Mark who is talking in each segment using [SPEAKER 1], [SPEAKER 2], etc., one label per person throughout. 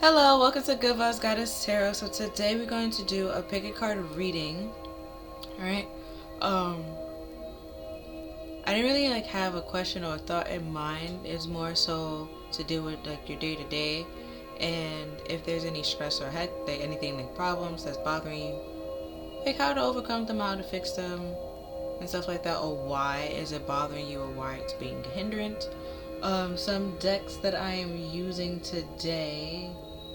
[SPEAKER 1] Hello, welcome to Vibez Goddess Tarot. So today we're going to do a pick a card reading. Alright. I didn't really have a question or a thought in mind. It's more so to do with your day to day, and if there's any stress or anything problems that's bothering you, how to overcome them, how to fix them, and stuff like that, or why is it bothering you, or why it's being a hindrance. Some decks that I am using today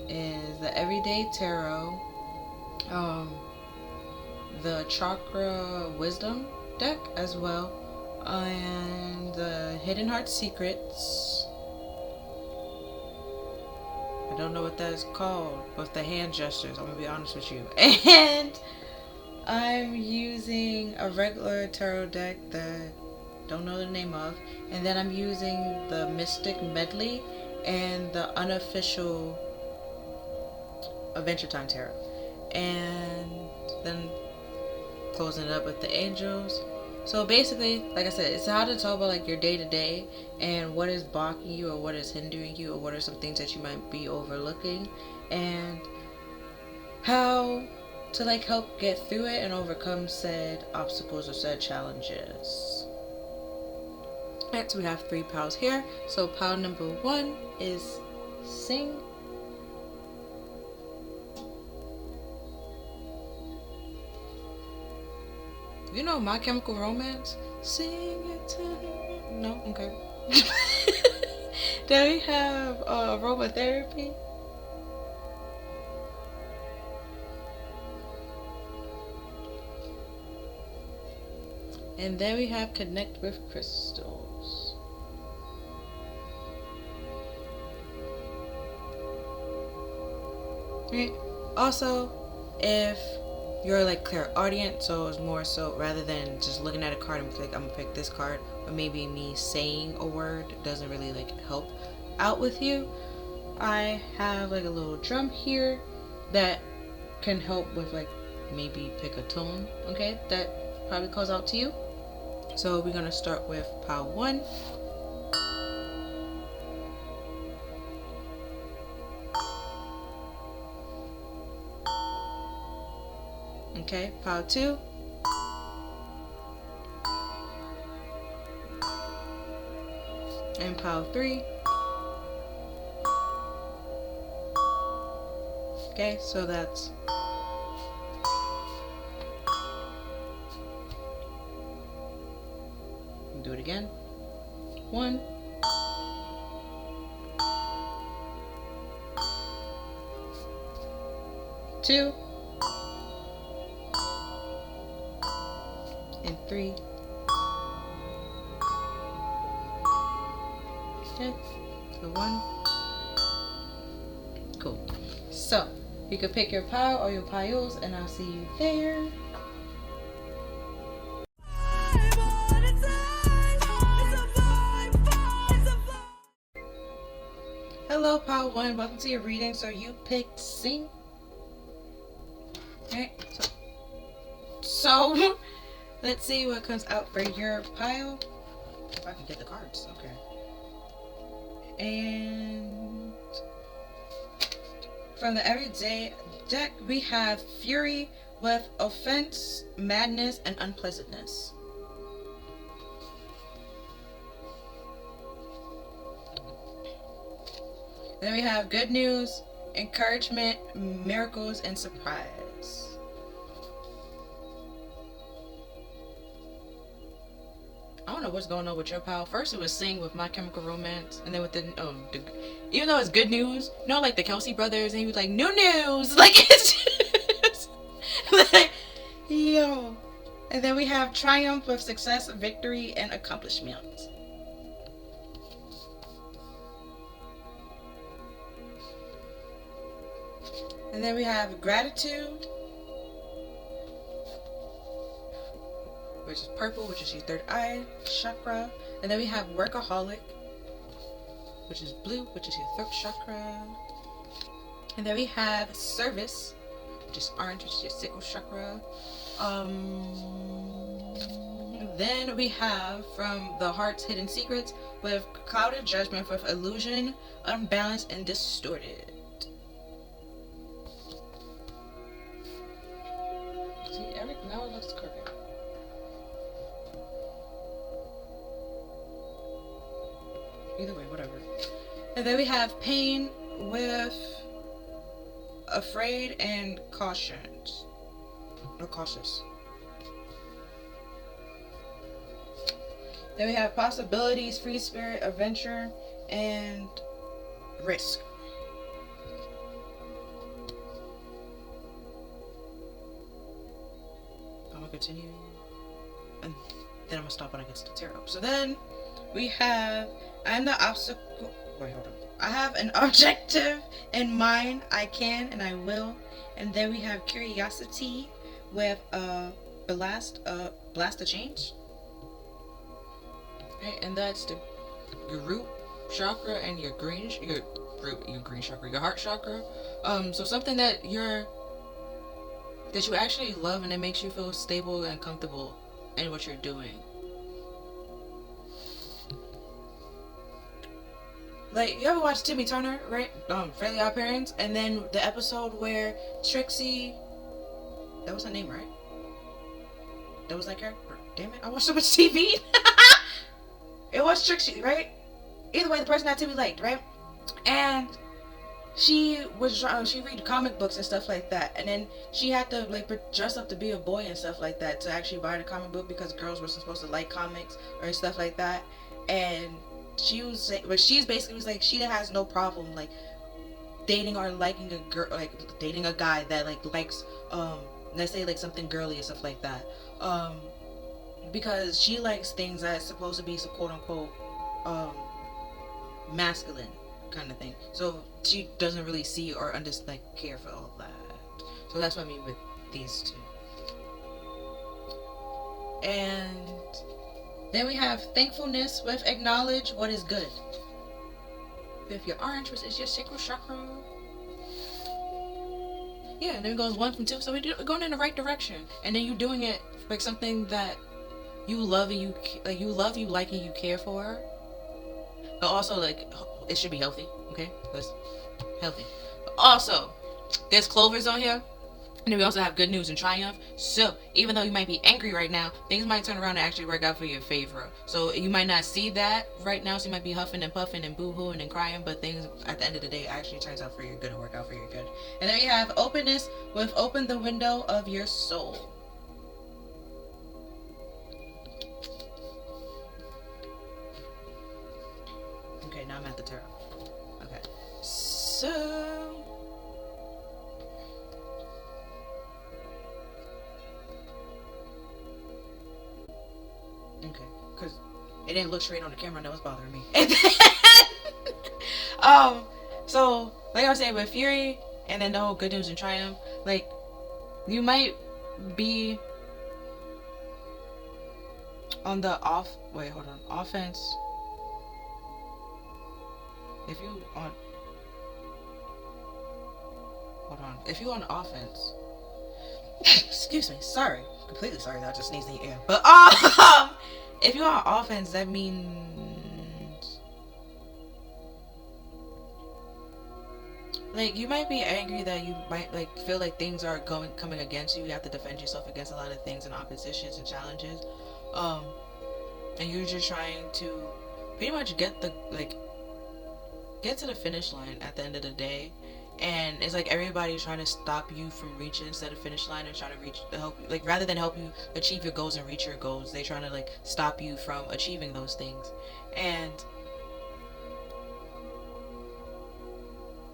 [SPEAKER 1] is the Everyday Tarot, the Chakra Wisdom deck as well, and the Hidden Heart Secrets. I don't know what that is called with the hand gestures, I'm gonna be honest with you. And I'm using a regular tarot deck that don't know the name of, and then I'm using the Mystic Medley and the unofficial Adventure Time Tarot, and then closing it up with the angels. So basically, like I said, it's how to talk about your day to day and what is blocking you, or what is hindering you, or what are some things that you might be overlooking, and how to help get through it and overcome said obstacles or said challenges. Alright, so we have 3 piles here. So pile number 1 is Sing. You know My Chemical Romance? Sing it to him. No? Okay. Then we have Aromatherapy. And then we have Connect with Crystals. Right. Also, if you're clairaudient, so it's more so rather than just looking at a card and I'm gonna pick this card, or maybe me saying a word doesn't really help out with you, I have a little drum here that can help with maybe pick a tone, okay, that probably calls out to you. So we're gonna start with pile 1. Okay, pile 2. And pile 3. Okay, so that's do it again. 1, 2, and 3. Okay, so 1. Cool. So you can pick your pile or your piles, and I'll see you there. Hello, pile 1. Welcome to your reading. So you picked Sing. Alright, so let's see what comes out for your pile. If I can get the cards, okay. And from the Everyday deck, we have Fury with Offense, Madness, and Unpleasantness. Then we have Good News, Encouragement, Miracles, and Surprise. I don't know what's going on with your pal. First it was Sing with My Chemical Romance, and then with the even though it's Good News, the Kelsey brothers, and he was new news, it's just, yo. And then we have Triumph with Success, Victory, and Accomplishment. And then we have Gratitude, which is purple, which is your third eye chakra. And then we have Workaholic, which is blue, which is your throat chakra. And then we have Service, which is orange, which is your sacral chakra. Then we have from the Heart's Hidden Secrets with Clouded Judgment with Illusion, Unbalanced, and Distorted. Either way, whatever. And then we have pain with afraid and cautious. Or cautious. Then we have possibilities, free spirit, adventure, and risk. I'm gonna continue. And then I'm gonna stop when I get to the tarot. So then we have I'm the obstacle. Wait, hold on. I have an objective in mind. I can and I will. And then we have curiosity with blast the change. Okay, and that's your root chakra and your green chakra, your heart chakra. So something that you actually love and it makes you feel stable and comfortable in what you're doing. Like, you ever watch Timmy Turner, right? Fairly Odd Parents, and then the episode where Trixie, that was her name, right? That was that character. Damn it, I watched so much TV. It was Trixie, right? Either way, the person that Timmy liked, right? And she read comic books and stuff like that, and then she had to like dress up to be a boy and stuff like that to actually buy the comic book because girls were supposed to like comics or stuff like that. And she's basically was like she has no problem like dating or liking a girl, like dating a guy that like likes let's say like something girly and stuff like that, because she likes things that's supposed to be so quote unquote masculine kind of thing. So she doesn't really see or understand, like, care for all that. So that's what I mean with these two. And then we have thankfulness with acknowledge what is good. If your orange is your sacral chakra. Yeah, and then it goes 1 from 2. So we're going in the right direction. And then you're doing it like something that you love and you like and you care for. But also like it should be healthy. Okay, that's healthy. But also, there's clovers on here. And then we also have good news and triumph. So, even though you might be angry right now, things might turn around and actually work out for your favor. So, you might not see that right now. So, you might be huffing and puffing and boo-hooing and crying. But things, at the end of the day, actually turns out for your good and work out for your good. And then we have openness with open the window of your soul. Okay, now I'm at the tarot. Okay. So... okay, because it didn't look straight on the camera and that was bothering me. And then, so, like I was saying, with Fury, and then the whole good news and triumph, like, you might be on the offense. If you on offense, excuse me, sorry, completely sorry that I just sneezed in the air. But if you're on offense, that means like you might be angry that you might like feel like things are coming against you. You have to defend yourself against a lot of things and oppositions and challenges. And you're just trying to pretty much get to the finish line at the end of the day. And it's like everybody trying to stop you from reaching instead of finish line and trying to help you, like rather than help you achieve your goals and reach your goals, they trying to like stop you from achieving those things. And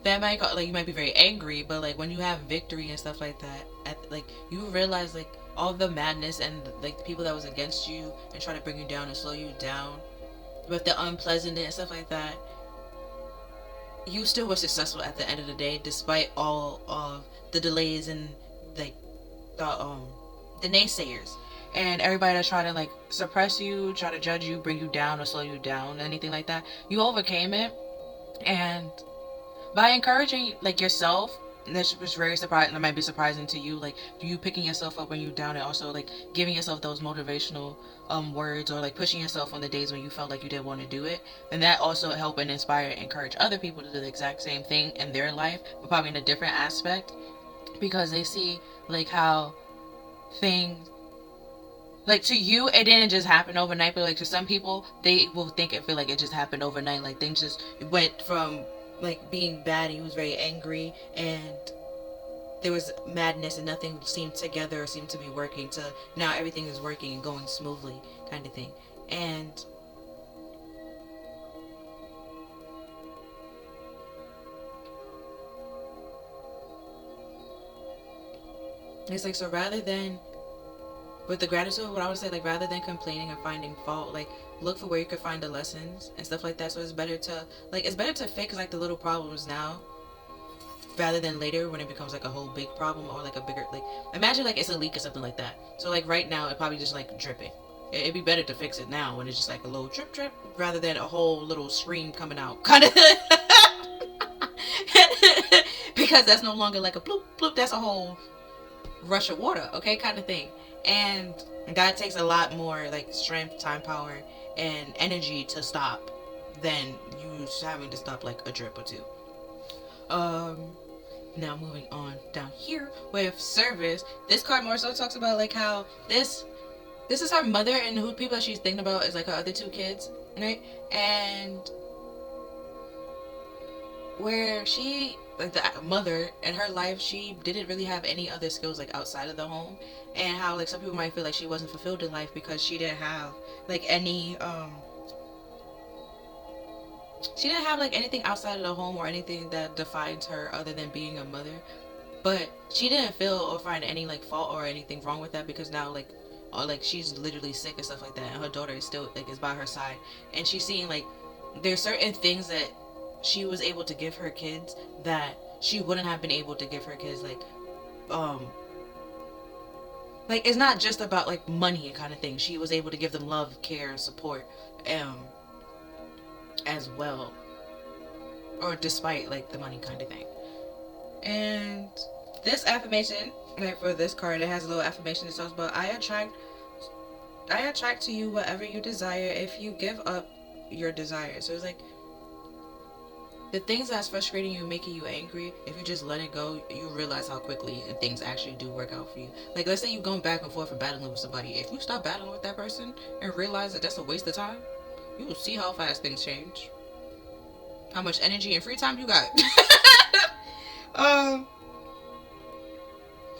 [SPEAKER 1] that might like you might be very angry, but like when you have victory and stuff like that, like you realize like all the madness and like the people that was against you and try to bring you down and slow you down with the unpleasantness and stuff like that, you still were successful at the end of the day, despite all of the delays and like the naysayers and everybody that's trying to like suppress you, try to judge you, bring you down or slow you down, anything like that. You overcame it, and by encouraging like yourself, and this was very surprising. That might be surprising to you, like you picking yourself up when you're down, and also like giving yourself those motivational words, or like pushing yourself on the days when you felt like you didn't want to do it. And that also help and inspire and encourage other people to do the exact same thing in their life, but probably in a different aspect, because they see like how things like to you it didn't just happen overnight, but like to some people they will think and feel like it just happened overnight. Like things just went from like being bad, he was very angry, and there was madness and nothing seemed together or seemed to be working, to now everything is working and going smoothly kind of thing. And it's like, so rather than with the gratitude, what I would say, like rather than complaining and finding fault, like look for where you could find the lessons and stuff like that. So it's better to fix like the little problems now rather than later when it becomes like a whole big problem, or like a bigger, like imagine like it's a leak or something like that. So like right now it probably just like dripping. It'd be better to fix it now when it's just like a little drip drip rather than a whole little stream coming out kind of because that's no longer like a bloop bloop, that's a whole rush of water, okay, kind of thing. And God takes a lot more like strength, time, power, and energy to stop than you having to stop like a drip or two. Now moving on down here with service, this card more so talks about like how this is her mother, and who people that she's thinking about is like her other two kids, right? And where she, like the mother in her life, she didn't really have any other skills like outside of the home, and how like some people might feel like she wasn't fulfilled in life because she didn't have like any she didn't have like anything outside of the home or anything that defines her other than being a mother. But she didn't feel or find any like fault or anything wrong with that, because now like she's literally sick and stuff like that, and her daughter is still like is by her side, and she's seeing like there's certain things that she was able to give her kids that she wouldn't have been able to give her kids, like it's not just about like money kind of thing. She was able to give them love, care, support, as well, or despite like the money kind of thing. And this affirmation, like for this card, it has a little affirmation that talks about I attract to you whatever you desire if you give up your desire. So it's like the things that's frustrating you, making you angry, if you just let it go, you realize how quickly things actually do work out for you. Like let's say you're going back and forth and battling with somebody. If you stop battling with that person and realize that that's a waste of time, you will see how fast things change. How much energy and free time you got.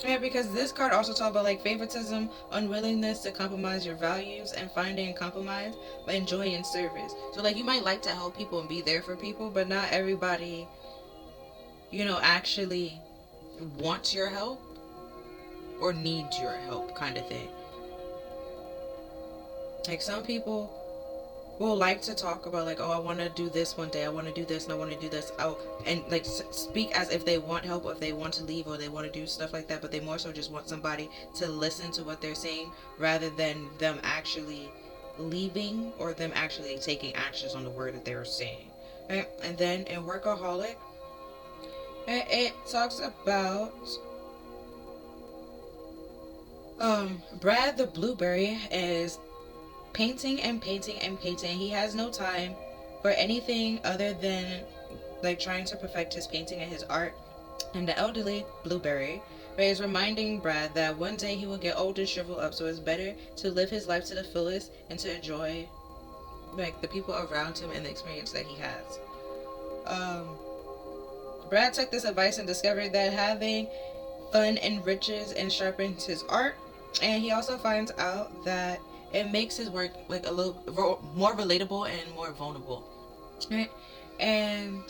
[SPEAKER 1] Yeah, because this card also talks about like favoritism, unwillingness to compromise your values, and finding compromise and joy in service. So like you might like to help people and be there for people, but not everybody, actually wants your help or needs your help kind of thing. Like some people will like to talk about like, oh, I want to do this one day, I want to do this, and I want to do this, and like speak as if they want help, or if they want to leave, or they want to do stuff like that, but they more so just want somebody to listen to what they're saying rather than them actually leaving or them actually taking actions on the word that they're saying, right? And then in workaholic, it talks about Brad the blueberry is painting and painting and painting. He has no time for anything other than like trying to perfect his painting and his art. And the elderly blueberry is reminding Brad that one day he will get old and shrivel up, so it's better to live his life to the fullest and to enjoy like the people around him and the experience that he has. Brad took this advice and discovered that having fun enriches and sharpens his art, and he also finds out that it makes his work like a little more relatable and more vulnerable, right? And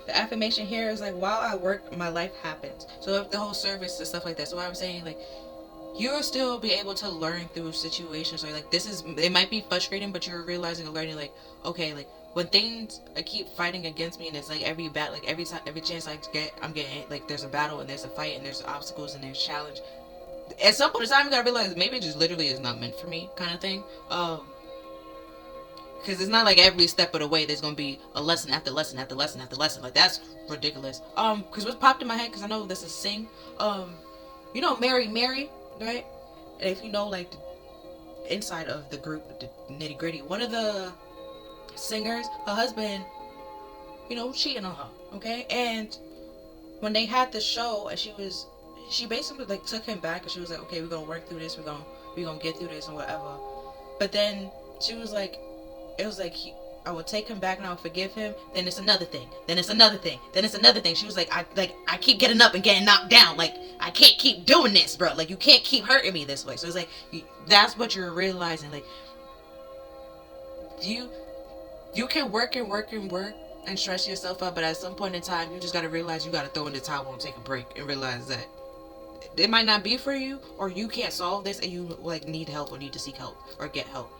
[SPEAKER 1] the affirmation here is like, while I work, my life happens. So if the whole service and stuff like that. So what I'm saying, like, you'll still be able to learn through situations. Like it might be frustrating, but you're realizing and learning, like, okay, like when things keep fighting against me, and it's like every battle, like every time, every chance I get, I'm getting like there's a battle and there's a fight and there's obstacles and there's challenge. At some point in time, you gotta realize maybe it just literally is not meant for me, kind of thing. Because it's not like every step of the way there's gonna be a lesson after lesson after lesson after lesson. Like that's ridiculous. Because what popped in my head, because I know this is Sing. Mary, right? And if you know like the inside of the group, the nitty gritty, one of the singers, her husband, cheating on her. Okay, and when they had the show, and she basically like took him back, and she was like, okay, we're gonna work through this, we're gonna we gonna get through this and whatever. But then she was like, it was like I would take him back and I would forgive him. Then it's another thing. Then it's another thing. Then it's another thing. She was like, I keep getting up and getting knocked down. Like, I can't keep doing this, bro. Like, you can't keep hurting me this way. So it's like, that's what you're realizing. Like, you can work and work and work and stress yourself out, but at some point in time, you just gotta realize you gotta throw in the towel and take a break and realize that it might not be for you, or you can't solve this and you like need help or need to seek help or get help,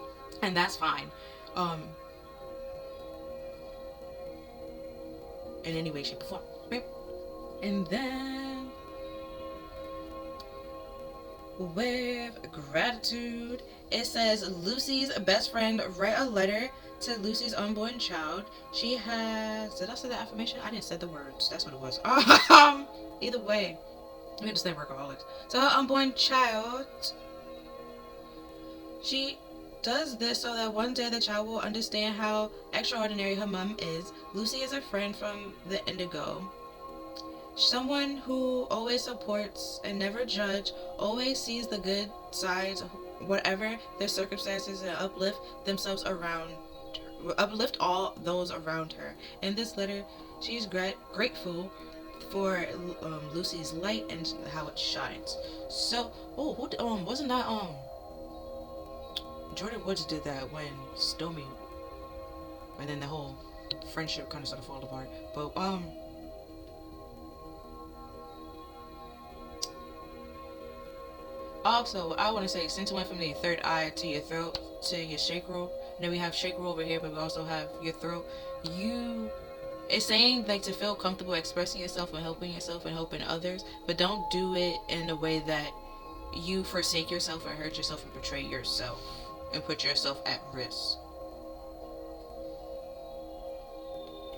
[SPEAKER 1] and that's fine. In any way, shape, or form. Right? And then with gratitude, it says Lucy's best friend write a letter to Lucy's unborn child. She has, did I say the affirmation? I didn't say the words. That's what it was. Either way, we understand workaholics. So her unborn child, she does this so that one day the child will understand how extraordinary her mom is. Lucy is a friend from the Indigo. Someone who always supports and never judge, always sees the good sides, whatever their circumstances, and uplift themselves around her, uplift all those around her. In this letter, she's grateful for Lucy's light and how it shines. So, wasn't that Jordan Woods did that when Stormy, and then the whole friendship kind of started falling apart. But also, I want to say, since it went from your third eye to your throat to your sacral, and then we have sacral over here, but we also have your throat. It's saying like to feel comfortable expressing yourself and helping others, but don't do it in a way that you forsake yourself and hurt yourself and betray yourself and put yourself at risk.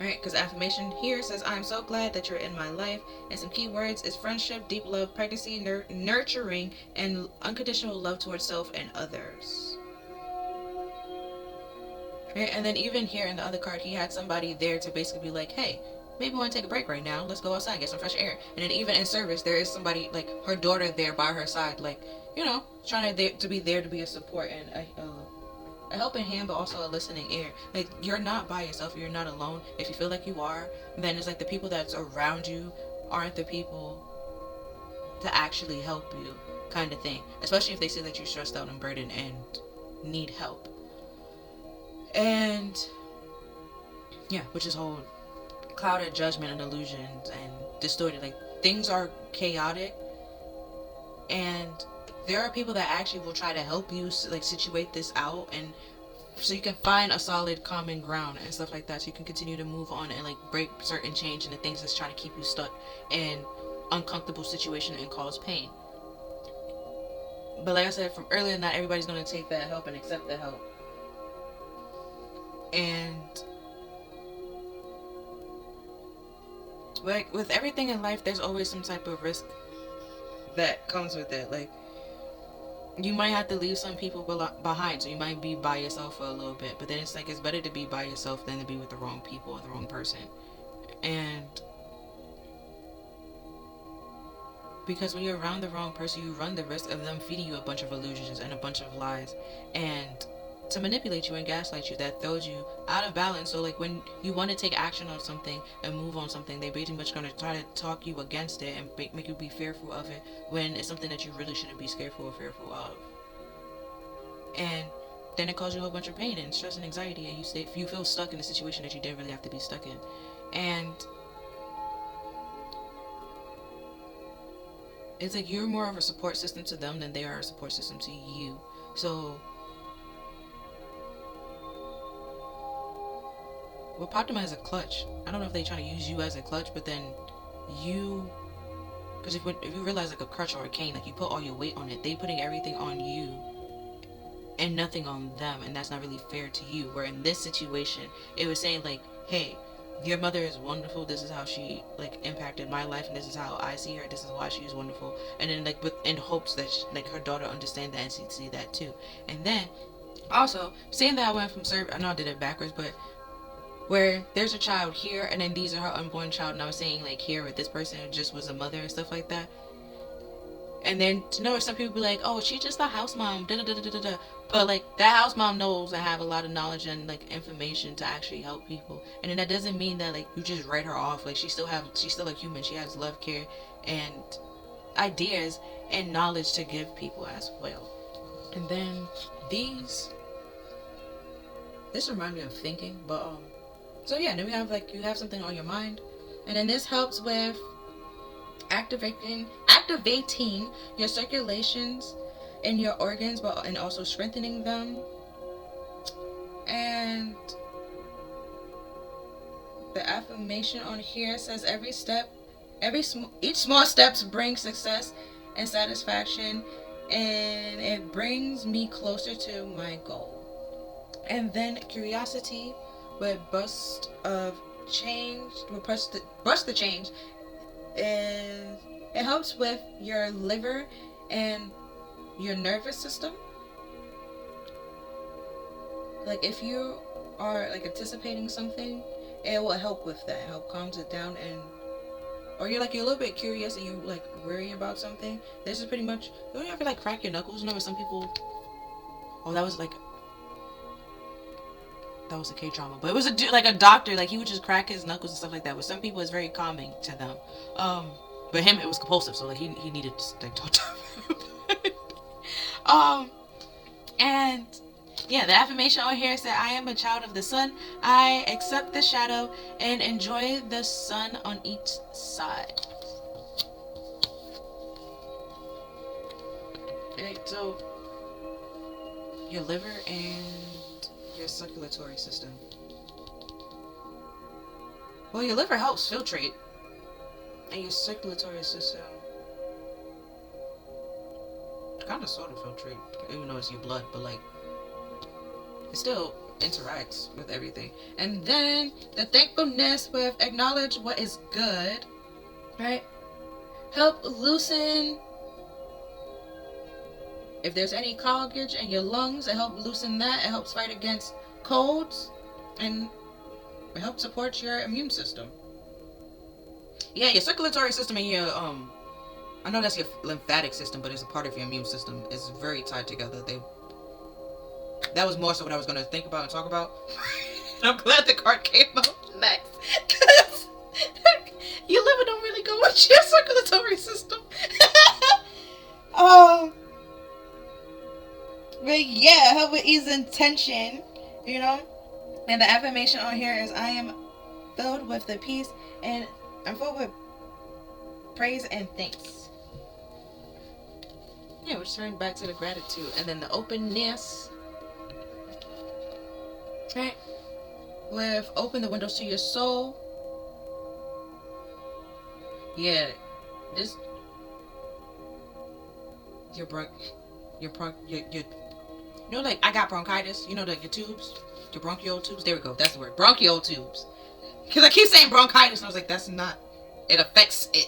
[SPEAKER 1] Alright, because affirmation here says, I am so glad that you're in my life. And some key words is friendship, deep love, pregnancy, nurturing, and unconditional love towards self and others. Right, and then even here in the other card, he had somebody there to basically be like, hey, maybe we want to take a break right now. Let's go outside and get some fresh air. And then even in service, there is somebody, like her daughter there by her side, like, you know, trying to be there to be a support and a helping hand, but also a listening ear. Like, you're not by yourself. You're not alone. If you feel like you are, then it's like the people that's around you aren't the people to actually help you, kind of thing. Especially if they see that you're stressed out and burdened and need help. And yeah, which is whole clouded judgment and illusions and distorted. Like, things are chaotic, and there are people that actually will try to help you like situate this out, and so you can find a solid common ground and stuff like that, so you can continue to move on and like break certain change in the things that's trying to keep you stuck in uncomfortable situation and cause pain. But like I said from earlier, not everybody's going to take that help and accept that help. And like with everything in life, there's always some type of risk that comes with it. Like, you might have to leave some people behind, so you might be by yourself for a little bit, but then it's like, it's better to be by yourself than to be with the wrong people or the wrong person. And because when you're around the wrong person, you run the risk of them feeding you a bunch of illusions and a bunch of lies, and to manipulate you and gaslight you, that throws you out of balance. So like when you want to take action on something and move on something, they pretty much going to try to talk you against it and make you be fearful of it, when it's something that you really shouldn't be scared for or fearful of. And then it causes you a whole bunch of pain and stress and anxiety, and you feel stuck in a situation that you didn't really have to be stuck in. And it's like you're more of a support system to them than they are a support system to you. So what popped them as a clutch, I don't know if they trying to use you as a clutch, but then you, because if you realize like a crutch or a cane, like you put all your weight on it, they putting everything on you and nothing on them, and that's not really fair to you. Where in this situation, it was saying like, hey, your mother is wonderful, this is how she like impacted my life, and this is how I see her, this is why she is wonderful. And then like in hopes that like her daughter understand that and see that too. And then also saying that I went from I know I did it backwards, but where there's a child here and then these are her unborn child, and I was saying like here with this person just was a mother and stuff like that. And then some people be like, oh, she's just a house mom, da da da da da da. But like that house mom knows and have a lot of knowledge and like information to actually help people. And then that doesn't mean that like you just write her off. Like she's still a human. She has love, care, and ideas and knowledge to give people as well. And then this reminds me of thinking, but so yeah, then we have like you have something on your mind, and then this helps with activating your circulations in your organs, but and also strengthening them. And the affirmation on here says each small steps bring success and satisfaction, and it brings me closer to my goal. And then curiosity with bust the change is it helps with your liver and your nervous system. Like if you are like anticipating something, it will help with that. Help calms it down. And or you're a little bit curious and you like worry about something. This is pretty much, you don't ever like crack your knuckles. Some people, oh, that was a K-drama, but it was a doctor, like he would just crack his knuckles and stuff like that. But some people it's very calming to them. But him it was compulsive, so like he needed to like talk to him. And yeah, the affirmation on here said, I am a child of the sun. I accept the shadow and enjoy the sun on each side. Okay, so your liver and your circulatory system. Well, your liver helps filtrate, and your circulatory system kind of sort of filtrate, even though it's your blood, but like it still interacts with everything. And then the thankfulness with acknowledge what is good, right? Help loosen if there's any cloggage in your lungs. It helps loosen that. It helps fight against colds, and it helps support your immune system. Yeah, your circulatory system and your I know that's your lymphatic system, but it's a part of your immune system. It's very tied together. That was more so what I was going to think about and talk about. I'm glad the card came out next. Because your liver don't really go with your circulatory system. But yeah, help with easing tension, And the affirmation on here is, I am filled with the peace, and I'm filled with praise and thanks. Yeah, we're turning back to the gratitude. And then the openness. Right? With open the windows to your soul. Yeah, this like I got bronchitis. Your tubes, your bronchial tubes. There we go. That's the word. Bronchial tubes. Because I keep saying bronchitis, and I was like, that's not. It affects it.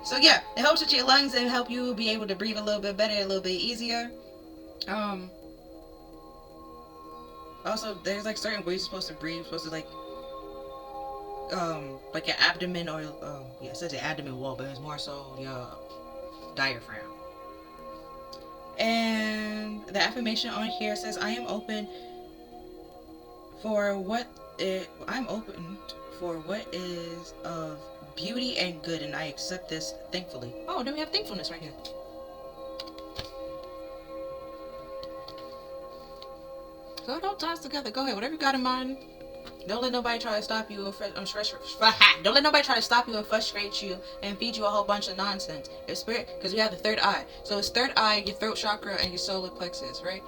[SPEAKER 1] So yeah, it helps with your lungs and help you be able to breathe a little bit better, a little bit easier. Also, there's like certain ways you're supposed to breathe. You're supposed to like your abdomen or it says your abdomen wall, but it's more so your diaphragm. And the affirmation on here says, I'm open for what is of beauty and good, and I accept this thankfully. Oh, then we have thankfulness right here. So don't toss together. Go ahead, whatever you got in mind. Don't let nobody try to stop you or don't let nobody try to stop you and frustrate you and feed you a whole bunch of nonsense. It's spirit, because we have the third eye. So it's third eye, your throat chakra, and your solar plexus, right?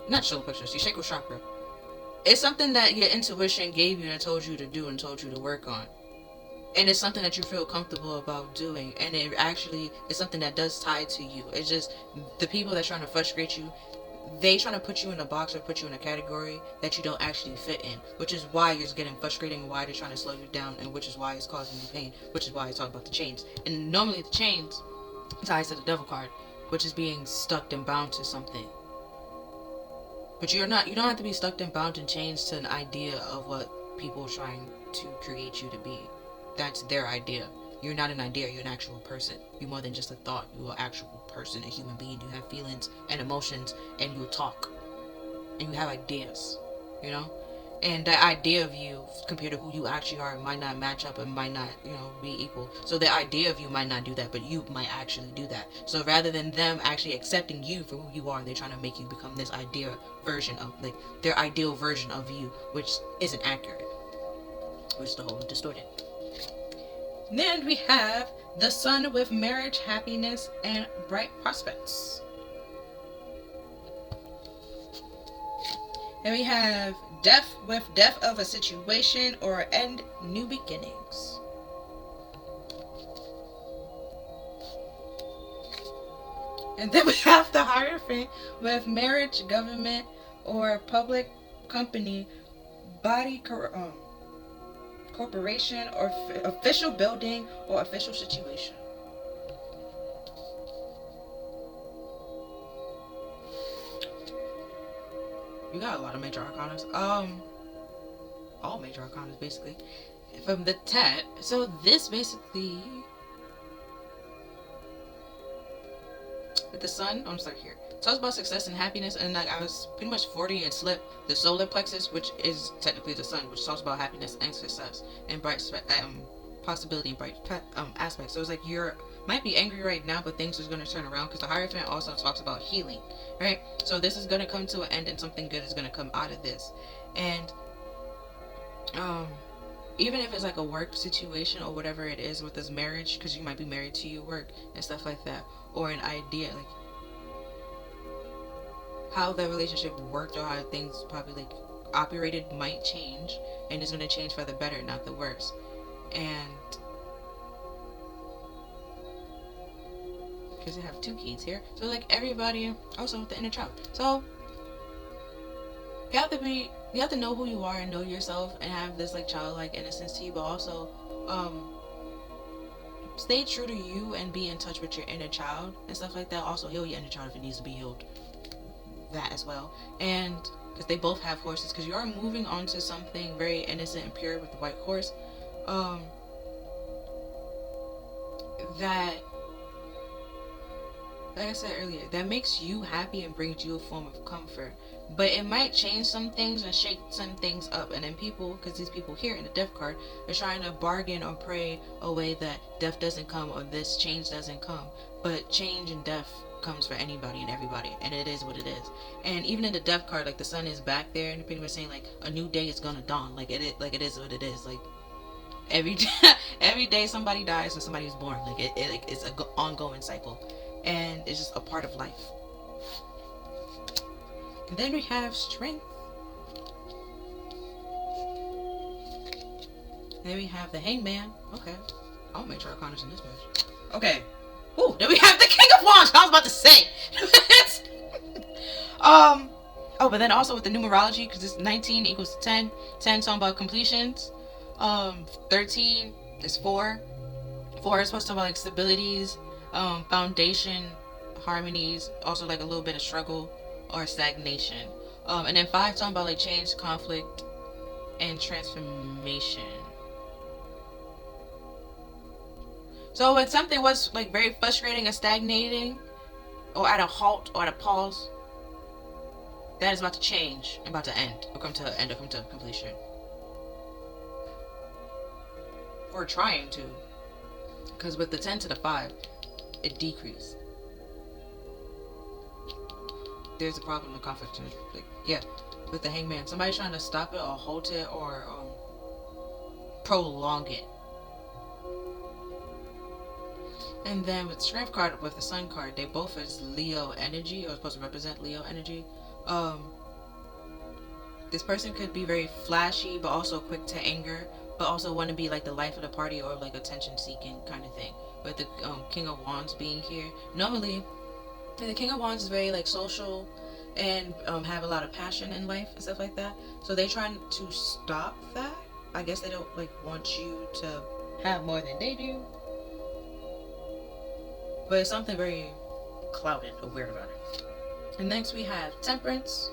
[SPEAKER 1] Not solar plexus, your sacral chakra. It's something that your intuition gave you and told you to do and told you to work on. And it's something that you feel comfortable about doing. And it actually is something that does tie to you. It's just the people that are trying to frustrate you, they trying to put you in a box or put you in a category that you don't actually fit in, which is why you're getting frustrating, why they're trying to slow you down, and which is why it's causing you pain, which is why I talk about the chains. And normally the chains ties to the devil card, which is being stuck and bound to something. But you don't have to be stuck and bound in chains to an idea of what people are trying to create you to be. That's their idea. you're not an idea, you're an actual person. You're more than just a thought. You're an actual person, a human being. You have feelings and emotions, and you talk, and you have ideas, you know? And the idea of you compared to who you actually are might not match up and might not, be equal. So the idea of you might not do that, but you might actually do that. So rather than them actually accepting you for who you are, they're trying to make you become this idea version of, like, their ideal version of you, which isn't accurate, which is the whole distorted. Then we have the sun with marriage, happiness, and bright prospects. And we have death with death of a situation or end new beginnings. And then we have the Hierophant with marriage, government, or public company, body, corporation, or official building, or official situation. You got a lot of major arcanas. All major arcanas basically. From the Tet. So this basically, with the sun, I'm stuck here. Talks about success and happiness, and like I was pretty much 40 and slipped the solar plexus, which is technically the sun, which talks about happiness and success and bright possibility and bright aspects. So it's like you're might be angry right now, but things is going to turn around, because the Hierophant also talks about healing, right? So this is going to come to an end, and something good is going to come out of this. And even if it's like a work situation or whatever it is with this marriage, because you might be married to your work and stuff like that, or an idea like how that relationship worked or how things probably like operated might change, and it's going to change for the better, not the worse. And because they have two keys here, so like everybody also with the inner child, so you have to know who you are and know yourself and have this like childlike innocence to you, but also stay true to you and be in touch with your inner child and stuff like that. Also heal your inner child if it needs to be healed, that as well. And because they both have horses, because you are moving on to something very innocent and pure with the white horse, that, like I said earlier, that makes you happy and brings you a form of comfort. But it might change some things and shake some things up. And then people, because these people here in the death card, are trying to bargain or pray away that death doesn't come or this change doesn't come. But change and death comes for anybody and everybody, and it is what it is. And even in the death card, like the sun is back there, and pretty much saying like a new day is gonna dawn. Like it is what it is. Like every day somebody dies and somebody is born. Like it's an ongoing cycle, and it's just a part of life. And then we have strength. And then we have the Hangman. Okay, I'll make sure Arcana's in this match. Okay. Ooh, then we have the King of Wands. I was about to say. Oh, but then also with the numerology, because it's 19 equals 10. 10 talking about completions. 13 is 4. 4 is supposed to talk about like stabilities, foundation, harmonies, also like a little bit of struggle or stagnation. And then 5 talking about like change, conflict, and transformation. So when something was like very frustrating or stagnating, or at a halt or at a pause, that is about to change, about to end, or come to an end, or come to completion. Or trying to. Because with the 10 to the 5, it decreased. There's a problem in conflict. Like, yeah, with the Hangman. Somebody's trying to stop it or halt it or prolong it. And then with Strength card, with the Sun card, they both is Leo energy, or supposed to represent Leo energy. This person could be very flashy, but also quick to anger, but also want to be like the life of the party or like attention-seeking kind of thing. With the King of Wands being here, normally the King of Wands is very like social and have a lot of passion in life and stuff like that. So they trying to stop that. I guess they don't like want you to have more than they do. But it's something very clouded or weird about it. And next we have Temperance.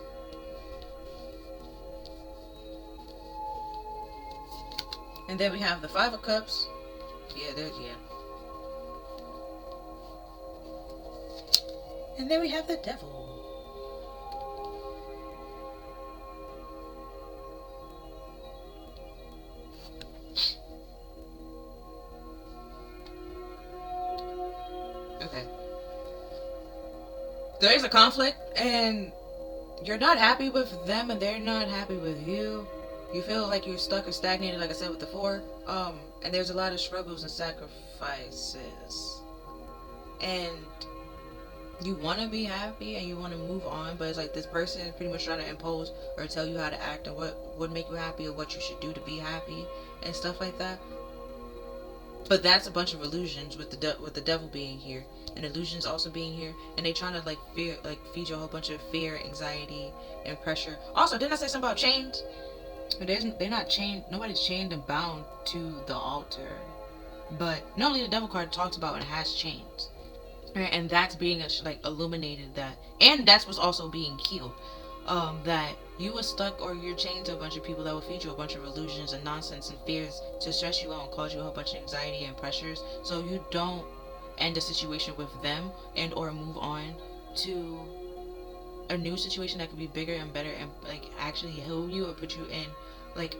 [SPEAKER 1] And then we have the 5 of Cups. Yeah. And then we have the devil. Okay. There is a conflict, and you're not happy with them, and they're not happy with you. You feel like you're stuck or stagnated, like I said with the four. And there's a lot of struggles and sacrifices. And you want to be happy and you want to move on, but it's like this person is pretty much trying to impose or tell you how to act and what would make you happy or what you should do to be happy and stuff like that. But that's a bunch of illusions with the devil being here and illusions also being here, and they trying to like feed you a whole bunch of fear, anxiety, and pressure. Also, didn't I say something about chains? They're not chained. Nobody's chained and bound to the altar. But normally the devil card talks about and has chains, right? And that's being like illuminated, that, and that's what's also being healed. That you were stuck or you're chained to a bunch of people that will feed you a bunch of illusions and nonsense and fears to stress you out and cause you a whole bunch of anxiety and pressures, so you don't end a situation with them and or move on to a new situation that could be bigger and better and like actually heal you or put you in like,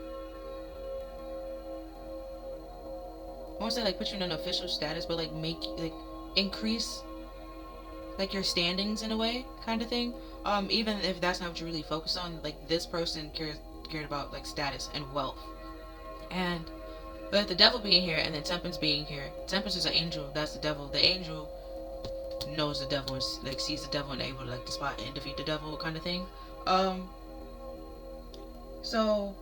[SPEAKER 1] I won't say like put you in an official status, but like make like increase like your standings in a way, kind of thing. Even if that's not what you really focus on, like this person cared about like status and wealth. And but the devil being here and then Temperance being here, Temperance is an angel. That's the devil. The angel knows the devil and like sees the devil and able to like spot and defeat the devil, kind of thing. So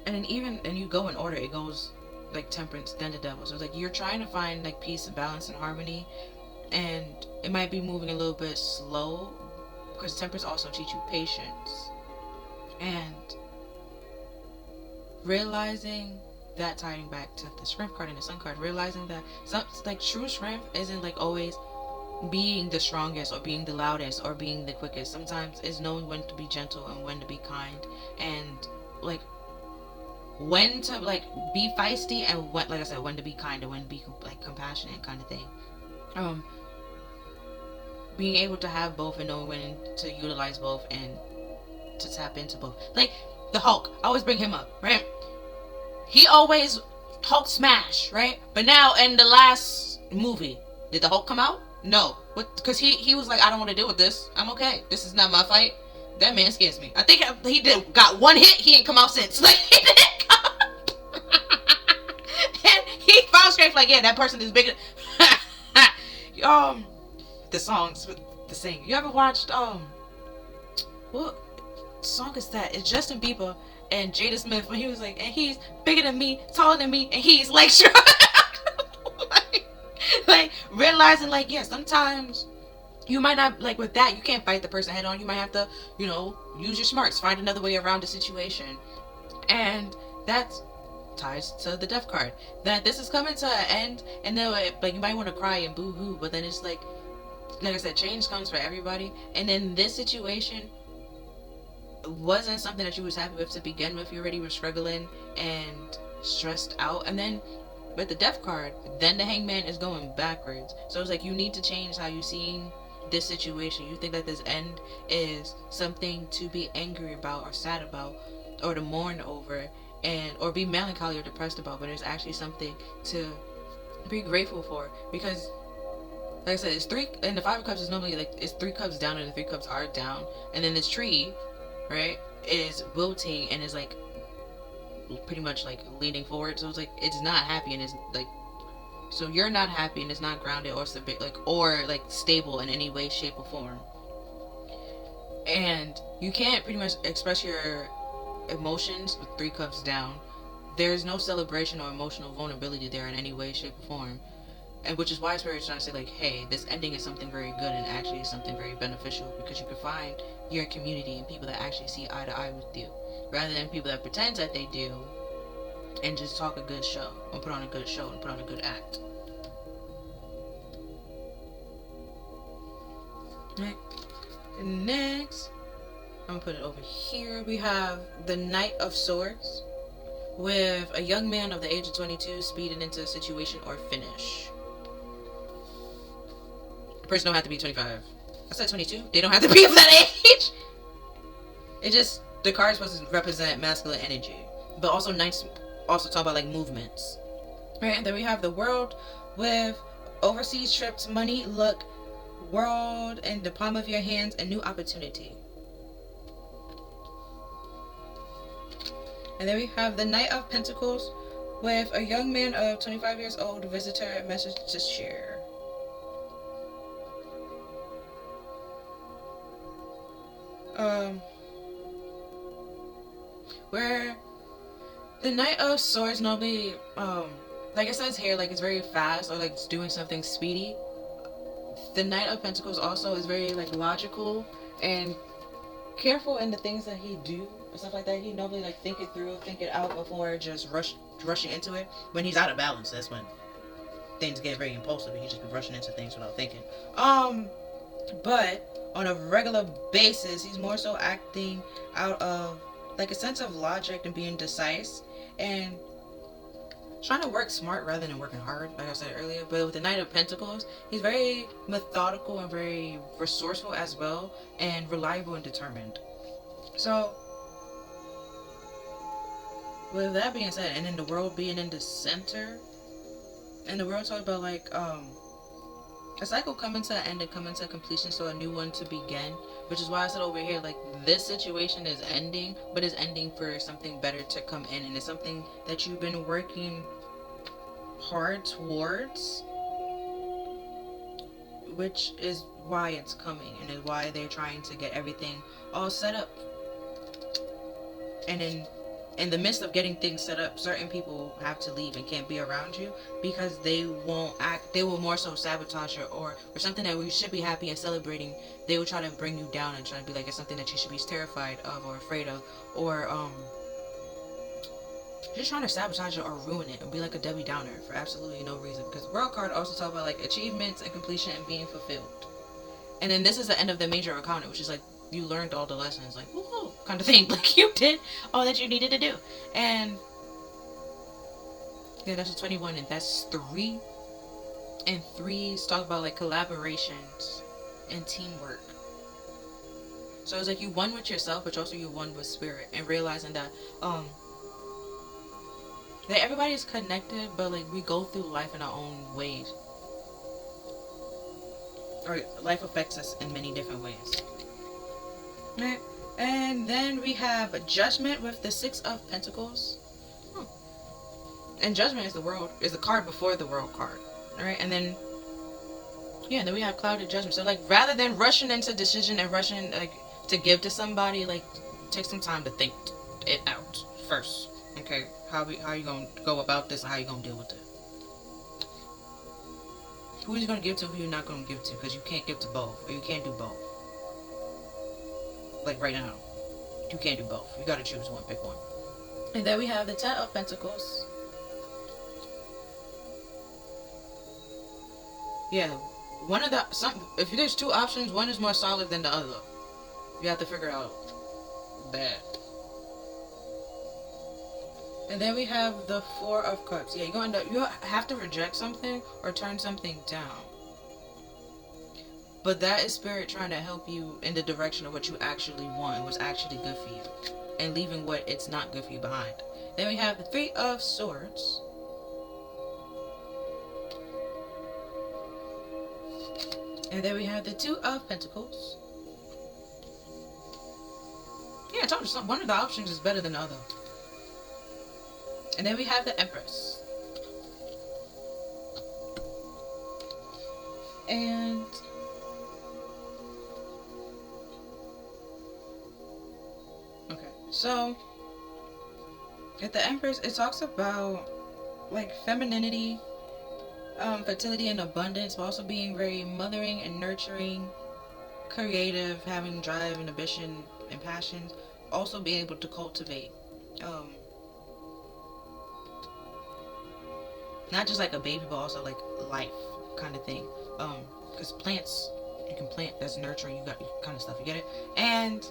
[SPEAKER 1] and then even and you go in order, it goes like Temperance then the devil. So it's like you're trying to find like peace and balance and harmony, and it might be moving a little bit slow because Temperance also teach you patience and realizing that, tying back to the strength card and the sun card, realizing that some like true strength isn't like always being the strongest or being the loudest or being the quickest. Sometimes it's knowing when to be gentle and when to be kind, and like when to like be feisty and what, like I said, when to be kind and when to be like compassionate, kind of thing. Being able to have both and knowing when to utilize both and to tap into both. Like the Hulk, I always bring him up, right? He always Hulk smash, right? But now in the last movie, did the Hulk come out? No. What? Because he was like, I don't want to deal with this. I'm okay. This is not my fight. That man scares me. I think he got one hit. He ain't come out since. Like he didn't come. And he found strength. Like, yeah, that person is bigger. The songs with the sing. You ever watched what song is that? It's Justin Bieber and Jada Smith when he was like, and he's bigger than me, taller than me, and he's like sure. like realizing like, yeah, sometimes you might not, like with that, you can't fight the person head on. You might have to, use your smarts, find another way around the situation. And that ties to the death card. That this is coming to an end, and then like you might want to cry and boo hoo, but then it's like I said, change comes for everybody. And then this situation wasn't something that you was happy with to begin with. You already were struggling and stressed out, and then with the death card, then the hangman is going backwards. So it's like you need to change how you seeing this situation. You think that this end is something to be angry about or sad about or to mourn over and or be melancholy or depressed about, but it's actually something to be grateful for, because like I said, it's three, and the Five of Cups is normally like it's 3 cups down and the 3 cups are down, and then this tree, right, is wilting and is like pretty much like leaning forward. So it's like it's not happy and it's like, so you're not happy and it's not grounded or like stable in any way, shape, or form, and you can't pretty much express your emotions with 3 cups down. There's no celebration or emotional vulnerability there in any way, shape, or form. And which is why Spirit's trying to say like, hey, this ending is something very good and actually is something very beneficial, because you can find your community and people that actually see eye to eye with you, rather than people that pretend that they do and just talk a good show and put on a good show and put on a good act. Right. And next, I'm gonna put it over here. We have the Knight of Swords. with a young man of the age of 22 speeding into a situation or finish. The person don't have to be 25. I said 22. They don't have to be of that age. It just, the card is supposed to represent masculine energy, but also nights also talk about like movements. Right, and then we have the world with overseas trips, money, luck, world in the palm of your hands, and new opportunity. And then we have the Knight of Pentacles with a young man of 25 years old, visitor, message to share. Where the Knight of Swords normally, like it says here, like it's very fast or like it's doing something speedy. The Knight of Pentacles also is very like logical and careful in the things that he do or stuff like that. He normally like think it through, think it out before just rushing into it. When he's out of balance, that's when things get very impulsive and he just be rushing into things without thinking. But on a regular basis, he's more so acting out of like a sense of logic and being decisive and trying to work smart rather than working hard, like I said earlier. But with the Knight of Pentacles, he's very methodical and very resourceful as well, and reliable and determined. So with that being said, and then the world being in the center, and the world talks about like a cycle coming to an end and coming to completion, so a new one to begin. Which is why I said over here, like, this situation is ending, but it's ending for something better to come in, and it's something that you've been working hard towards, which is why it's coming, and is why they're trying to get everything all set up. And in the midst of getting things set up, certain people have to leave and can't be around you because they will more so sabotage you, or something that we should be happy and celebrating, they will try to bring you down and try to be like it's something that you should be terrified of or afraid of, or just trying to sabotage it or ruin it and be like a Debbie Downer for absolutely no reason. Because the World card also talks about like achievements and completion and being fulfilled. And then this is the end of the major arcana, which is like you learned all the lessons, like woohoo kind of thing. Like you did all that you needed to do. And yeah, that's a 21, and that's 3. And 3 talk about like collaborations and teamwork. So it's like you won with yourself, but also you won with spirit, and realizing that that everybody is connected, but like we go through life in our own ways, or life affects us in many different ways. Right. And then we have Judgment with the 6 of Pentacles. And Judgment is the card before the World card. Alright, and then then we have Clouded Judgment. So like rather than rushing into decision and rushing like to give to somebody, like take some time to think it out first. Okay, how you gonna go about this and how you gonna deal with it? Who you gonna give to, who you're not gonna give to, because you can't give to both, or you can't do both. Like right now, you can't do both. You gotta choose one, pick one. And then we have the 10 of Pentacles. Yeah, if there's 2 options, one is more solid than the other. You have to figure out that. And then we have the 4 of Cups. Yeah, you have to reject something or turn something down. But that is spirit trying to help you in the direction of what you actually want and what's actually good for you, and leaving what it's not good for you behind. Then we have the 3 of Swords. And then we have the 2 of Pentacles. Yeah, I told you one of the options is better than the other. And then we have the Empress. And okay, so at the Empress, it talks about like femininity, fertility and abundance, but also being very mothering and nurturing, creative, having drive and ambition and passions, also being able to cultivate not just like a baby, but also like life kind of thing. Because plants, you can plant, that's nurturing, you got kind of stuff, you get it? And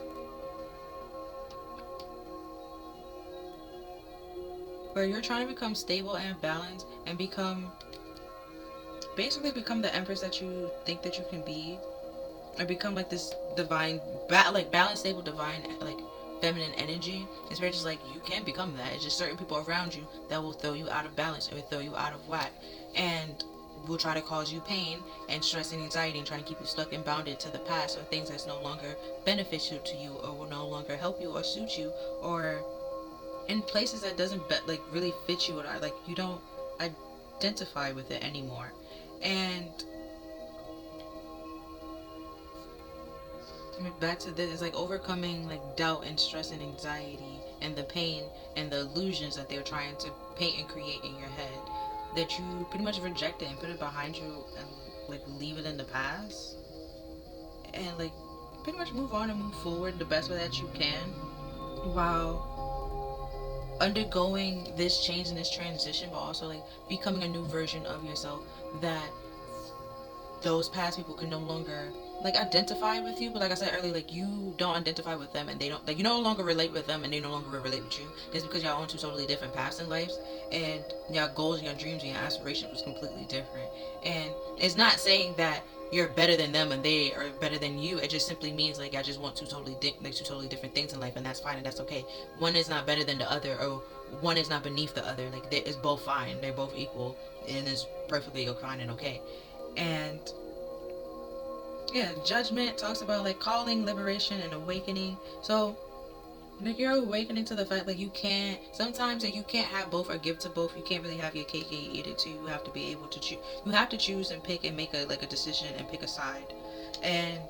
[SPEAKER 1] where you're trying to become stable and balanced and basically become the empress that you think that you can be, or become like this divine, like balanced, stable, divine, like feminine energy. It's very just like you can become that. It's just certain people around you that will throw you out of balance or throw you out of whack, and will try to cause you pain and stress and anxiety and trying to keep you stuck and bounded to the past or things that's no longer beneficial to you or will no longer help you or suit you, or in places that doesn't like really fit you, or like you don't identify with it anymore. And back to this, it's like overcoming like doubt and stress and anxiety and the pain and the illusions that they're trying to paint and create in your head, that you pretty much reject it and put it behind you and like leave it in the past, and like pretty much move on and move forward the best way that you can, while undergoing this change and this transition, but also like becoming a new version of yourself that those past people can no longer like identify with you. But like I said earlier, like you don't identify with them and they don't, like you no longer relate with them and they no longer relate with you, just because y'all own two totally different paths in life, and your goals and your dreams and your aspirations was completely different. And it's not saying that you're better than them and they are better than you. It just simply means like I just want two totally different things in life, and that's fine and that's okay. One is not better than the other, or one is not beneath the other. Like it's both fine. They're both equal, and it's perfectly fine and okay. And yeah, judgment talks about like calling, liberation, and awakening. So like you're awakening to the fact like you can't sometimes, like you can't have both or give to both. You can't really have your cake and eat it too. You have to be able to choose. You have to choose and pick and make a decision and pick a side. And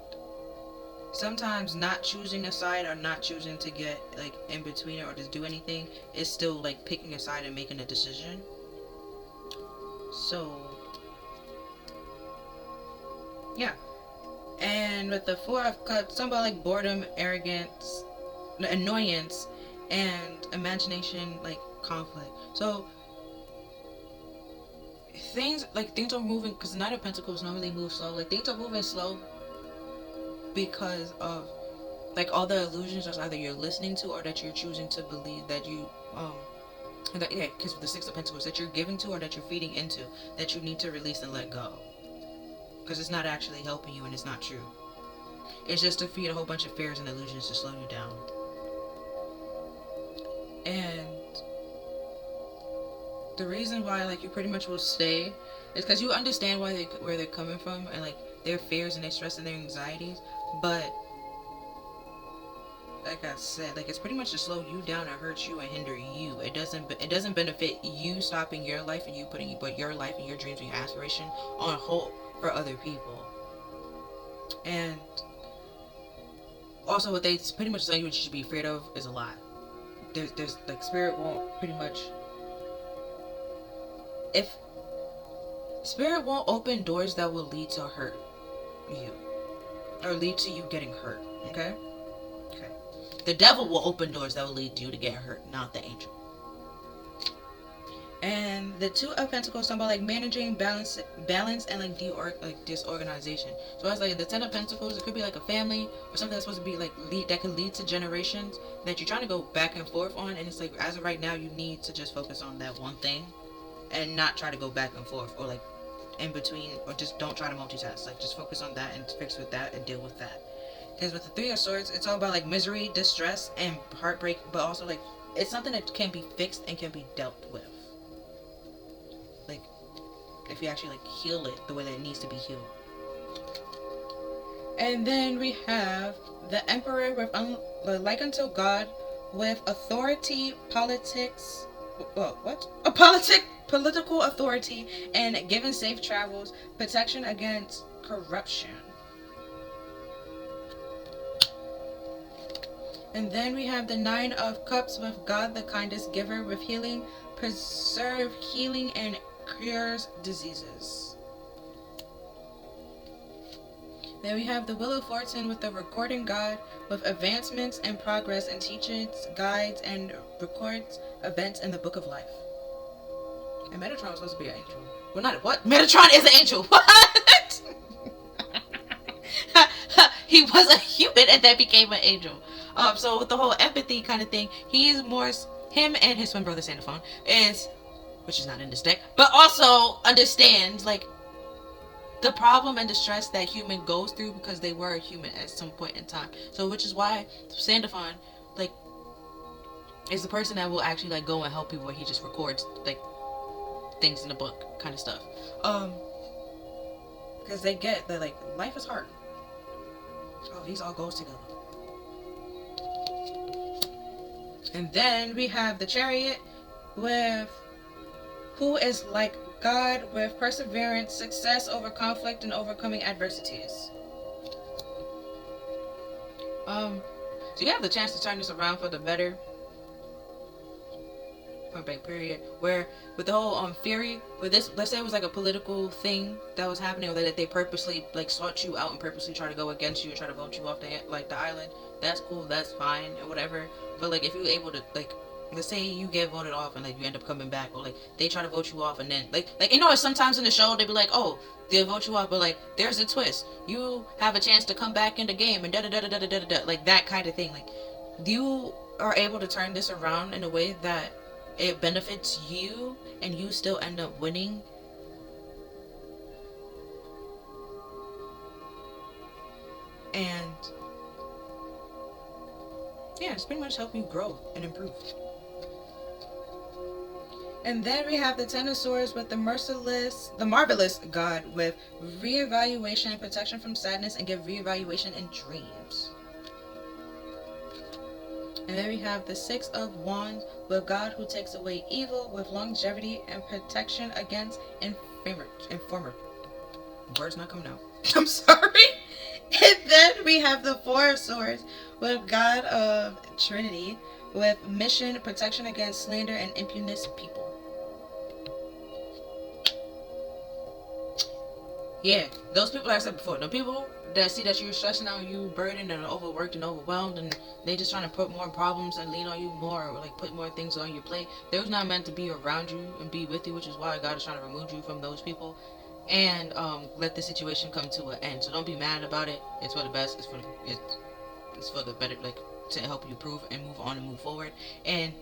[SPEAKER 1] sometimes not choosing a side or not choosing to get like in between it or just do anything is still like picking a side and making a decision. So yeah. And with the Four of Cups, something about like boredom, arrogance, annoyance, and imagination, like conflict. So things are moving, because the Knight of Pentacles normally move slow. Like things are moving slow because of like all the illusions that either you're listening to or that you're choosing to believe that you because with the Six of Pentacles, that you're giving to or that you're feeding into, that you need to release and let go, because it's not actually helping you and it's not true. It's just to feed a whole bunch of fears and illusions to slow you down. And the reason why like you pretty much will stay is because you understand where they're coming from, and like their fears and their stress and their anxieties. But like I said, like it's pretty much to slow you down and hurt you and hinder you. It doesn't benefit you stopping your life and you putting your life and your dreams and your aspiration on hold for other people. And also what they pretty much tell you what you should be afraid of is a lie. There's like spirit won't pretty much, if spirit won't open doors that will lead to hurt you or lead to you getting hurt. Okay. The devil will open doors that will lead you to get hurt, not the angel. And the Two of Pentacles talking about like managing balance and like disorganization. So it's like the Ten of Pentacles, it could be like a family or something that's supposed to be like that could lead to generations that you're trying to go back and forth on, and it's like as of right now you need to just focus on that one thing and not try to go back and forth or like in between, or just don't try to multitask. Like just focus on that and fix with that and deal with that. Because with the Three of Swords, it's all about like misery, distress, and heartbreak, but also like it's something that can be fixed and can be dealt with. Like if you actually like heal it the way that it needs to be healed. And then we have the Emperor with like unto God, with authority, politics. Well, what? Political authority, and given safe travels, protection against corruption. And then we have the Nine of Cups with God, the kindest giver, with healing, preserve, healing, and cures diseases. Then we have the Wheel of Fortune with the recording God, with advancements and progress, and teachings, guides, and records events in the book of life. And Metatron was supposed to be an angel. Well, not what? Metatron is an angel. What? He was a human and then became an angel. So with the whole empathy kind of thing, he's him and his twin brother Sandalphon is, which is not in this deck, but also understands like the problem and the stress that human goes through because they were a human at some point in time. So which is why Sandalphon like is the person that will actually like go and help people where he just records like things in the book kind of stuff. Because they get that like life is hard. Oh, these all goes together. And then we have the Chariot with who is like God with perseverance, success over conflict, and overcoming adversities. So you have the chance to turn this around for the better. Point blank period. Where with the whole theory, with this, let's say it was like a political thing that was happening, or that they purposely like sought you out and purposely try to go against you, try to vote you off the island. That's cool, that's fine, and whatever. But like if you're able to like, let's say you get voted off and like you end up coming back, or like they try to vote you off and then like you know sometimes in the show they be like, oh, they'll vote you off, but like there's a twist. You have a chance to come back in the game and da da da da da da da, like that kind of thing. Like you are able to turn this around in a way that it benefits you and you still end up winning. And yeah, it's pretty much helping you grow and improve. And then we have the Ten of Swords with the marvelous God with reevaluation and protection from sadness, and give reevaluation in dreams. And then we have the Six of Wands with God who takes away evil with longevity and protection against informer. Words not coming out. I'm sorry. And then we have the Four of Swords with God of Trinity with mission, protection against slander and impudent people. Yeah, those people, like I said before, the people that see that you're stressing out, you burdened and overworked and overwhelmed, and they just trying to put more problems and lean on you more, or like put more things on your plate. They're not meant to be around you and be with you, which is why God is trying to remove you from those people and let the situation come to an end. So don't be mad about it. It's for the best. It's for the better, like to help you improve and move on and move forward. And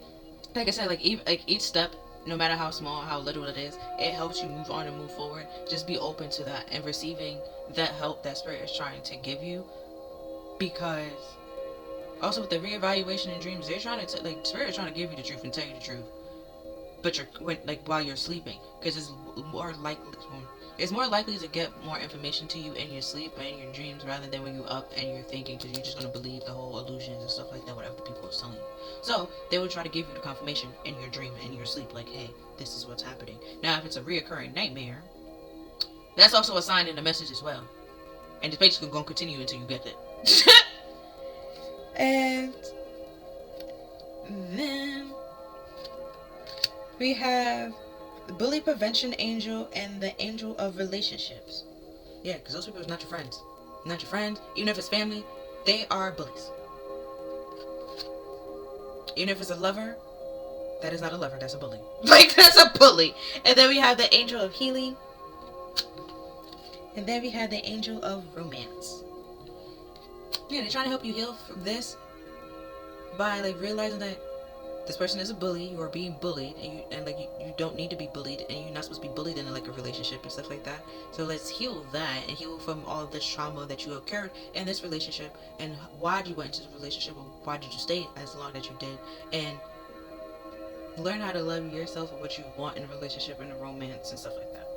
[SPEAKER 1] like I said, like each step, no matter how small, how little it is, it helps you move on and move forward. Just be open to that and receiving that help that Spirit is trying to give you. Because also with the reevaluation in dreams, they're trying to Spirit is trying to give you the truth and tell you the truth, but while you're sleeping, because it's more likely to get more information to you in your sleep and in your dreams rather than when you're up and you're thinking, because you're just going to believe the whole illusions and stuff like that, whatever the people are telling you. So they will try to give you the confirmation in your dream and in your sleep, like, hey, this is what's happening. Now if it's a reoccurring nightmare, that's also a sign in the message as well, and it's basically going to continue until you get it. And then we have the bully prevention angel and the angel of relationships. Yeah, because those people are not your friends. Not your friends. Even if it's family, they are bullies. Even if it's a lover, that is not a lover, that's a bully. Like, that's a bully. And then we have the angel of healing. And then we have the angel of romance. Yeah, they're trying to help you heal from this by like realizing that this person is a bully, you are being bullied, and you don't need to be bullied, and you're not supposed to be bullied in like a relationship and stuff like that. So let's heal that and heal from all of this trauma that you occurred in this relationship, and why you went into the relationship, or why did you stay as long that you did, and learn how to love yourself and what you want in a relationship and a romance and stuff like that.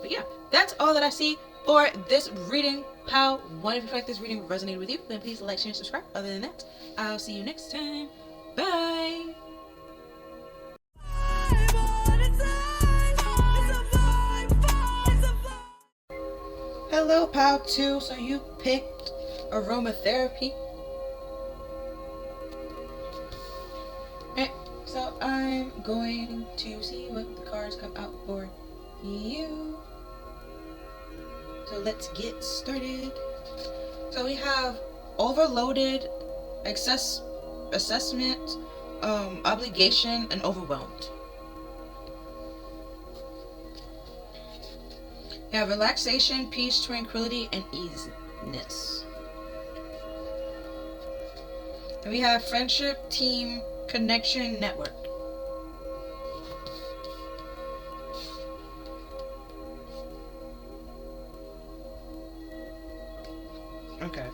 [SPEAKER 1] But yeah, that's all that I see for this reading, pal. If you feel like this reading resonated with you, then please like, share, and subscribe. Other than that, I'll see you next time. Bye. Hello, pal 2. So you picked aromatherapy. Alright, so I'm going to see what the cards come out for you. So let's get started. So we have overloaded, assessment, obligation, and overwhelmed. We have relaxation, peace, tranquility, and easiness. Then we have friendship, team, connection network. Okay.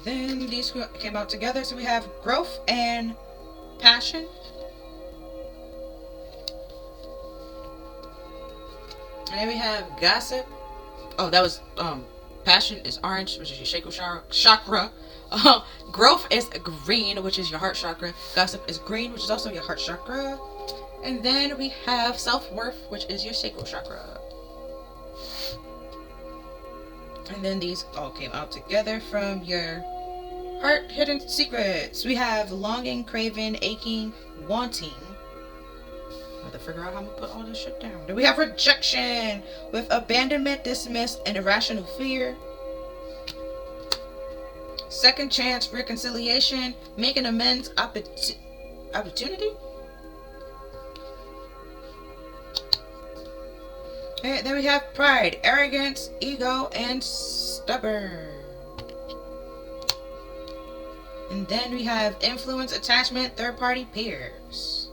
[SPEAKER 1] Then these came out together. So we have growth and passion. And then we have gossip. Oh, that was passion is orange, which is your sacral chakra. Growth is green, which is your heart chakra. Gossip is green, which is also your heart chakra. And then we have self-worth, which is your sacral chakra. And then these all came out together from your heart hidden secrets. We have longing, craving, aching, wanting. I have to figure out how I'm gonna put all this shit down. Then we have rejection with abandonment, dismiss, and irrational fear. Second chance, reconciliation, making amends, opportunity. And then we have pride, arrogance, ego, and stubborn. And then we have influence, attachment, third-party peers.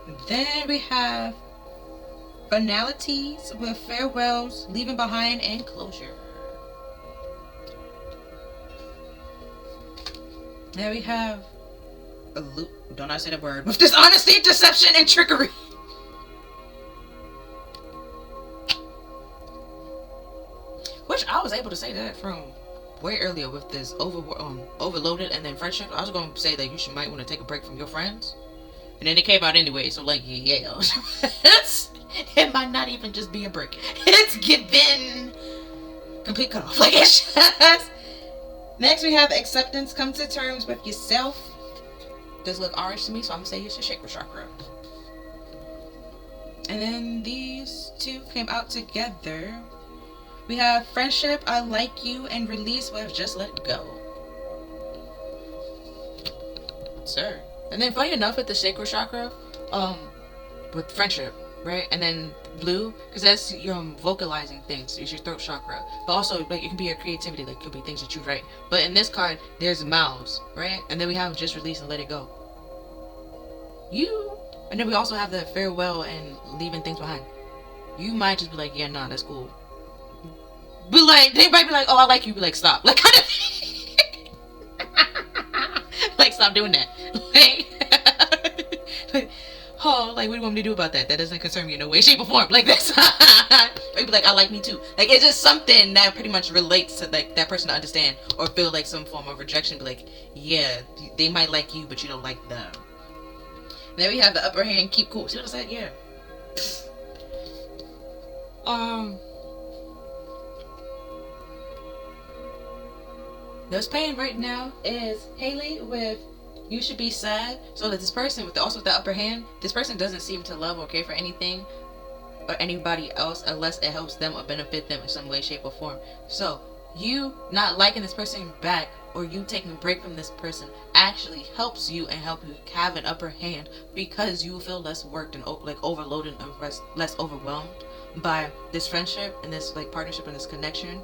[SPEAKER 1] And then we have banalities with farewells, leaving behind, and closure. Then we have don't I say the word, with dishonesty, deception, and trickery. Which I was able to say that from way earlier with this overloaded and then friendship. I was going to say that you might want to take a break from your friends. And then it came out anyway, so like, yeah. It might not even just be a break. It's given complete cutoff. Like, it's just... Next we have acceptance. Come to terms with yourself. Does look orange to me, so I'm gonna say it's your sacral chakra. And then these two came out together. We have friendship, I like you, and release with just let go. Sir. And then funny enough with the sacral chakra, with friendship, right? And then blue, because that's your vocalizing things. It's your throat chakra. But also, like, it can be your creativity. Like, it could be things that you write. But in this card, there's mouths, right? And then we have just release and let it go. And then we also have the farewell and leaving things behind. You might just be like, yeah, nah, that's cool. But like, they might be like, oh, I like you. Be like, stop. Like, kind of. Like, stop doing that. Like, oh, like, what do you want me to do about that? That doesn't concern me in no way, shape, or form. Like this. Or you be like, I like me too. Like, it's just something that pretty much relates to like that person to understand or feel like some form of rejection. Be like, yeah, they might like you, but you don't like them. And then we have the upper hand, keep cool. See what I said? Yeah. Those paying right now is Haley with you should be sad. So that this person with the upper hand, this person doesn't seem to love or care for anything or anybody else unless it helps them or benefit them in some way, shape, or form. So you not liking this person back or you taking a break from this person actually helps you and help you have an upper hand because you feel less worked and like overloaded and less overwhelmed by this friendship and this like partnership and this connection,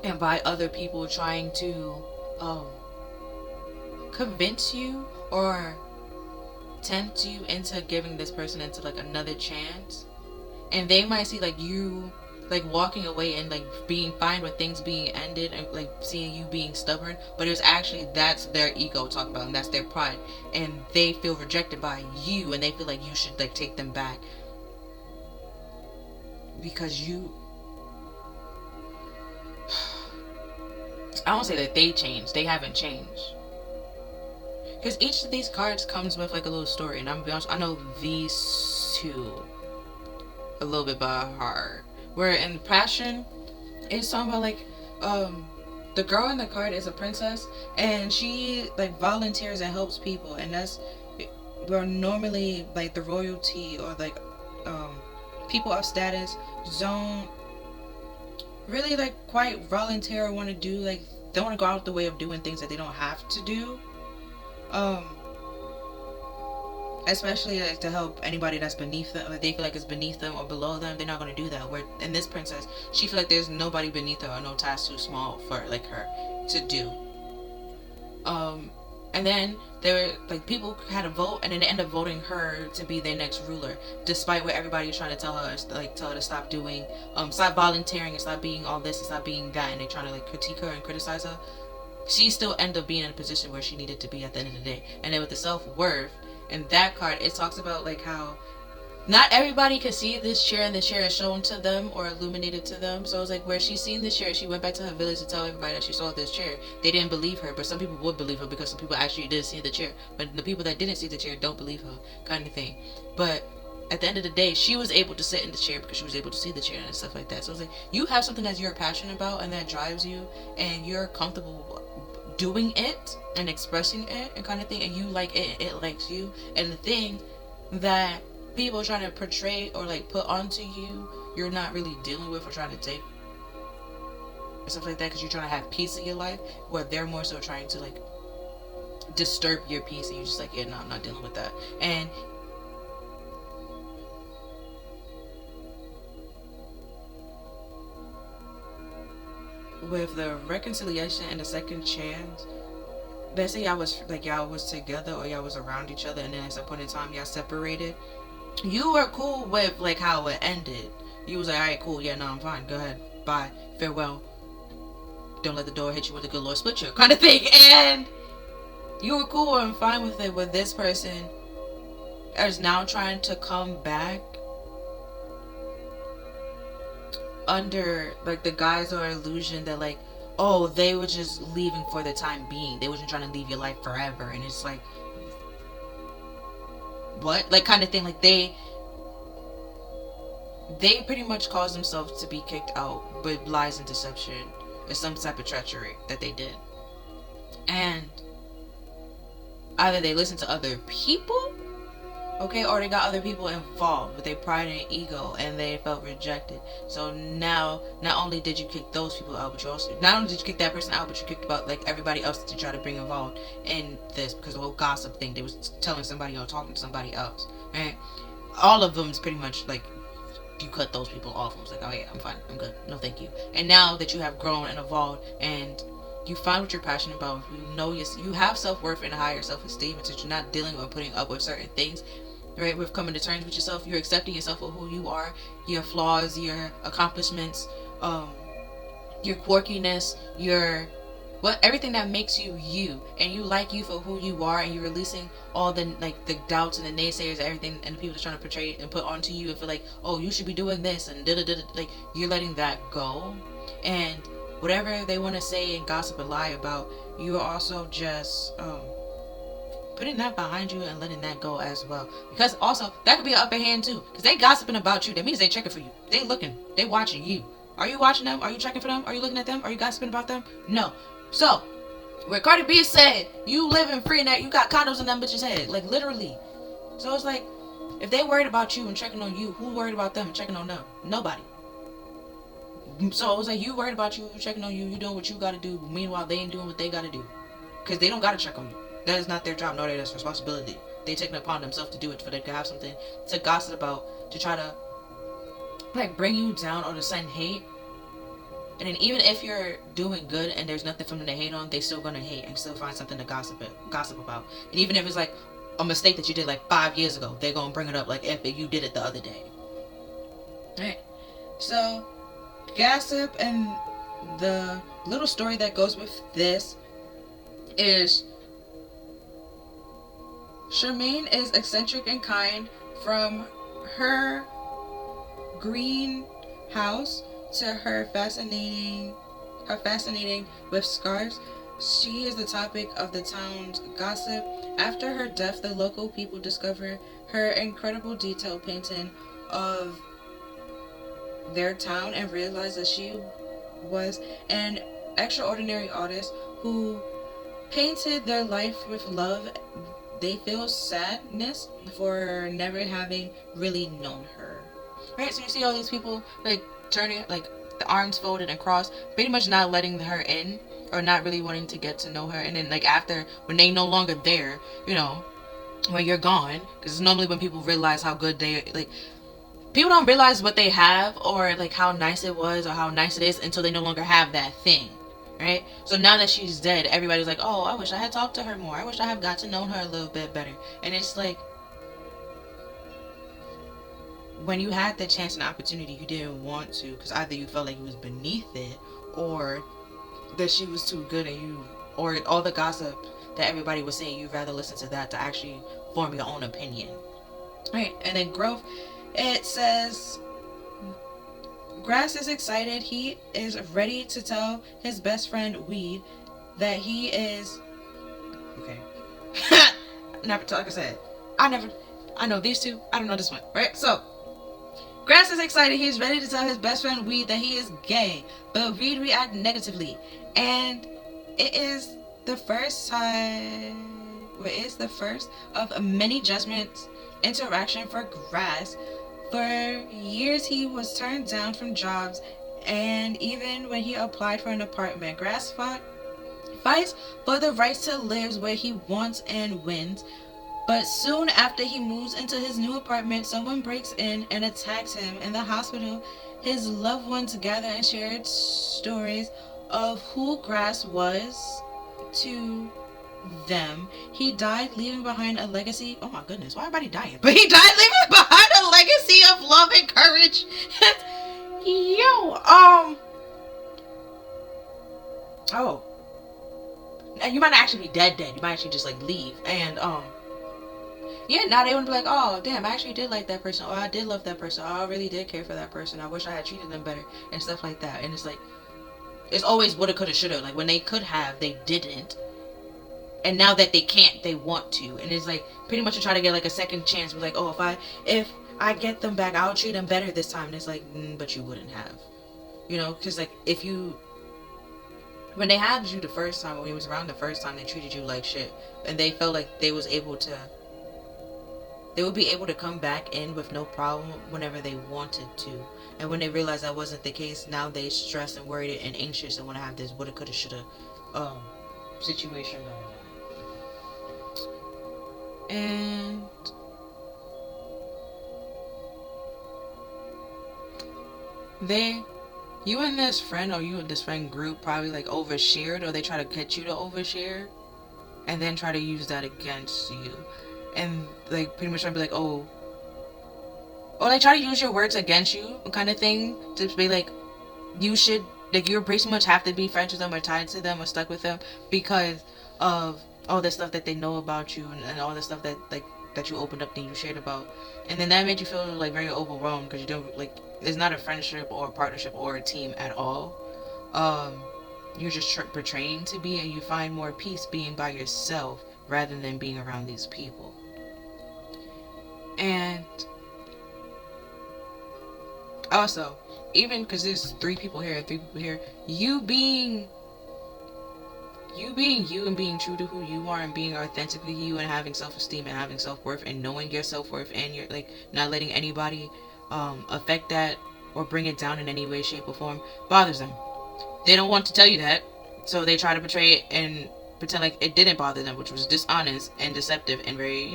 [SPEAKER 1] and by other people trying to convince you or tempt you into giving this person into like another chance. And they might see like you like walking away and like being fine with things being ended and like seeing you being stubborn, but it's actually that's their ego talking about and that's their pride, and they feel rejected by you and they feel like you should like take them back because you I don't say that they changed, they haven't changed. Because each of these cards comes with like a little story, and I'm gonna be honest, I know these two a little bit by heart. Where in passion, it's talking about like the girl in the card is a princess, and she like volunteers and helps people, and that's where normally like the royalty or like people of status don't really like quite volunteer or want to do like they want to go out the way of doing things that they don't have to do. especially like to help anybody that's beneath them, like they feel like it's beneath them or below them. They're not gonna do that. Where in this princess, she feel like there's nobody beneath her or no task too small for like her to do. And then there were like people had a vote, and then they end up voting her to be their next ruler, despite what everybody was trying to tell her, like tell her to stop doing, stop volunteering and stop being all this and stop being that, and they trying to like critique her and criticize her. She still ended up being in a position where she needed to be at the end of the day. And then with the self-worth, and that card, it talks about like how not everybody could see this chair, and the chair is shown to them or illuminated to them. So it was like where she seen this chair, she went back to her village to tell everybody that she saw this chair. They didn't believe her, but some people would believe her because some people actually did see the chair. But the people that didn't see the chair don't believe her, kind of thing. But at the end of the day, she was able to sit in the chair because she was able to see the chair and stuff like that. So it's like you have something that you're passionate about and that drives you, and you're comfortable doing it and expressing it and kind of thing, and you like it, it likes you. And the thing that people trying to portray or like put onto you, you're not really dealing with or trying to take and stuff like that, because you're trying to have peace in your life, where they're more so trying to like disturb your peace, and you're just like, yeah, no, I'm not dealing with that. And with the reconciliation and the second chance, let's say y'all was together or y'all was around each other, and then at some point in time y'all separated. You were cool with like how it ended. You was like, alright, cool, yeah, no, I'm fine, go ahead, bye, farewell, don't let the door hit you with a good Lord split you kind of thing. And you were cool and fine with it. With this person is now trying to come back under like the guise or illusion that like, oh, they were just leaving for the time being, they wasn't trying to leave your life forever. And it's like, what, like kind of thing. Like they pretty much caused themselves to be kicked out with lies and deception or some type of treachery that they did. And either they listened to other people, okay, or they got other people involved with their pride and ego, and they felt rejected. So now, not only did you kick those people out, but you also, not only did you kick that person out, but you kicked about like everybody else that you try to bring involved in this, because the whole gossip thing, they was telling somebody or talking to somebody else, right? All of them is pretty much like, you cut those people off. I was like, oh yeah, I'm fine, I'm good, no thank you. And now that you have grown and evolved, and you find what you're passionate about, you know you have self-worth and a higher self-esteem, and since you're not dealing with putting up with certain things, right, with coming to terms with yourself, you're accepting yourself for who you are, your flaws, your accomplishments, your quirkiness, your everything that makes you you, and you like you for who you are, and you're releasing all the like the doubts and the naysayers, everything, and the people that's trying to portray and put onto you and feel like, oh, you should be doing this and like you're letting that go. And whatever they want to say and gossip and lie about, you are also just putting that behind you and letting that go as well. Because also that could be an upper hand too, because they gossiping about you. That means they checking for you. They looking, they watching you. Are you watching them? Are you checking for them? Are you looking at them? Are you gossiping about them? No. So where Cardi B said you living free and that you got condos in them bitches' head, like literally. So it's like, if they worried about you and checking on you, who worried about them and checking on them? Nobody. So it was like, you worried about you, checking on you, you doing what you gotta do, meanwhile they ain't doing what they gotta do, because they don't gotta check on you. That is not their job, nor their responsibility. They take it upon themselves to do it, for them to have something to gossip about, to try to like bring you down or to send hate. And then even if you're doing good and there's nothing for them to hate on, they still gonna hate and still find something to gossip about. And even if it's like a mistake that you did like 5 years ago, they're gonna bring it up like if you did it the other day. Alright, so gossip, and the little story that goes with this is Charmaine is eccentric and kind. From her greenhouse to her fascinating with scarves, she is the topic of the town's gossip. After her death, the local people discover her incredible detailed painting of their town and realize that she was an extraordinary artist who painted their life with love. They feel sadness for never having really known her. Right, so you see all these people like turning, like the arms folded and crossed, pretty much not letting her in, or not really wanting to get to know her. And then like after, when they no longer there, you know, when you're gone, because it's normally when people realize how good they, like, people don't realize what they have or like how nice it was or how nice it is until they no longer have that thing, right? So now that she's dead, everybody's like, oh, I wish I had talked to her more, I wish I had got to know her a little bit better. And it's like, when you had the chance and opportunity, you didn't want to, because either you felt like you was beneath it, or that she was too good, and you, or all the gossip that everybody was saying, you'd rather listen to that to actually form your own opinion. Right, and then growth, it says, Grass is excited. He is ready to tell his best friend Weed that he is okay. Never, like I said, I know these two, I don't know this one, right? So Grass is excited. He's ready to tell his best friend Weed that he is gay, but Weed reacted negatively, and it is the first time. It's the first of many judgments interaction for Grass. For years, he was turned down from jobs, and even when he applied for an apartment, Grass fights for the rights to live where he wants and wins. But soon after he moves into his new apartment, someone breaks in and attacks him. In the hospital, his loved ones gather and share stories of who Grass was to them. He died leaving behind a legacy. Oh my goodness, why everybody dying? But he died leaving behind a legacy of love and courage. Oh. And you might not actually be dead. You might actually just like leave. And yeah, now they would be like, oh, damn, I actually did like that person. Oh, I did love that person. Oh, I really did care for that person. I wish I had treated them better and stuff like that. And it's like, it's always woulda, coulda, shoulda. Like, when they could have, they didn't. And now that they can't, they want to. And it's like, pretty much to try to get like a second chance. It's like, oh, if I get them back, I'll treat them better this time. And it's like, but you wouldn't have. You know, because like, when they had you the first time, when he was around the first time, they treated you like shit. And they felt like they would be able to come back in with no problem whenever they wanted to. And when they realized that wasn't the case, now they stressed and worried and anxious and want to have this woulda, coulda, shoulda situation going on. And you and this friend, or you and this friend group probably like overshared, or they try to get you to overshare and then try to use that against you. And like pretty much trying to be like, or like try to use your words against you kind of thing, to be like, you pretty much have to be friends with them or tied to them or stuck with them because of all the stuff that they know about you and all the stuff that that you opened up and you shared about. And then that made you feel like very overwhelmed because you don't like, it's not a friendship or a partnership or a team at all. You're just portraying to be, and you find more peace being by yourself rather than being around these people. And also, even because there's 3 people here, you being you and being true to who you are and being authentically you and having self-esteem and having self-worth and knowing your self-worth and you're like not letting anybody affect that or bring it down in any way, shape, or form bothers them. They don't want to tell you that, so they try to portray it and pretend like it didn't bother them, which was dishonest and deceptive and very,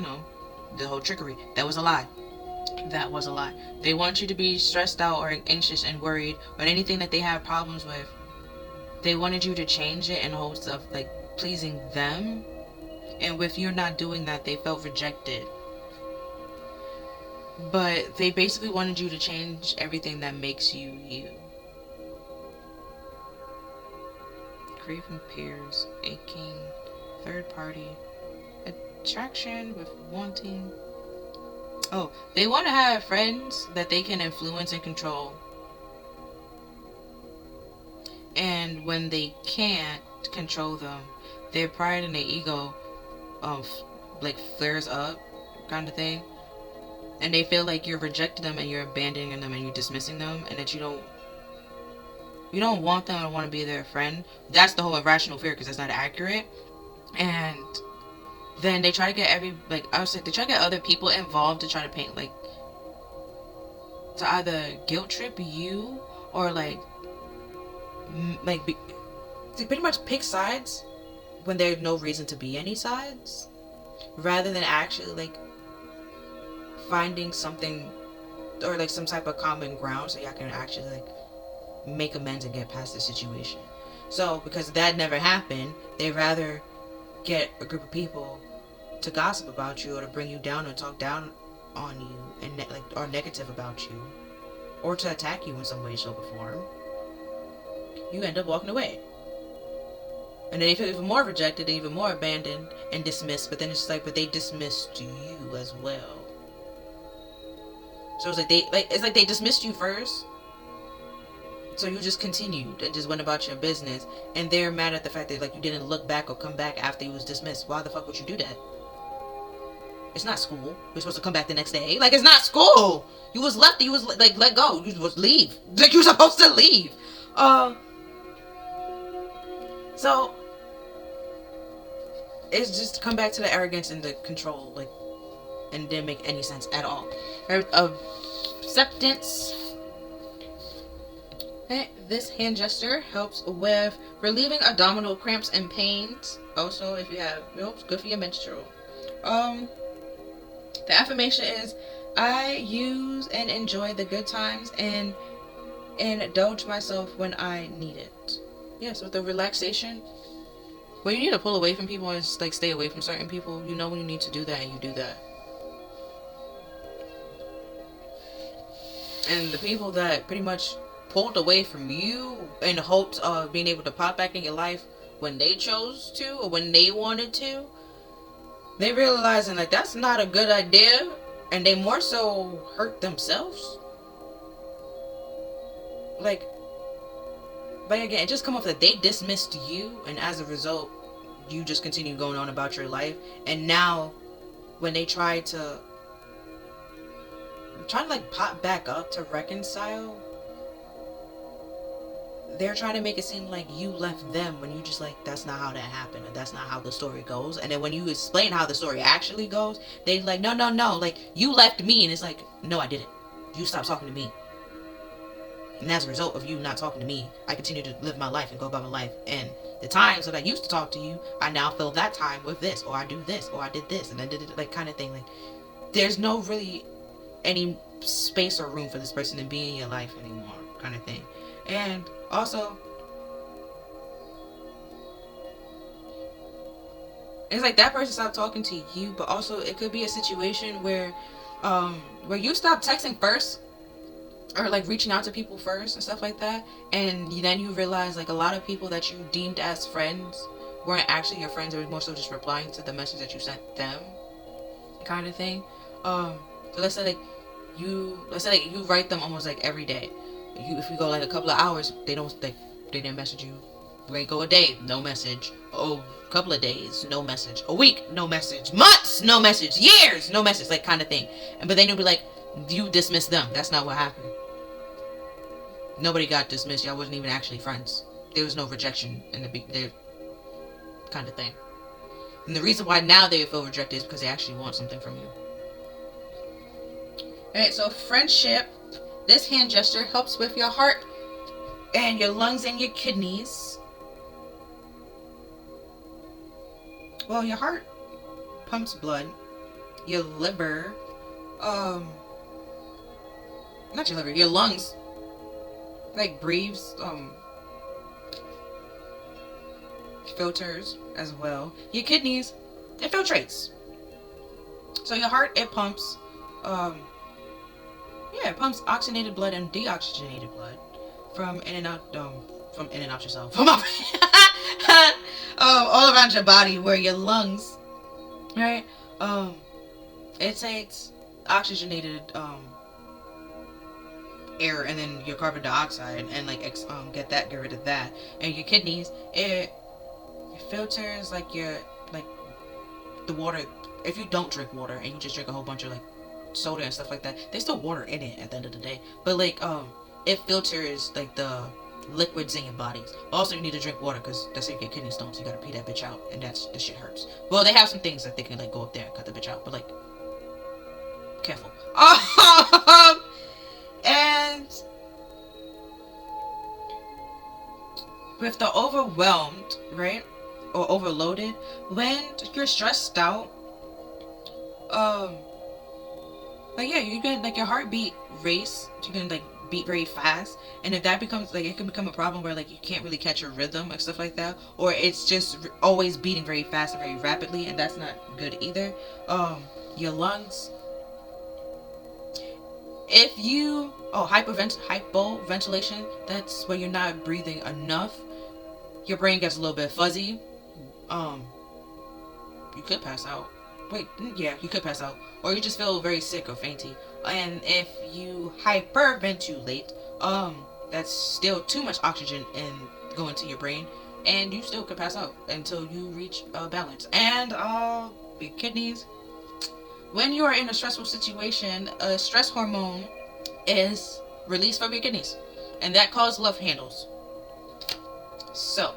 [SPEAKER 1] the whole trickery. That was a lie. That was a lie. They want you to be stressed out or anxious and worried about anything that they have problems with. They wanted you to change it in hopes of like pleasing them, and with you not doing that, they felt rejected. But they basically wanted you to change everything that makes you you. Craving peers, aching, third party, attraction with wanting. Oh, they want to have friends that they can influence and control. And when they can't control them, their pride and their ego like flares up kind of thing. And they feel like you're rejecting them and you're abandoning them and you're dismissing them, and that you don't want them or want to be their friend. That's the whole irrational fear, because that's not accurate. And then they try to get they try to get other people involved to try to paint to either guilt trip you or to pretty much pick sides when there's no reason to be any sides. rather than actually like finding something or like some type of common ground so y'all can actually like make amends and get past the situation. So because that never happened, they rather get a group of people to gossip about you or to bring you down or talk down on you and like or negative about you or to attack you in some way, shape, or form. You end up walking away. And then they feel even more rejected, even more abandoned and dismissed. But then it's like, but they dismissed you as well. So it's like they dismissed you first. So you just continued and just went about your business, and they're mad at the fact that like you didn't look back or come back after you was dismissed. Why the fuck would you do that? It's not school. You're supposed to come back the next day. Like, it's not school. You was left. You was like let go. You was leave. Like, you supposed to leave. So it's just come back to the arrogance and the control, like, and it didn't make any sense at all. Acceptance. Okay, this hand gesture helps with relieving abdominal cramps and pains. Also, if you have, it's good for your menstrual. The affirmation is, I use and enjoy the good times and indulge myself when I need it. Yes, with the relaxation. When you need to pull away from people and like stay away from certain people, you know when you need to do that and you do that. And the people that pretty much pulled away from you in hopes of being able to pop back in your life when they chose to or when they wanted to, they realizing like that's not a good idea, and they more so hurt themselves. Like, but again, it just come off that they dismissed you, and as a result, you just continue going on about your life. And now, when they try to like pop back up to reconcile, they're trying to make it seem like you left them when you just like, that's not how that happened, and that's not how the story goes. And then when you explain how the story actually goes, they're like, no, like, you left me. And it's like, no, I didn't. You stopped talking to me. And as a result of you not talking to me, I continue to live my life and go about my life. And the times that I used to talk to you, I now fill that time with this, or I do this, or I did this, and I did it, like, kind of thing. Like, there's no really any space or room for this person to be in your life anymore, kind of thing. And also, it's like that person stopped talking to you, but also it could be a situation where you stop texting first, or like reaching out to people first and stuff like that, and then you realize like a lot of people that you deemed as friends weren't actually your friends. It was more so just replying to the message that you sent them, kind of thing. So let's say like you write them almost like every day. If you go like a couple of hours, they didn't message you. You ain't go a day, no message. Oh, a couple of days, no message. A week, no message. Months, no message. Years, no message, like kind of thing. But then you'll be like, you dismissed them. That's not what happened. Nobody got dismissed. Y'all wasn't even actually friends. There was no rejection in the kind of thing. And the reason why now they feel rejected is because they actually want something from you. Alright, so friendship. This hand gesture helps with your heart and your lungs and your kidneys. Well, your heart pumps blood. Your liver, not your liver, your lungs, like breathes, filters as well. Your kidneys, it filtrates. So your heart, it pumps, it pumps oxygenated blood and deoxygenated blood from in and out yourself, from all around your body, where your lungs, right? It takes oxygenated air and then your carbon dioxide and like get rid of that. And your kidneys, it filters like the water. If you don't drink water and you just drink a whole bunch of like soda and stuff like that, there's still water in it at the end of the day, but like it filters like the liquids in your bodies. Also, you need to drink water because that's how you get kidney stones. You gotta pee that bitch out, and the shit hurts. Well, they have some things that they can like go up there and cut the bitch out, but like, careful. And with the overwhelmed, right, or overloaded, when you're stressed out like yeah, you can like your heartbeat race. You can like beat very fast, and if that becomes like it can become a problem where like you can't really catch your rhythm and stuff like that, or it's just always beating very fast and very rapidly, and that's not good either. Your lungs. If you hypoventilation, that's when you're not breathing enough. Your brain gets a little bit fuzzy. Um, you could pass out. Wait, yeah, you could pass out, or you just feel very sick or fainty. And if you hyperventilate, that's still too much oxygen and going to your brain, and you still could pass out until you reach balance. And your kidneys. When you are in a stressful situation, a stress hormone is released from your kidneys, and that causes love handles. So,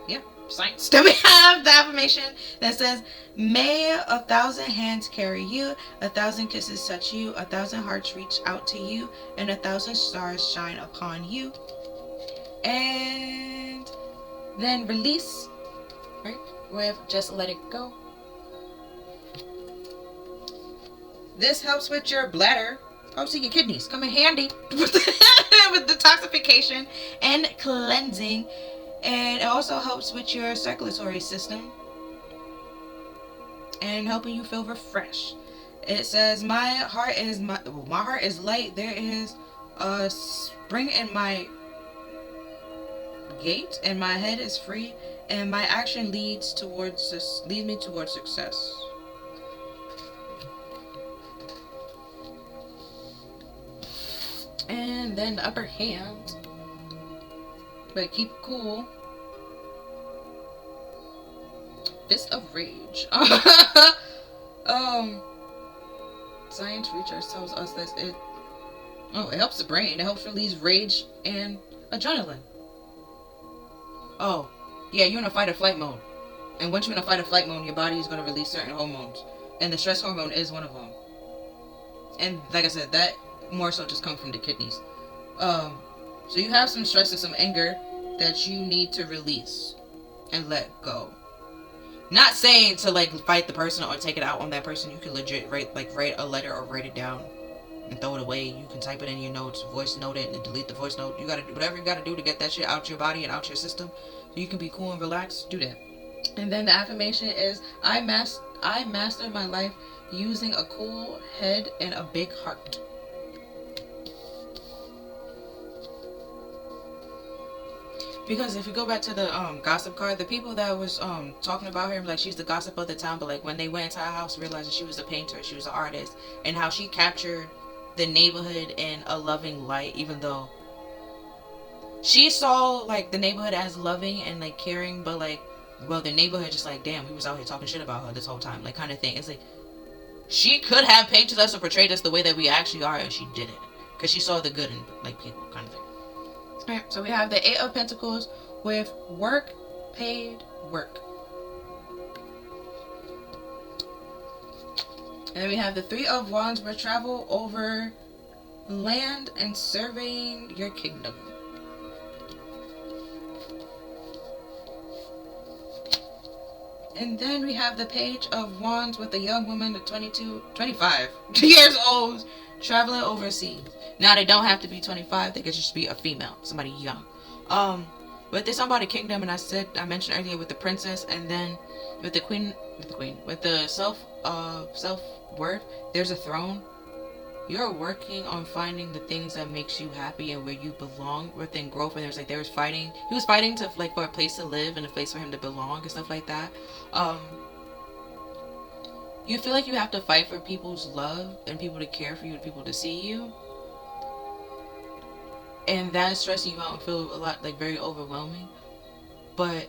[SPEAKER 1] yeah, science. Then we have the affirmation that says, "May 1,000 hands carry you, 1,000 kisses touch you, 1,000 hearts reach out to you, and 1,000 stars shine upon you." And then release, right? With just let it go. This helps with your bladder. Obviously, your kidneys come in handy with detoxification and cleansing. And it also helps with your circulatory system and helping you feel refreshed. It says, my heart is light. There is a spring in my gate, and my head is free, and my action leads me towards success. And then the upper hand, but keep cool. Fist of rage. Science research tells us that it helps the brain. It helps release rage and adrenaline. Oh, yeah, you're in a fight or flight mode. And once you're in a fight or flight mode, your body is going to release certain hormones. And the stress hormone is one of them. And like I said, that more so just comes from the kidneys. So you have some stress and some anger that you need to release and let go. Not saying to like fight the person or take it out on that person. You can legit write a letter or write it down and throw it away. You can type it in your notes, voice note it, and delete the voice note. You gotta do whatever you gotta do to get that shit out your body and out your system, so you can be cool and relaxed. Do that. And then the affirmation is, I master my life using a cool head and a big heart. Because if you go back to the gossip card, the people that was talking about her, like she's the gossip of the town, but like when they went into her house, realized that she was a painter, she was an artist, and how she captured the neighborhood in a loving light, even though she saw like the neighborhood as loving and like caring, but like, well, the neighborhood just like, damn, we was out here talking shit about her this whole time, like kind of thing. It's like she could have painted us or portrayed us the way that we actually are, and she didn't, because she saw the good in like people, kind of thing. Alright, so we have the 8 of Pentacles with work, paid work. And then we have the 3 of Wands with travel over land and surveying your kingdom. And then we have the Page of Wands with a young woman of 25 years old traveling overseas. Now they don't have to be 25, they could just be a female, somebody young. But there's somebody kingdom, and I mentioned earlier with the princess, and then with the queen, with the self-worth, there's a throne. You're working on finding the things that makes you happy and where you belong within growth. And he was fighting to like for a place to live and a place for him to belong and stuff like that. You feel like you have to fight for people's love and people to care for you and people to see you. And that is stressing you out and feel a lot like very overwhelming. But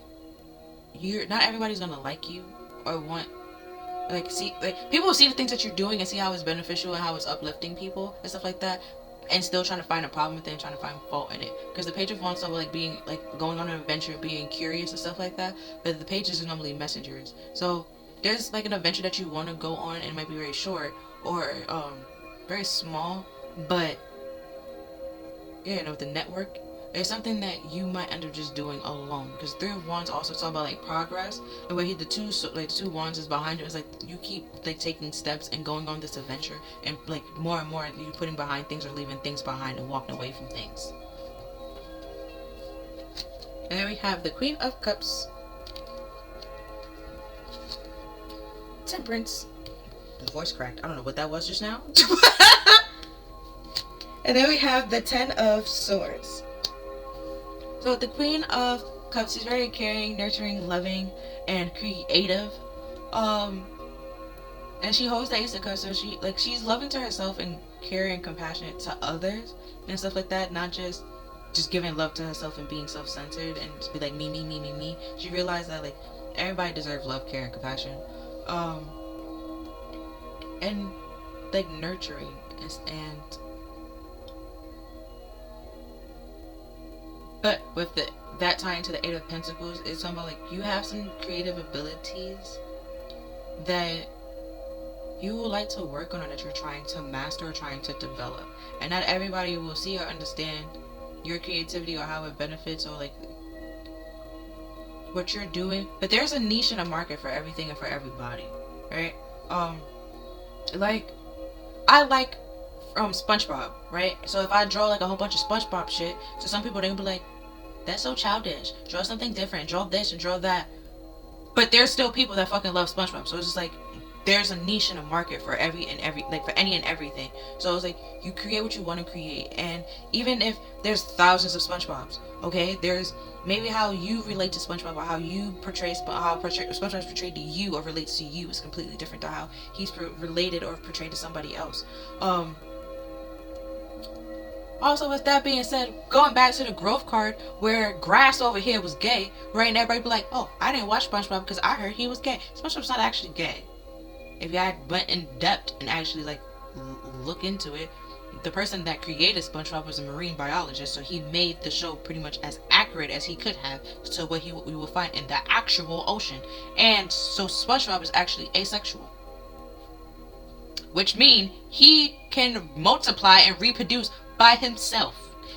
[SPEAKER 1] not everybody's gonna like you or want people will see the things that you're doing and see how it's beneficial and how it's uplifting people and stuff like that, and still trying to find a problem with it and trying to find fault in it. Because the Page of Wands stuff like being like going on an adventure, being curious and stuff like that, but the pages are normally messengers. So there's like an adventure that you want to go on, and it might be very short or very small, but yeah, with the network, It's something that you might end up just doing alone. Because Three of Wands also talk about like progress. The way the two wands is behind you. It's like you keep like taking steps and going on this adventure, and like more and more you putting behind things or leaving things behind and walking away from things. And then we have the Queen of Cups, Temperance. The voice cracked. I don't know what that was just now. And then we have the Ten of Swords. So the Queen of Cups is very caring, nurturing, loving, and creative. And she holds the Ace of Cups, so she's loving to herself and caring and compassionate to others and stuff like that. Not just giving love to herself and being self-centered and just be like me, me, me, me, me. She realized that like everybody deserves love, care, and compassion. And like nurturing and but with that tying to the Eight of Pentacles, it's something about like you have some creative abilities that you would like to work on or that you're trying to master or trying to develop. And not everybody will see or understand your creativity or how it benefits or like what you're doing. But there's a niche and a market for everything and for everybody, right? Like I like SpongeBob, right? So if I draw like a whole bunch of SpongeBob shit, so some people they'll be like, that's so childish. Draw something different. Draw this and draw that. But there's still people that fucking love SpongeBob. So it's just like there's a niche and a market for every like for any and everything. So it's like you create what you want to create, and even if there's thousands of SpongeBobs, okay, there's maybe how you relate to SpongeBob or how you portray SpongeBob's portrayed to you or relates to you is completely different to how he's related or portrayed to somebody else. Also, with that being said, going back to the growth card where grass over here was gay, right? And everybody be like, oh, I didn't watch SpongeBob because I heard he was gay. SpongeBob's not actually gay. If you had went in depth and actually like look into it, the person that created SpongeBob was a marine biologist, so he made the show pretty much as accurate as he could have to what we will find in the actual ocean. And so SpongeBob is actually asexual, which means he can multiply and reproduce by himself.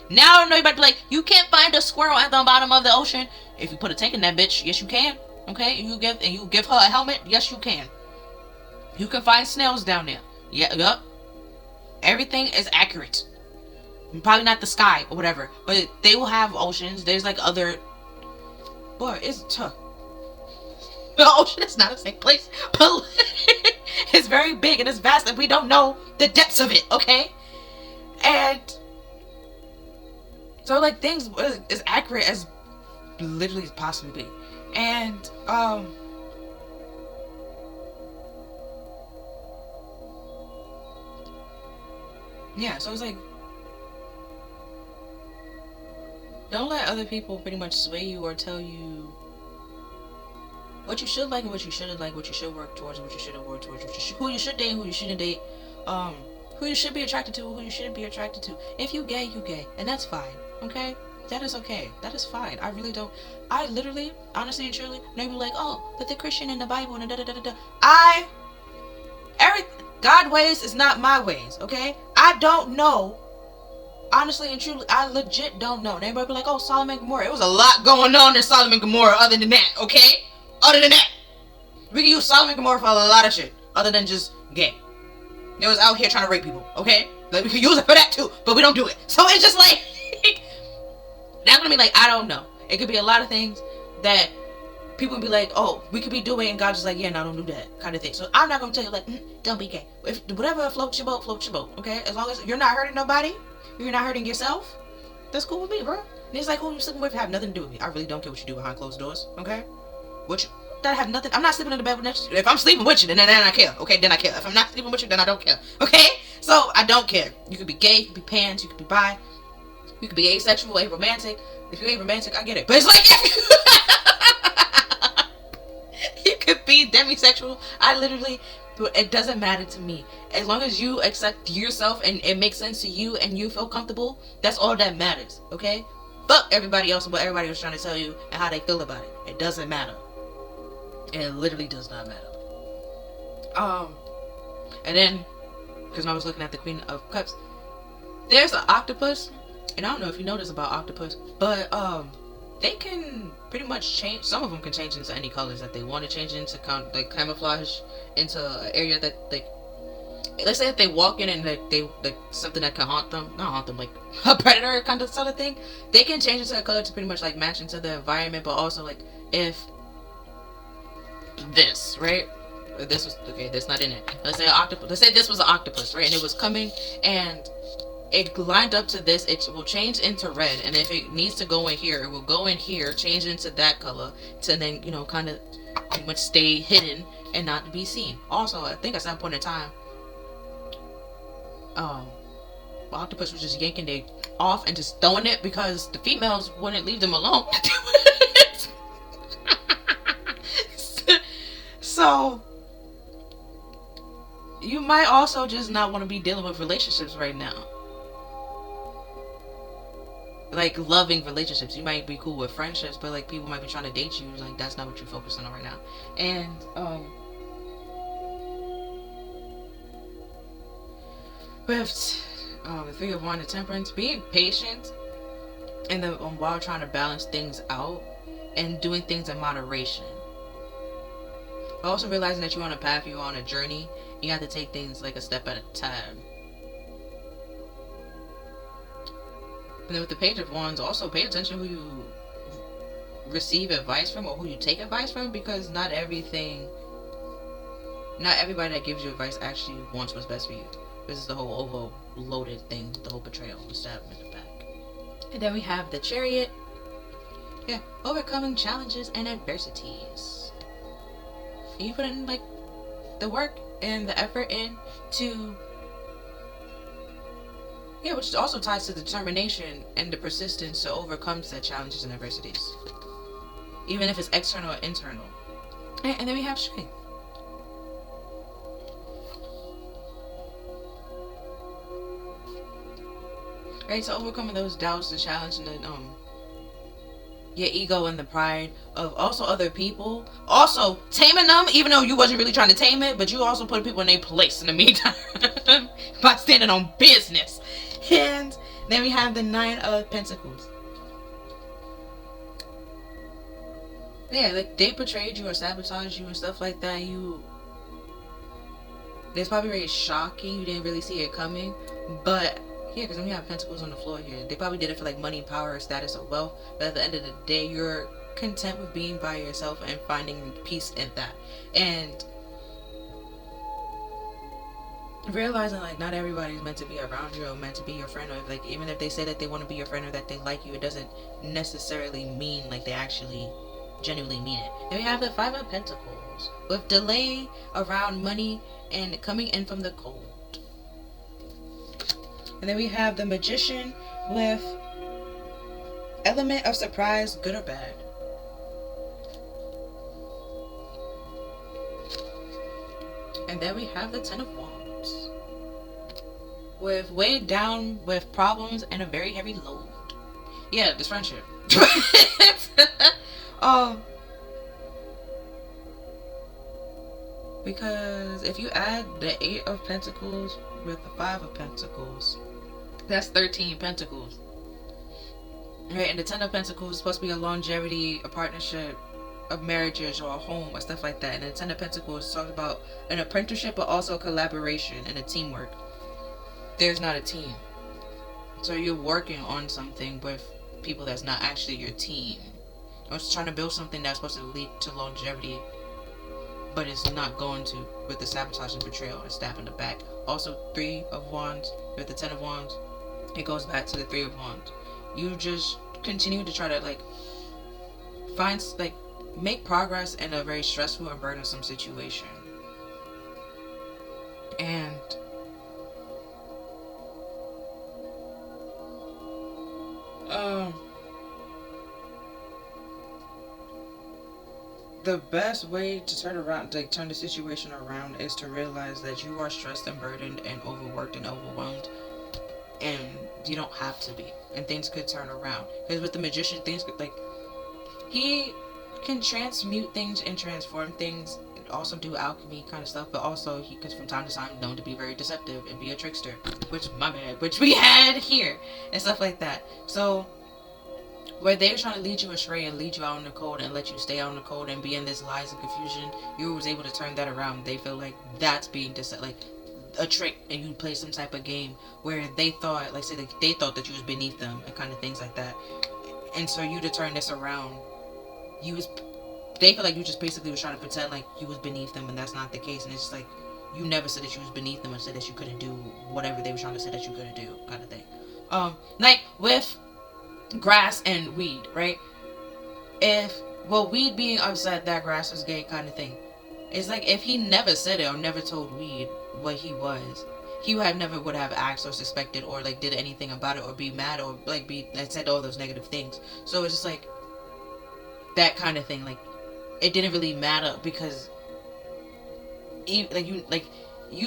[SPEAKER 1] Now I know you about to be like, you can't find a squirrel at the bottom of the ocean. If you put a tank in that bitch, yes you can. Okay, you give her a helmet, yes you can. You can find snails down there. Yeah, yep. Everything is accurate. Probably not the sky or whatever, but they will have oceans. There's like other. Boy, it's tough. The ocean is not a safe place, but it's very big and it's vast, and we don't know the depths of it. Okay. And so like things as accurate as literally possibly be. And yeah, so it's like don't let other people pretty much sway you or tell you what you should like and what you shouldn't like, what you should work towards and what you shouldn't work towards, who you should date and who you shouldn't date, who you should be attracted to, who you shouldn't be attracted to. If you gay, you gay, and that's fine. Okay, that is okay. That is fine. I really don't. I literally, honestly and truly, they be like, oh, but the Christian in the Bible and da da da da da. God ways is not my ways. Okay, I don't know. Honestly and truly, I legit don't know. And everybody be like, oh, Sodom and Gomorrah. It was a lot going on in Sodom and Gomorrah. Other than that, okay. Other than that, we can use Sodom and Gomorrah for a lot of shit. Other than just gay. They was out here trying to rape people, okay? Like, we could use it for that too, but we don't do it. So it's just like, that's gonna be like, I don't know. It could be a lot of things that people would be like, oh, we could be doing, and God's just like, yeah, no, don't do that, kind of thing. So I'm not gonna tell you like, don't be gay. If whatever floats your boat, okay? As long as you're not hurting nobody, you're not hurting yourself, that's cool with me, bro. And it's like, who you sleeping with have nothing to do with me. I really don't care what you do behind closed doors, okay? That have nothing. I'm not sleeping in the bed with next to you. If I'm sleeping with you, then I care. Okay, then I care. If I'm not sleeping with you, then I don't care. Okay? So I don't care. You could be gay, you could be pans, you could be bi, you could be asexual, aromantic. If you ain't romantic, I get it. But it's like you could be demisexual. It doesn't matter to me. As long as you accept yourself and it makes sense to you and you feel comfortable, that's all that matters. Okay? Fuck everybody else and what everybody was trying to tell you and how they feel about it. It doesn't matter. It literally does not matter. And then, because I was looking at the Queen of Cups, there's an octopus And I don't know if you know this about octopus, but they can pretty much change. Some of them can change into any colors that they want to change into, like camouflage into an area that they. Let's say if they walk in and they something that can haunt them, not haunt them, like a predator kind of sort of thing, they can change into a color to pretty much like match into the environment. But also like if this right, this was okay, that's not in it. Let's say an octopus. Let's say this was an octopus, right, and it was coming and it lined up to this, it will change into red, and if it needs to go in here, it will go in here, change into that color, to then, you know, kind of pretty much stay hidden and not be seen. Also, I think at some point in time, the octopus was just yanking it off and just throwing it because the females wouldn't leave them alone. So, you might also just not want to be dealing with relationships right now. Like loving relationships. You might be cool with friendships, but like people might be trying to date you. Like that's not what you're focusing on right now. And with the Three of Wands and Temperance, being patient and while trying to balance things out and doing things in moderation. But also realizing that you're on a path, you're on a journey. You have to take things like a step at a time. And then with the Page of Wands, also pay attention who you receive advice from or who you take advice from, because not everybody that gives you advice actually wants what's best for you. This is the whole overloaded thing, the whole betrayal, the stab in the back. And then we have the Chariot. Yeah, overcoming challenges and adversities. And you put in like the work and the effort in to, yeah, which also ties to the determination and the persistence to overcome said challenges and adversities, even if it's external or internal. And then we have strength. Right, so overcoming those doubts, the challenge, and the your ego and the pride of also other people, also taming them, even though you wasn't really trying to tame it, but you also put people in their place in the meantime by standing on business. And then we have the Nine of Pentacles. Yeah, like they betrayed you or sabotaged you and stuff like that. It's probably very shocking. You didn't really see it coming, but yeah, because then we have Pentacles on the floor here. They probably did it for like money, power, status, or wealth. But at the end of the day, you're content with being by yourself and finding peace in that. And realizing like not everybody's meant to be around you or meant to be your friend, or like even if they say that they want to be your friend or that they like you, it doesn't necessarily mean like they actually genuinely mean it. And we have the Five of Pentacles with delay around money and coming in from the cold. And then we have the Magician with element of surprise, good or bad. And then we have the Ten of Wands with weighed down with problems and a very heavy load. Yeah, this friendship. Because if you add the Eight of Pentacles with the Five of Pentacles, that's 13 Pentacles. Right, and the Ten of Pentacles is supposed to be a longevity, a partnership, of marriages or a home or stuff like that. And the Ten of Pentacles talks about an apprenticeship, but also collaboration and a teamwork. There's not a team, so you're working on something with people that's not actually your team. Or just trying to build something that's supposed to lead to longevity, but it's not going to, with the sabotage and betrayal and stab in the back. Also, Three of Wands with the Ten of Wands, it goes back to the Three of Wands. You just continue to try to make progress in a very stressful and burdensome situation. And the best way to turn the situation around is to realize that you are stressed and burdened and overworked and overwhelmed, and you don't have to be, and things could turn around. Because with the Magician, things could, he can transmute things and transform things also do alchemy kind of stuff, but also he could from time to time known to be very deceptive and be a trickster, which my bad, which we had here and stuff like that. So where they were trying to lead you astray and lead you out in the cold and let you stay out in the cold and be in this lies and confusion, you was able to turn that around. They feel like that's being like a trick, and you play some type of game where they thought, like say, like they thought that you was beneath them and kind of things like that. And so you to turn this around, they feel like you just basically was trying to pretend like you was beneath them, and that's not the case. And it's just like you never said that you was beneath them, or said that you couldn't do whatever they were trying to say that you couldn't do, kind of thing. Like with grass and weed, right? Weed being upset that grass was gay, kind of thing. It's like if he never said it or never told weed what he was, he would have asked or suspected or like did anything about it or be mad or like said all those negative things. So it's just like that kind of thing. Like it didn't really matter because you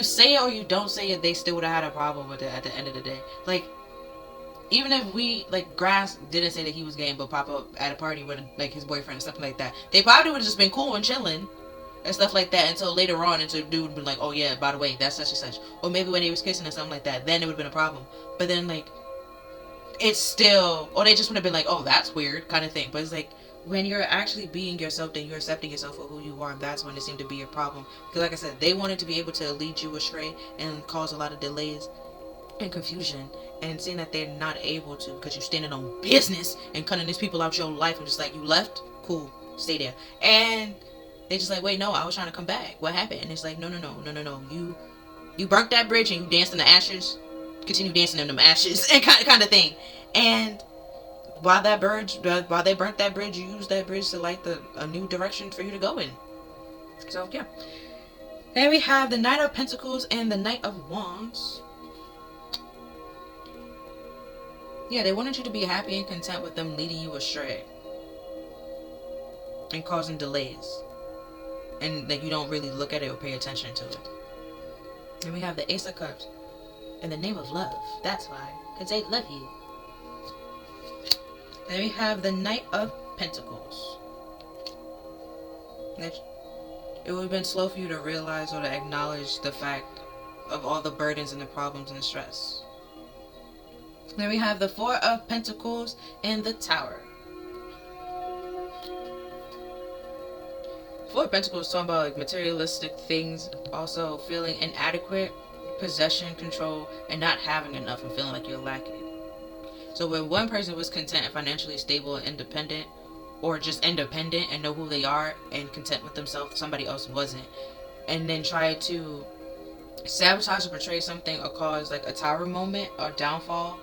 [SPEAKER 1] say it or you don't say it, they still would have had a problem with it at the end of the day. Like even if Grass didn't say that he was gay but pop up at a party with like his boyfriend or something like that, they probably would have just been cool and chilling and stuff like that until later on, until the dude would be like, oh yeah, by the way, that's such and such. Or maybe when they was kissing or something like that, then it would have been a problem. But then like it's still, or they just would have been like, oh, that's weird kind of thing. But it's like when you're actually being yourself, then you're accepting yourself for who you are, that's when it seemed to be a problem. Because like I said, they wanted to be able to lead you astray and cause a lot of delays and confusion, and seeing that they're not able to because you're standing on business and cutting these people out your life, and just like, you left, cool, stay there. And they just like, wait, no, I was trying to come back, what happened? And it's like, no, you burnt that bridge and you danced in the ashes, continue dancing in them ashes and kind of thing. And while they burnt that bridge, you used that bridge to light a new direction for you to go in. So yeah. Then we have the Knight of Pentacles and the Knight of Wands. Yeah, they wanted you to be happy and content with them leading you astray and causing delays, and that you don't really look at it or pay attention to it. And we have the Ace of Cups in the name of love. That's why, because they love you. Then we have the Knight of Pentacles. It would have been slow for you to realize or to acknowledge the fact of all the burdens and the problems and the stress. Then we have the Four of Pentacles and the Tower. Four of Pentacles is talking about like materialistic things, also feeling inadequate, possession, control, and not having enough and feeling like you're lacking. So when one person was content and financially stable and independent, or just independent and know who they are and content with themselves, somebody else wasn't, and then tried to sabotage or betray something or cause like a tower moment or downfall.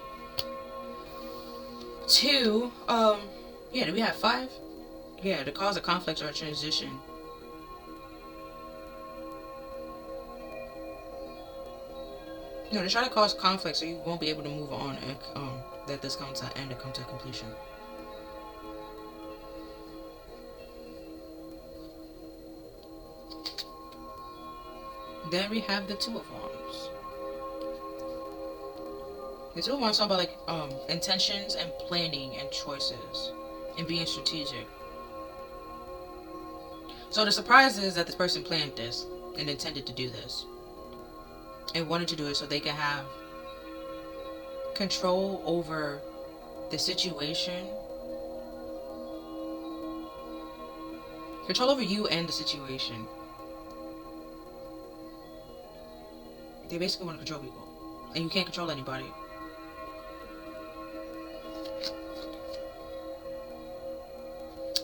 [SPEAKER 1] Two, do we have 5? Yeah, to cause a conflict or a transition. To try to cause conflict so you won't be able to move on and let this come to an end and come to completion. Then we have the Two of Wands. The Two of Wands talk about like intentions and planning and choices and being strategic. So the surprise is that this person planned this and intended to do this and wanted to do it so they can have control over the situation, control over you and the situation. They basically want to control people, and you can't control anybody.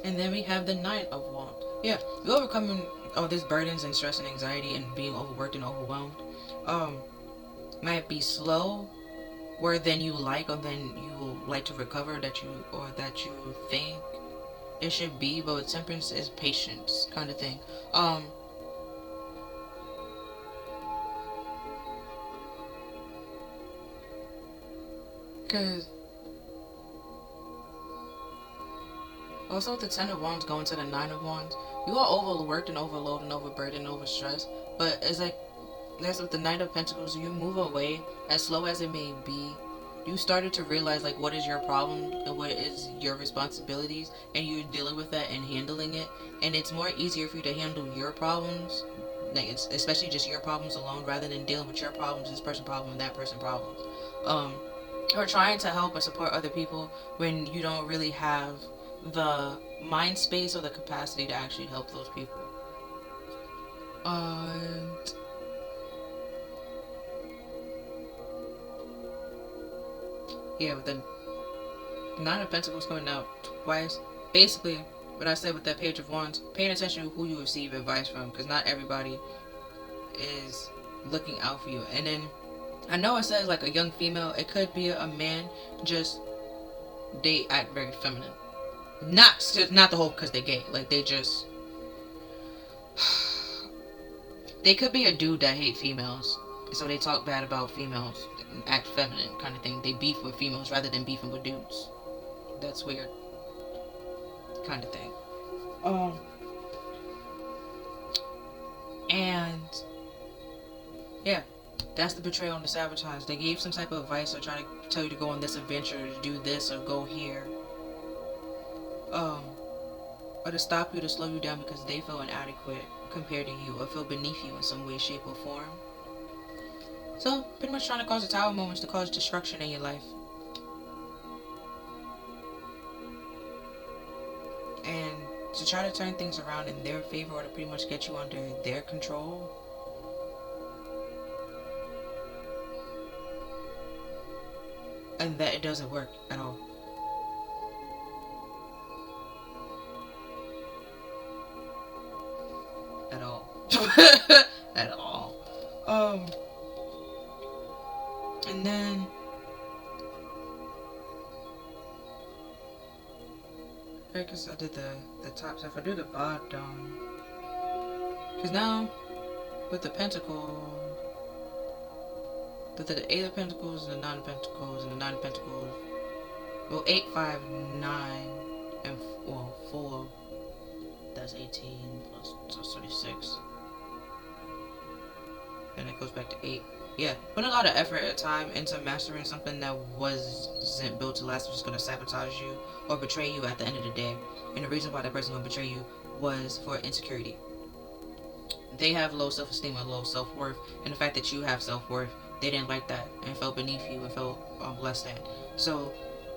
[SPEAKER 1] And then we have the Knight of Wands. Yeah, you're overcoming all these burdens and stress and anxiety and being overworked and overwhelmed. Might be slow, where then you like, or then you like to recover that you think it should be. But with Temperance is patience, kind of thing. Because also with the Ten of Wands going to the Nine of Wands, you are overworked and overloaded and overburdened and overstressed. But it's like that's with the Knight of Pentacles, you move away, as slow as it may be, you started to realize like what is your problem and what is your responsibilities, and you're dealing with that and handling it, and it's more easier for you to handle your problems, like it's especially just your problems alone, rather than dealing with your problems, this person problem, and that person problems, um or trying to help and support other people when you don't really have the mind space or the capacity to actually help those people. And yeah, with the Nine of Pentacles coming out twice, basically what I said with that Page of Wands, paying attention to who you receive advice from, because not everybody is looking out for you. And then I know it says like a young female, it could be a man, just they act very feminine. Not the whole because they're gay, like they just they could be a dude that hate females, so they talk bad about females, act feminine kind of thing. They beef with females rather than beefing with dudes. That's weird, kind of thing. And yeah, that's the betrayal and the sabotage. They gave some type of advice or trying to tell you to go on this adventure, to do this or go here, or to stop you, to slow you down because they feel inadequate compared to you, or feel beneath you in some way, shape, or form. So pretty much trying to cause the tower moments to cause destruction in your life. And to try to turn things around in their favor, or to pretty much get you under their control. And that it doesn't work at all. At all. At all. And then because I did the top stuff, I do the bottom. Because now with the pentacle, the 8 of Pentacles and the 9 of Pentacles and the 9 of Pentacles, well, 8, 5, 9, and 4, that's 18 plus 36. And it goes back to 8. Yeah, put a lot of effort and time into mastering something that wasn't built to last, which is going to sabotage you or betray you at the end of the day. And the reason why that person going to betray you was for insecurity. They have low self-esteem or low self-worth, and the fact that you have self-worth, they didn't like that and felt beneath you and felt less than. So,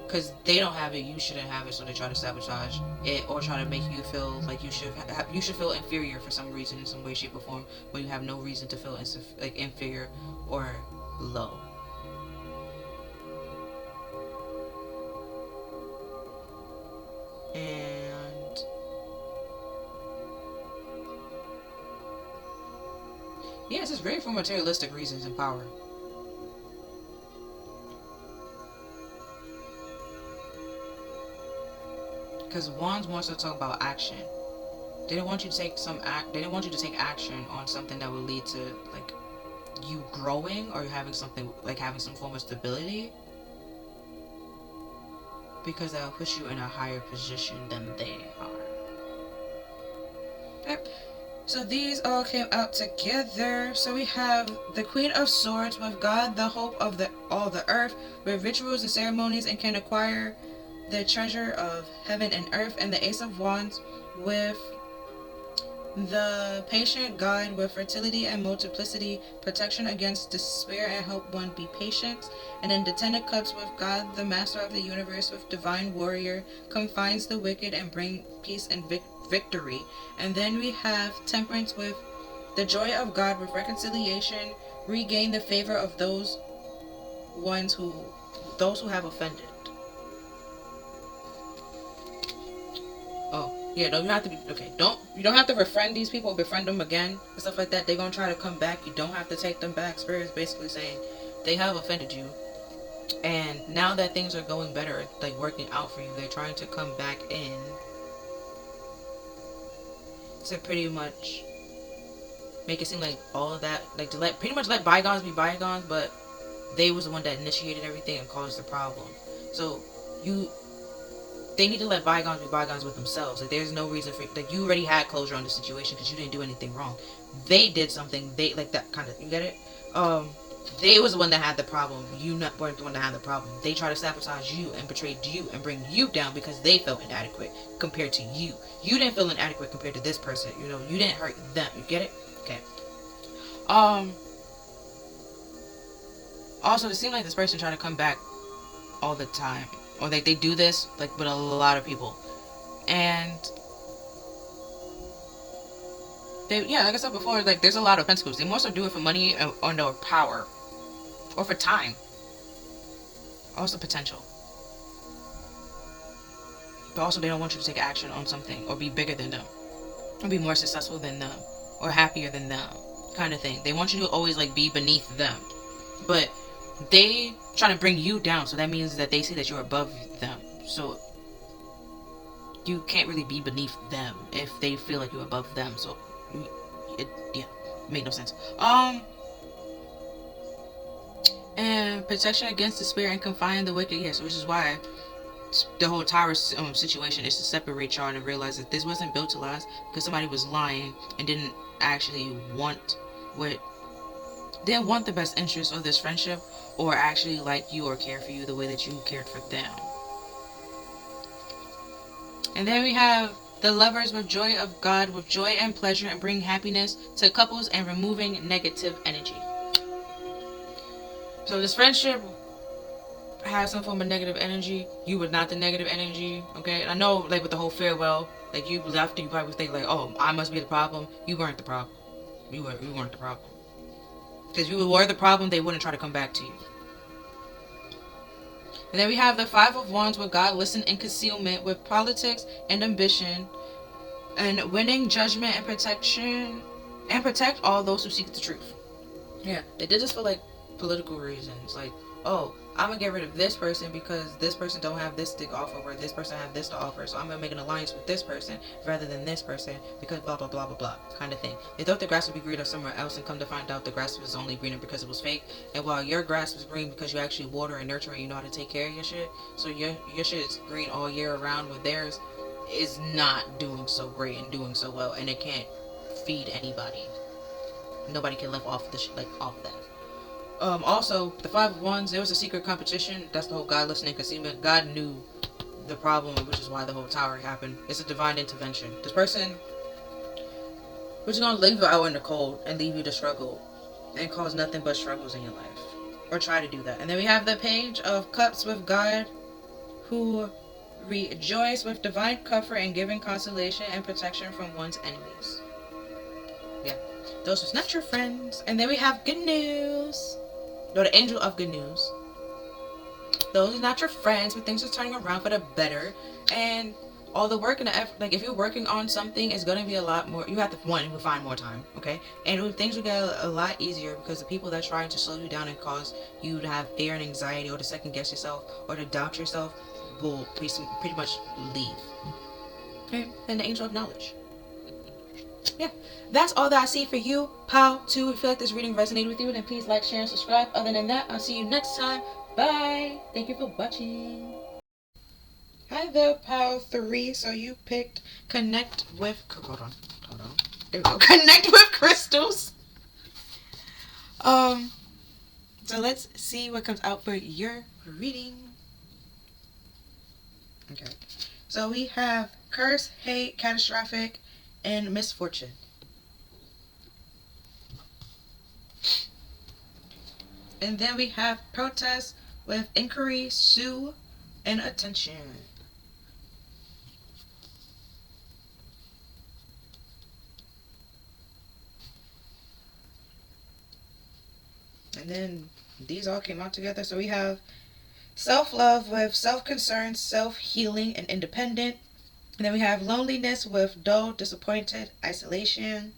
[SPEAKER 1] because they don't have it, you shouldn't have it, so they try to sabotage it or try to make you feel like you should feel inferior for some reason, in some way, shape, or form, when you have no reason to feel inferior or low. And yeah, it's just very for materialistic reasons and power. Because Wands wants to talk about action. They don't want you to take They don't want you to take action on something that will lead to like you growing or having something like having some form of stability. Because that will push you in a higher position than they are. Okay. So these all came out together. So we have the Queen of Swords with God, the hope of all the earth, with rituals and ceremonies, and can acquire the treasure of heaven and earth, and the Ace of Wands with the patient God, with fertility and multiplicity, protection against despair, and help one be patient. And then the Ten of Cups with God, the master of the universe, with divine warrior, confines the wicked and bring peace and victory. And then we have Temperance with the joy of God, with reconciliation, regain the favor of those who have offended. Oh, yeah, no, you have to be, okay, you don't have to befriend these people, befriend them again, and stuff like that. They're gonna try to come back. You don't have to take them back. Spirit is basically saying they have offended you. And now that things are going better, like working out for you, they're trying to come back in to pretty much make it seem like all of that, like to pretty much let bygones be bygones, but they was the one that initiated everything and caused the problem. So they need to let bygones be bygones with themselves. Like, there's no reason for, like, you already had closure on the situation because you didn't do anything wrong. They did something, they, like, that kind of, you get it? They was the one that had the problem. You not weren't the one that had the problem. They tried to sabotage you and betrayed you and bring you down because they felt inadequate compared to you. You didn't feel inadequate compared to this person. You know, you didn't hurt them. You get it? Okay. Also, it seemed like this person tried to come back all the time, or like they do this like with a lot of people, and they, yeah, like I said before, like there's a lot of pentacles. They more so do it for money or power, or for time, also potential. But also, they don't want you to take action on something or be bigger than them, or be more successful than them, or happier than them, kind of thing. They want you to always like be beneath them, but they trying to bring you down. So that means that they see that you're above them. So you can't really be beneath them if they feel like you're above them. So it made no sense. And protection against the spirit and confine the wicked. Yes, which is why the whole tower situation is to separate y'all and realize that this wasn't built to last, because somebody was lying and didn't actually want the best interest of this friendship, or actually like you or care for you the way that you cared for them. And then we have the lovers with joy of God, with joy and pleasure, and bring happiness to couples and removing negative energy. So this friendship has some form of negative energy. You were not the negative energy, okay? And I know, like with the whole farewell, like you left and you probably think like, oh, I must be the problem. You weren't the problem. You weren't the problem. Because if you were the problem, they wouldn't try to come back to you. And then we have the Five of Wands with God, listen, and concealment, with politics and ambition, and winning, judgment, and protection, and protect all those who seek the truth. Yeah, they did this for like political reasons. Like, oh, I'm gonna get rid of this person because this person don't have this to offer, or this person have this to offer, so I'm gonna make an alliance with this person rather than this person because blah blah blah blah blah, kind of thing. They thought the grass would be greener somewhere else, and come to find out the grass was only greener because it was fake. And while your grass was green because you actually water and nurture and you know how to take care of your shit, so your shit is green all year around, with theirs is not doing so great and doing so well, and it can't feed anybody. Nobody can live off this off that. Also, the Five of Wands, there was a secret competition. That's the whole God listening concealment. God knew the problem, which is why the whole tower happened. It's a divine intervention. This person was going to leave you out in the cold and leave you to struggle and cause nothing but struggles in your life. Or try to do that. And then we have the Page of Cups with God, who rejoice with divine comfort and giving consolation and protection from one's enemies. Yeah. Those was not your friends. And then we have good news. No, the angel of good news. Those are not your friends, but things are turning around for the better. And all the work and the effort, like if you're working on something, it's going to be a lot more. You have to, one, you will find more time, okay? And things will get a lot easier because the people that's trying to slow you down and cause you to have fear and anxiety, or to second guess yourself, or to doubt yourself, will pretty much leave. Okay? And the angel of knowledge. Yeah, that's all that I see for you, pal. Too. If you feel like this reading resonated with you, then please like, share, and subscribe. Other than that, I'll see you next time. Bye. Thank you for watching. Hi there, pal 3. So you picked connect with. Hold on. There we go. Connect with crystals. So let's see what comes out for your reading. Okay. So we have curse, hate, catastrophic, and misfortune. And then we have protest with inquiry, sue, and attention. And then these all came out together. So we have self-love with self-concern, self-healing, and independent. And then we have loneliness with dull, disappointed, isolation.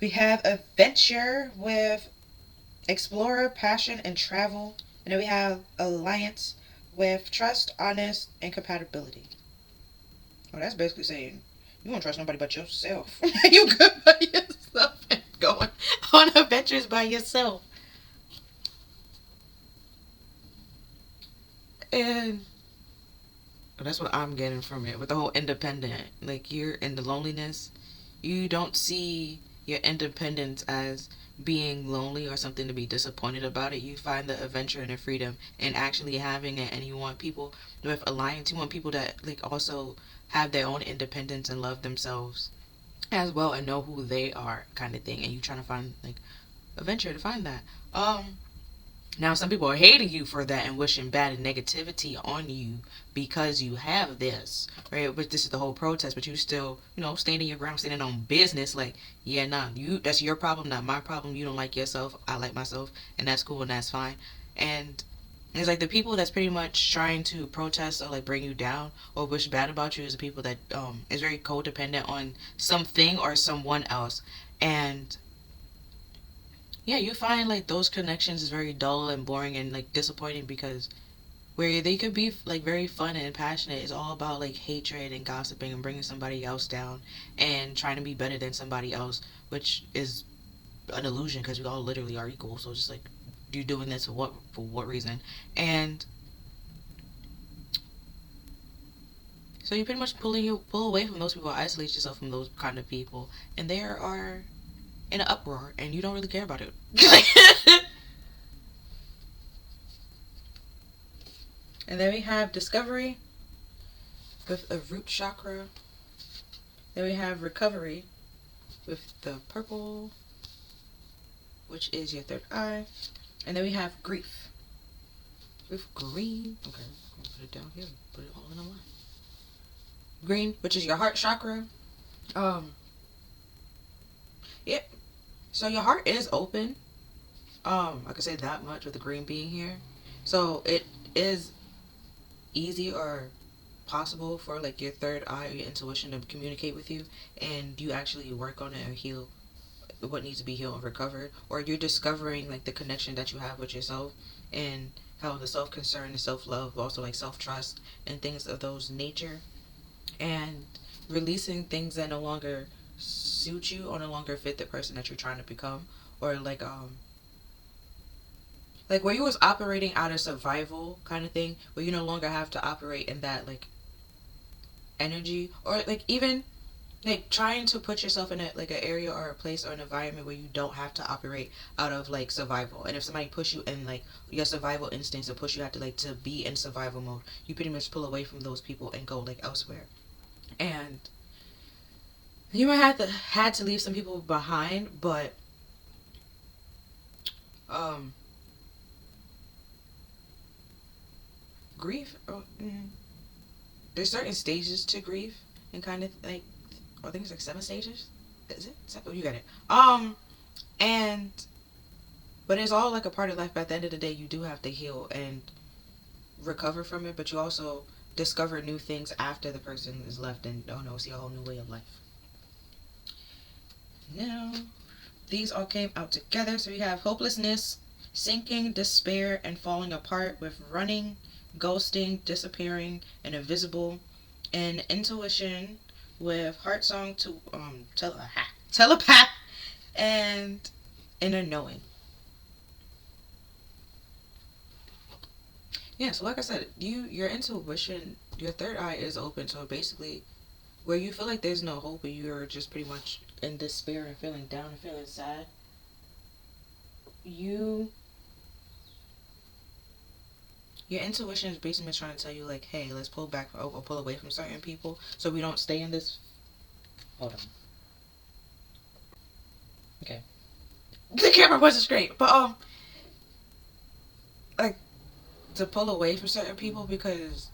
[SPEAKER 1] We have adventure with explorer, passion, and travel. And then we have alliance with trust, honest, and compatibility. Well, that's basically saying you won't trust nobody but yourself. You good by yourself and going on adventures by yourself. And that's what I'm getting from it, with the whole independent. Like, you're in the loneliness. You don't see your independence as being lonely or something to be disappointed about it. You find the adventure and the freedom in actually having it, and you want people with alliance. You want people that like also have their own independence and love themselves as well and know who they are, kind of thing. And you trying to find like adventure to find that. Now, some people are hating you for that and wishing bad and negativity on you because you have this, right? But this is the whole protest, but you still, standing your ground, standing on business. Like, yeah, nah, that's your problem, not my problem. You don't like yourself, I like myself, and that's cool and that's fine. And it's like the people that's pretty much trying to protest or like bring you down or wish bad about you is the people that is very codependent on something or someone else. And yeah, you find like those connections is very dull and boring and like disappointing because where they could be like very fun and passionate, it's all about like hatred and gossiping and bringing somebody else down and trying to be better than somebody else, which is an illusion because we all literally are equal. So just like you doing this for what reason? And so you pretty much pull away from those people, isolate yourself from those kind of people, and they are in an uproar, and you don't really care about it. And then we have discovery with a root chakra. Then we have recovery with the purple, which is your third eye. And then we have grief with green. Okay, I'm gonna put it down here. Put it all in a line. Green, which is your heart chakra. Yep. So your heart is open. I could say that much with the green being here. So it is easy or possible for like your third eye or your intuition to communicate with you, and you actually work on it or heal what needs to be healed and recovered, or you're discovering like the connection that you have with yourself and how the self-concern, the self-love, also like self-trust and things of those nature, and releasing things that no longer suit you or no longer fit the person that you're trying to become, or like where you was operating out of survival kind of thing, where you no longer have to operate in that like energy, or like even like trying to put yourself in a like an area or a place or an environment where you don't have to operate out of like survival. And if somebody push you in like your survival instincts or push you out to like to be in survival mode, you pretty much pull away from those people and go like elsewhere. And you might have to leave some people behind, but um grief, there's certain stages to grief, and kind of like I think it's like 7 stages. Is it? Oh, you got it. And but it's all like a part of life. But at the end of the day, you do have to heal and recover from it. But you also discover new things after the person is left, and see a whole new way of life. Now, these all came out together. So we have hopelessness, sinking, despair, and falling apart with running, ghosting, disappearing, and invisible, and intuition with heart song to telepath and inner knowing. Yeah, so like I said, your intuition, your third eye is open. So basically, where you feel like there's no hope and you're just pretty much in despair and feeling down and feeling sad, your intuition is basically trying to tell you like, hey, let's pull back or pull away from certain people so we don't stay in this. Hold on. Okay. The camera wasn't straight, but like to pull away from certain people because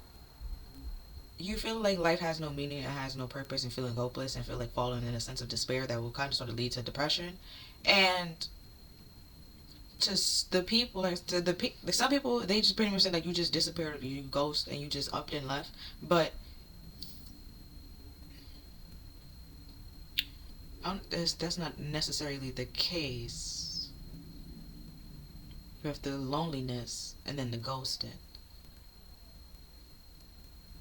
[SPEAKER 1] you feel like life has no meaning, it has no purpose, and feeling hopeless and feel like falling in a sense of despair that will kind of sort of lead to depression. And to the people, like some people, they just pretty much say like you just disappeared, you ghost, and you just upped and left. But that's not necessarily the case with the loneliness and then the ghosting.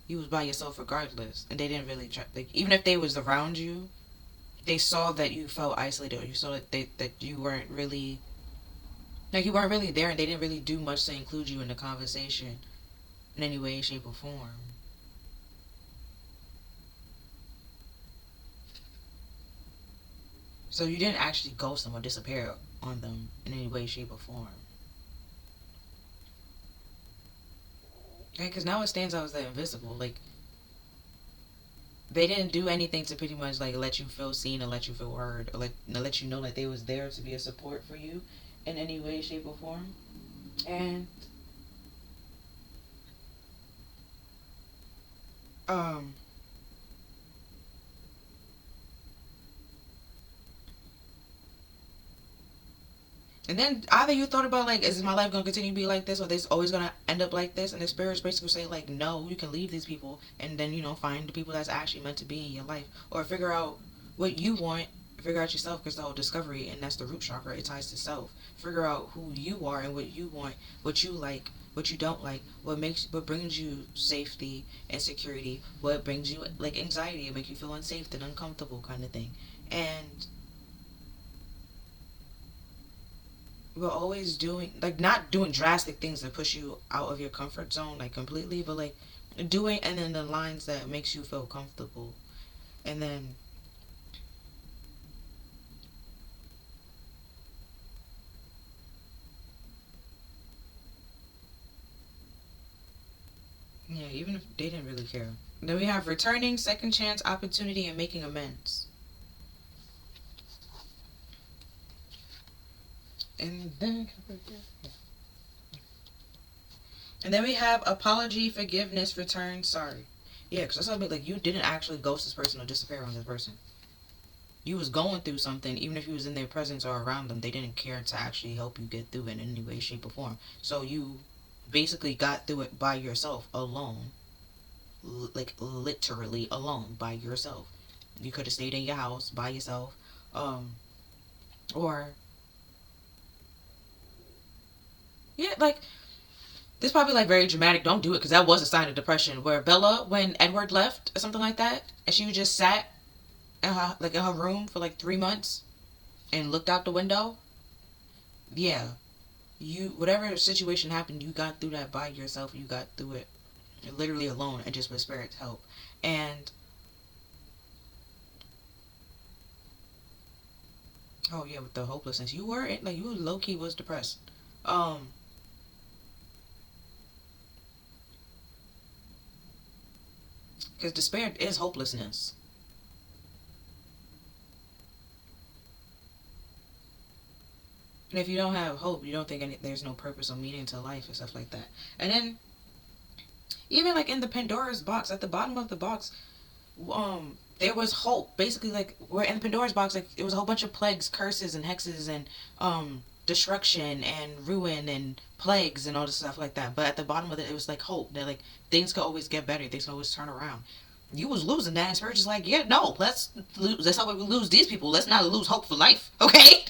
[SPEAKER 1] You was by yourself regardless, and they didn't really try. Like even if they was around you, they saw that you felt isolated, or you saw that you weren't really like you weren't really there, and they didn't really do much to include you in the conversation in any way, shape, or form. So you didn't actually ghost them or disappear on them in any way, shape, or form. Okay, because now it stands out as that invisible. Like, they didn't do anything to pretty much like let you feel seen or let you feel heard or let you know that they was there to be a support for you in any way, shape, or form. And um and then either you thought about like, is my life gonna continue to be like this, or this always gonna end up like this? And the spirit's basically saying like, no, you can leave these people, and then find the people that's actually meant to be in your life, or figure out what you want, figure out yourself, because the whole discovery, and that's the root chakra. It ties to self. Figure out who you are and what you want, what you like, what you don't like, what brings you safety and security, what brings you like anxiety and make you feel unsafe and uncomfortable, kind of thing. And we're always doing like not doing drastic things that push you out of your comfort zone like completely, but like doing and then the lines that makes you feel comfortable. And then yeah, even if they didn't really care. Then we have returning, second chance, opportunity, and making amends. And then we have apology, forgiveness, return, sorry. Yeah, because that's what I mean. Like, you didn't actually ghost this person or disappear on this person. You was going through something, even if you was in their presence or around them, they didn't care to actually help you get through it in any way, shape, or form. So you basically got through it by yourself, alone. Like, literally alone, by yourself. You could have stayed in your house by yourself. Or, yeah, like, this is probably, like, very dramatic. Don't do it, because that was a sign of depression. Where Bella, when Edward left, or something like that, and she just sat in her room for, like, 3 months and looked out the window. Yeah, you whatever situation happened, you got through that by yourself. You got through it literally alone and just with spirit's help. And oh yeah, with the hopelessness, you were like you low key was depressed. Um, because despair is hopelessness. And if you don't have hope, you don't think there's no purpose or meaning to life and stuff like that. And then even like in the Pandora's box, at the bottom of the box, there was hope. Basically, like we're in Pandora's box, like it was a whole bunch of plagues, curses, and hexes, and destruction and ruin and plagues and all this stuff like that. But at the bottom of it, it was like hope that like things could always get better, things could always turn around. You was losing that, and Spirit just like, yeah, no, let's lose. That's how we lose these people. Let's not lose hope for life, okay?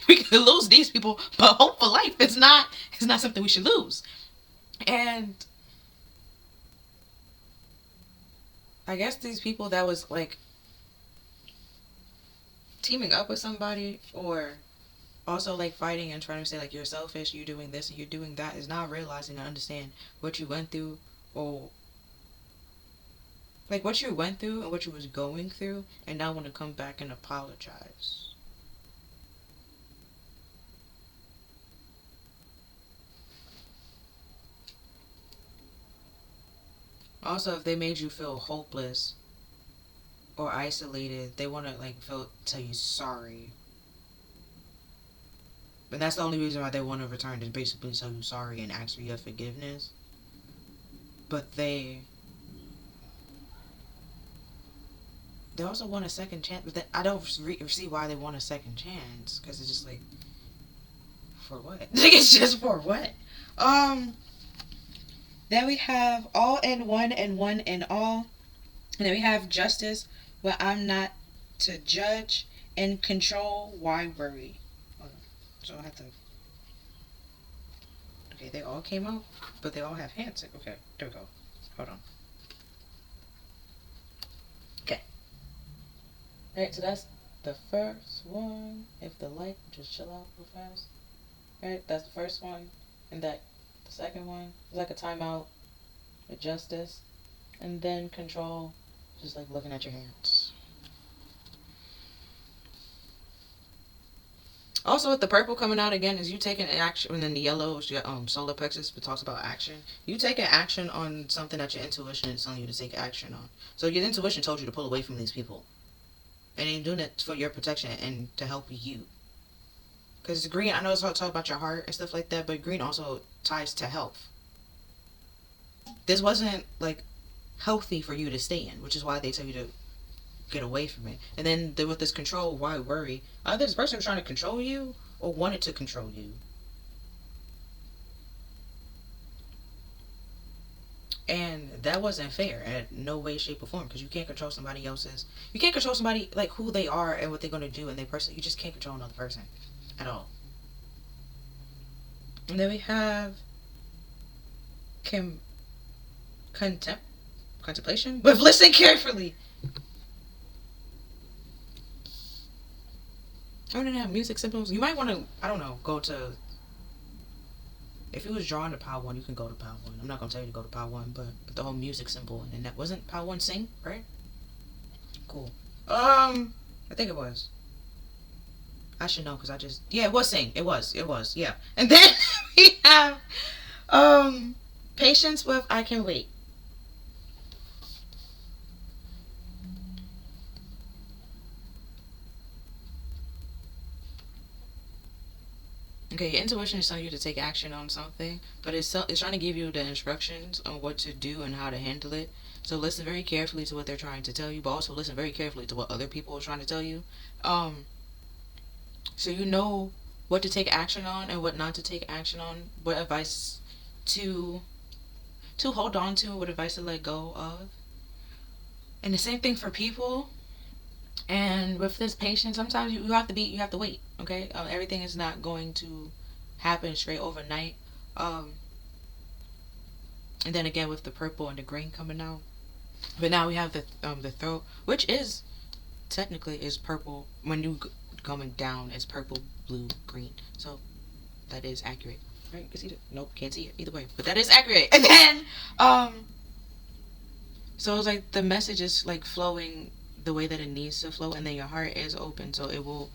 [SPEAKER 1] We can lose these people, but hope for life, it's not something we should lose. And I guess these people that was like teaming up with somebody or also like fighting and trying to say like you're selfish, you're doing this and you're doing that is not realizing and understand what you went through or like what you went through and what you was going through and now want to come back and apologize. Also, if they made you feel hopeless or isolated, they want to like feel tell you sorry. But that's the only reason why they want to return is basically tell you sorry and ask for your forgiveness. But they also want a second chance. But I don't see why they want a second chance because it's just like for what? Like it's just for what? Um. Then we have all in one and one in all. And then we have justice, where I'm not to judge and control. Why worry? So I have to. Okay, they all came out, but they all have hands. Okay, there we go. Hold on. Okay. Alright, so that's the first one. If the light just chill out real fast. Right, that's the first one. And that the second one is like a timeout with justice. And then control, just like looking at your hands. Also, with the purple coming out again, is you taking action, and then the yellow is your solar plexus, but talks about action. You taking action on something that your intuition is telling you to take action on. So your intuition told you to pull away from these people, and you're doing it for your protection and to help you. Because green, I know it's all talk about your heart and stuff like that, but green also ties to health. This wasn't like healthy for you to stay in, which is why they tell you to get away from it. And then with this control, why worry? Either this person was trying to control you or wanted to control you. And that wasn't fair at no way, shape, or form, because you can't control somebody else's. You can't control somebody like who they are and what they're going to do and their person. You just can't control another person at all. And then we have contemplation, but listen carefully. I don't have music symbols. You might want to, I don't know, go to. If you was drawn to Power 1, you can go to Power 1. I'm not going to tell you to go to Power 1, but the whole music symbol. And that wasn't Power 1 sing, right? Cool. I think it was. I should know because I just. Yeah, it was sing. It was. Yeah. And then we have patience with I Can Wait. Okay, your intuition is telling you to take action on something, but it's trying to give you the instructions on what to do and how to handle it. So listen very carefully to what they're trying to tell you, but also listen very carefully to what other people are trying to tell you. So you know what to take action on and what not to take action on, what advice to hold on to, what advice to let go of. And the same thing for people. And with this patience, sometimes you have to wait. Okay, everything is not going to happen straight overnight. And then again with the purple and the green coming out, but now we have the throat, which is technically is purple. When you coming down, it's purple, blue, green. So that is accurate, right? You can see it. Nope, can't see it either way, but that is accurate. And then so it's like the message is like flowing the way that it needs to flow, and then your heart is open, so it will,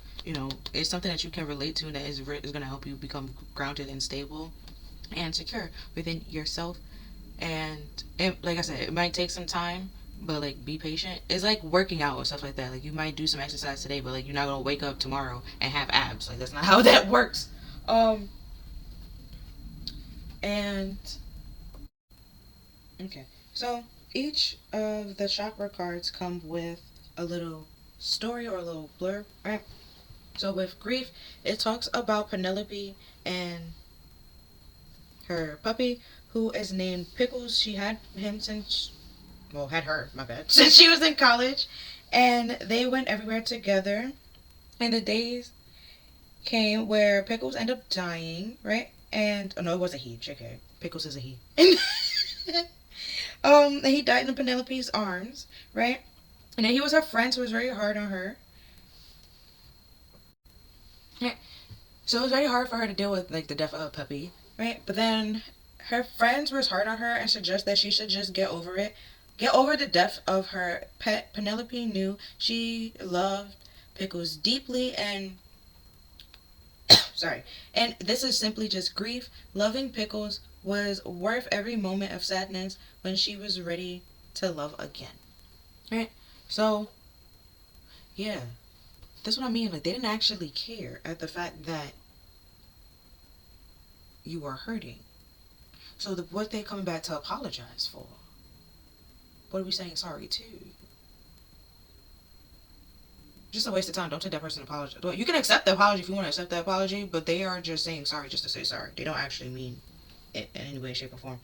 [SPEAKER 1] it's something that you can relate to, and that is going to help you become grounded and stable and secure within yourself. And like I said, it might take some time, but like be patient. It's like working out or stuff like that. Like you might do some exercise today, but like you're not gonna wake up tomorrow and have abs. Like that's not how that works. And okay, so each of the chakra cards come with a little story or a little blurb, right? So with grief, it talks about Penelope and her puppy, who is named Pickles. She had him since, well, had her, my bad, since she was in college, and they went everywhere together. And the days came where Pickles ended up dying, right? And oh no, it was a he. JK, Pickles is a he. And he died in Penelope's arms, right? And then he was her friend, so it was very hard on her. Yeah. So it was very hard for her to deal with like the death of her puppy, right? But then her friends were hard on her and suggest that she should just get over it. Get over the death of her pet. Penelope knew she loved Pickles deeply and sorry. And this is simply just grief. Loving Pickles was worth every moment of sadness when she was ready to love again. Right? So, yeah. That's what I mean. Like, they didn't actually care at the fact that you were hurting. So, what they coming back to apologize for? What are we saying sorry to? Just a waste of time. Don't take that person to apologize. Well, you can accept the apology if you want to accept the apology, but they are just saying sorry just to say sorry. They don't actually mean it in any way, shape, or form.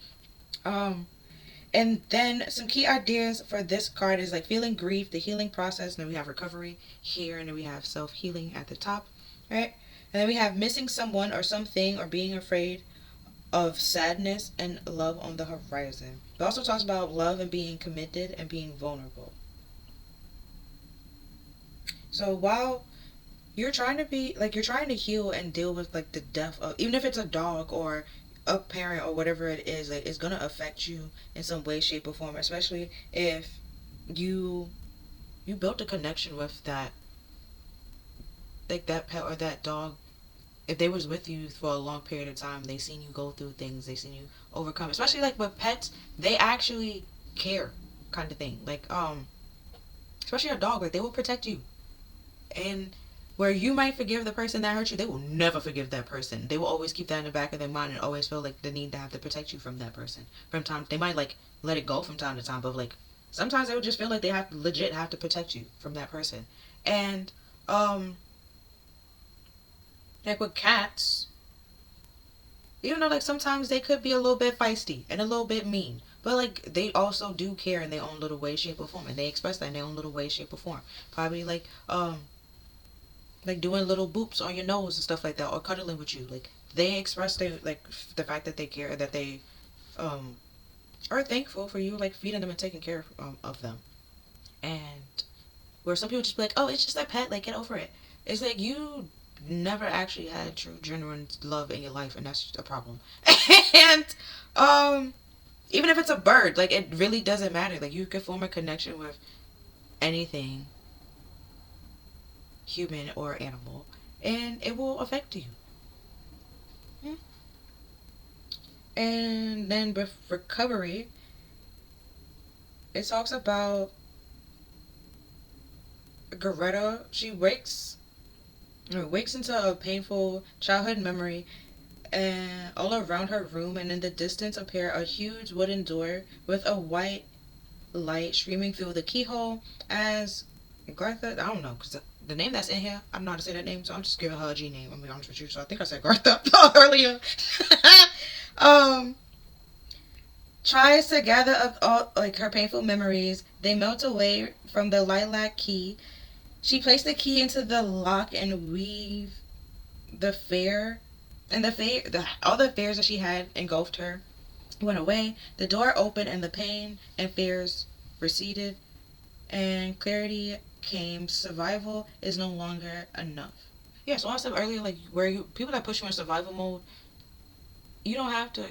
[SPEAKER 1] And then some key ideas for this card is like feeling grief, the healing process. And then we have recovery here, and then we have self-healing at the top, right? And then we have missing someone or something or being afraid of sadness and love on the horizon. It also talks about love and being committed and being vulnerable. So while you're trying to be like you're trying to heal and deal with like the death of, even if it's a dog or a parent or whatever it is, like it's gonna affect you in some way, shape, or form, especially if you built a connection with that, like that pet or that dog if they was with you for a long period of time, they seen you go through things, they seen you overcome. Especially like with pets, they actually care, kind of thing. Like especially a dog, like they will protect you. And where you might forgive the person that hurt you, they will never forgive that person. They will always keep that in the back of their mind and always feel like the need to have to protect you from that person. From time, they might like let it go from time to time, but like sometimes they will just feel like they have to legit have to protect you from that person. And like with cats, even though like sometimes they could be a little bit feisty and a little bit mean, but like they also do care in their own little way, shape, or form, and they express that in their own little way, shape, or form. Probably like doing little boops on your nose and stuff like that, or cuddling with you. Like they express their like the fact that they care, that they um are thankful for you, like feeding them and taking care of them. And where some people just be like, oh, it's just a pet, like get over it. It's like you never actually had true genuine love in your life, and that's a problem. And um even if it's a bird, like it really doesn't matter. Like you can form a connection with anything, human or animal, and it will affect you. Hmm. And then with recovery, it talks about Greta. She wakes into a painful childhood memory, and all around her room and in the distance appear a huge wooden door with a white light streaming through the keyhole. As Gartha, I don't know, because the name that's in here, I don't know how to say that name, so I'm just giving her a G name. I'm gonna be honest with you. So I think I said Gartha earlier. um, Tries to gather up all like her painful memories. They melt away from the lilac key. She placed the key into the lock and weave the fear, and all the fears that she had engulfed her went away. The door opened and the pain and fears receded, and clarity came. Survival is no longer enough. Yeah, so I said earlier, like where you people that push you in survival mode, you don't have to.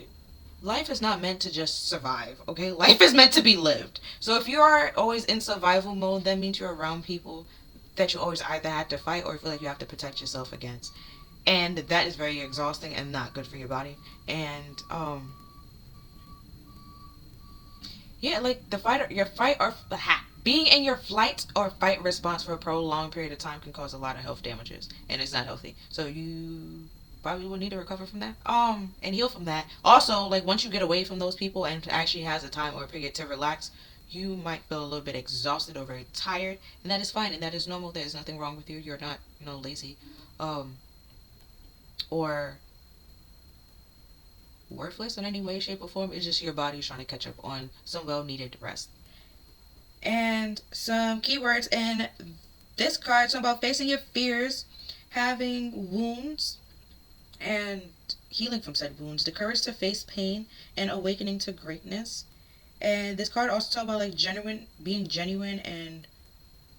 [SPEAKER 1] Life is not meant to just survive, okay? Life is meant to be lived. So if you are always in survival mode, that means you're around people that you always either have to fight or feel like you have to protect yourself against. And that is very exhausting and not good for your body. And yeah, like the fight, your fight or being in your flight or fight response for a prolonged period of time can cause a lot of health damages, and it's not healthy. So you probably will need to recover from that, and heal from that. Also, like once you get away from those people and actually has a time or a period to relax, you might feel a little bit exhausted or very tired, and that is fine, and that is normal. There is nothing wrong with you. You're not, lazy, or worthless in any way, shape, or form. It's just your body trying to catch up on some well needed rest. And some keywords in this card talking about facing your fears, having wounds, and healing from said wounds, the courage to face pain, and awakening to greatness. And this card also talks about like being genuine, and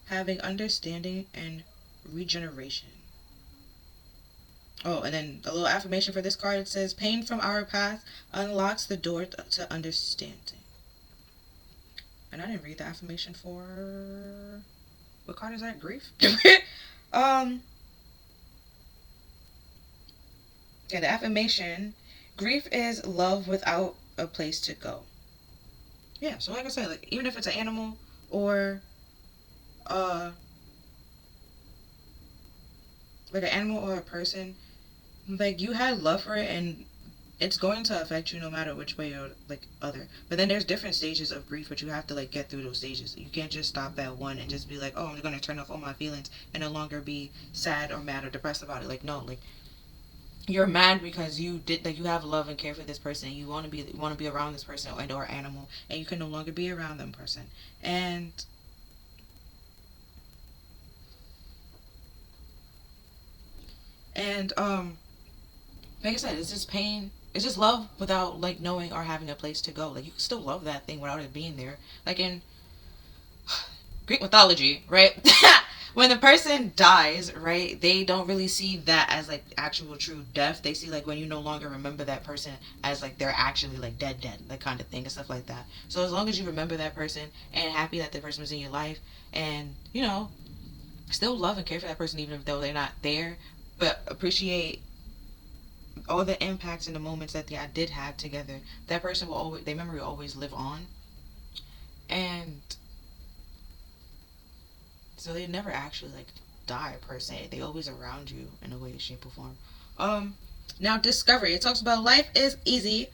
[SPEAKER 1] having understanding and regeneration. Oh, and then a little affirmation for this card. It says, pain from our past unlocks the door to understanding. And I didn't read the affirmation for... What card is that? Grief? Yeah, the affirmation. Grief is love without a place to go. Yeah, so like I said, like even if it's an animal or like an animal or a person, like you had love for it, and it's going to affect you no matter which way or like other. But then there's different stages of grief, but you have to like get through those stages. You can't just stop at one and just be like, oh, I'm going to turn off all my feelings and no longer be sad or mad or depressed about it. Like no, like you're mad because you did, like you have love and care for this person, and you want to be around this person and or animal, and you can no longer be around them person. And like I said, it's just pain. It's just love without like knowing or having a place to go. Like you can still love that thing without it being there. Like in Greek mythology, right? When the person dies, right, they don't really see that as like actual true death. They see like when you no longer remember that person as like they're actually like dead, that kind of thing and stuff like that. So as long as you remember that person and happy that the person was in your life, and still love and care for that person even though they're not there, but appreciate all the impacts and the moments that I did have together, that person will always, their memory will always live on. And so they never actually like die per se. They always around you in a way, shape, or form. Now discovery. It talks about life is easy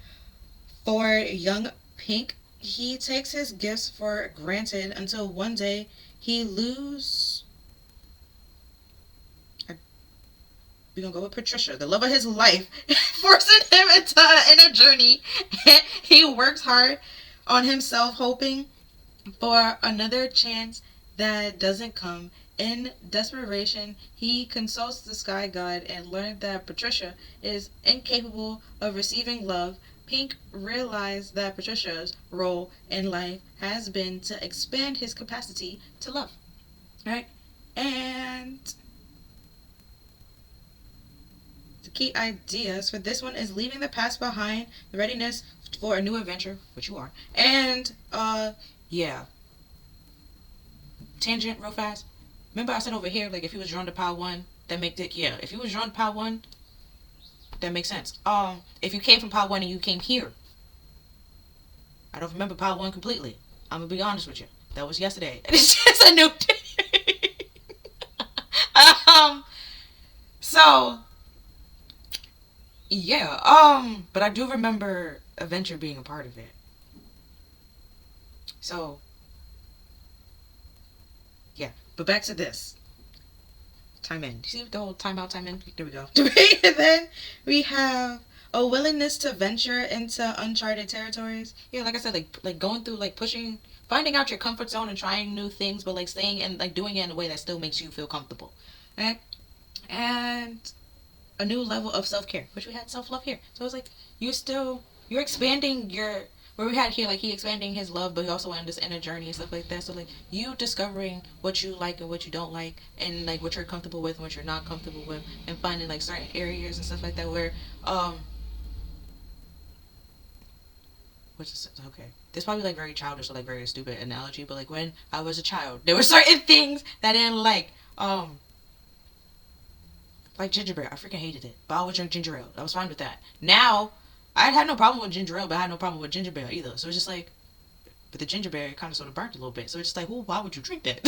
[SPEAKER 1] for young Pink. He takes his gifts for granted until one day he lose. We're gonna go with Patricia, the love of his life, forcing him in a journey. He works hard on himself, hoping for another chance that doesn't come. In desperation, he consults the sky god and learns that Patricia is incapable of receiving love. Pink realized that Patricia's role in life has been to expand his capacity to love. Right? And the key ideas for this one is leaving the past behind, the readiness for a new adventure, which you are, and yeah. Tangent real fast. Remember I said over here, like if he was drawn to Power 1, that make it, yeah. If he was drawn to Power 1, that makes sense. If you came from Power 1 and you came here, I don't remember Power 1 completely. I'm gonna be honest with you. That was yesterday. It's just a new day. So yeah, but I do remember Adventure being a part of it. So yeah, but back to this. Time in. See the whole time out, time in? There we go. And then we have a willingness to venture into uncharted territories. Yeah, like I said, like going through, like pushing, finding out your comfort zone and trying new things, but like staying and like doing it in a way that still makes you feel comfortable. Right? And a new level of self-care, which we had self-love here. So it's like you're expanding your, where we had here, like he expanding his love, but he also went on this inner journey and stuff like that. So like you discovering what you like and what you don't like, and like what you're comfortable with and what you're not comfortable with, and finding like certain areas and stuff like that where which is okay. This is probably like very childish or like very stupid analogy, but like when I was a child, there were certain things that I didn't like ginger ale. I freaking hated it. But I would drink ginger ale. I was fine with that. Now, I had no problem with ginger ale, but I had no problem with ginger ale either. So it's just like, but the ginger ale kind of sort of burnt a little bit. So it's just like, well, why would you drink that?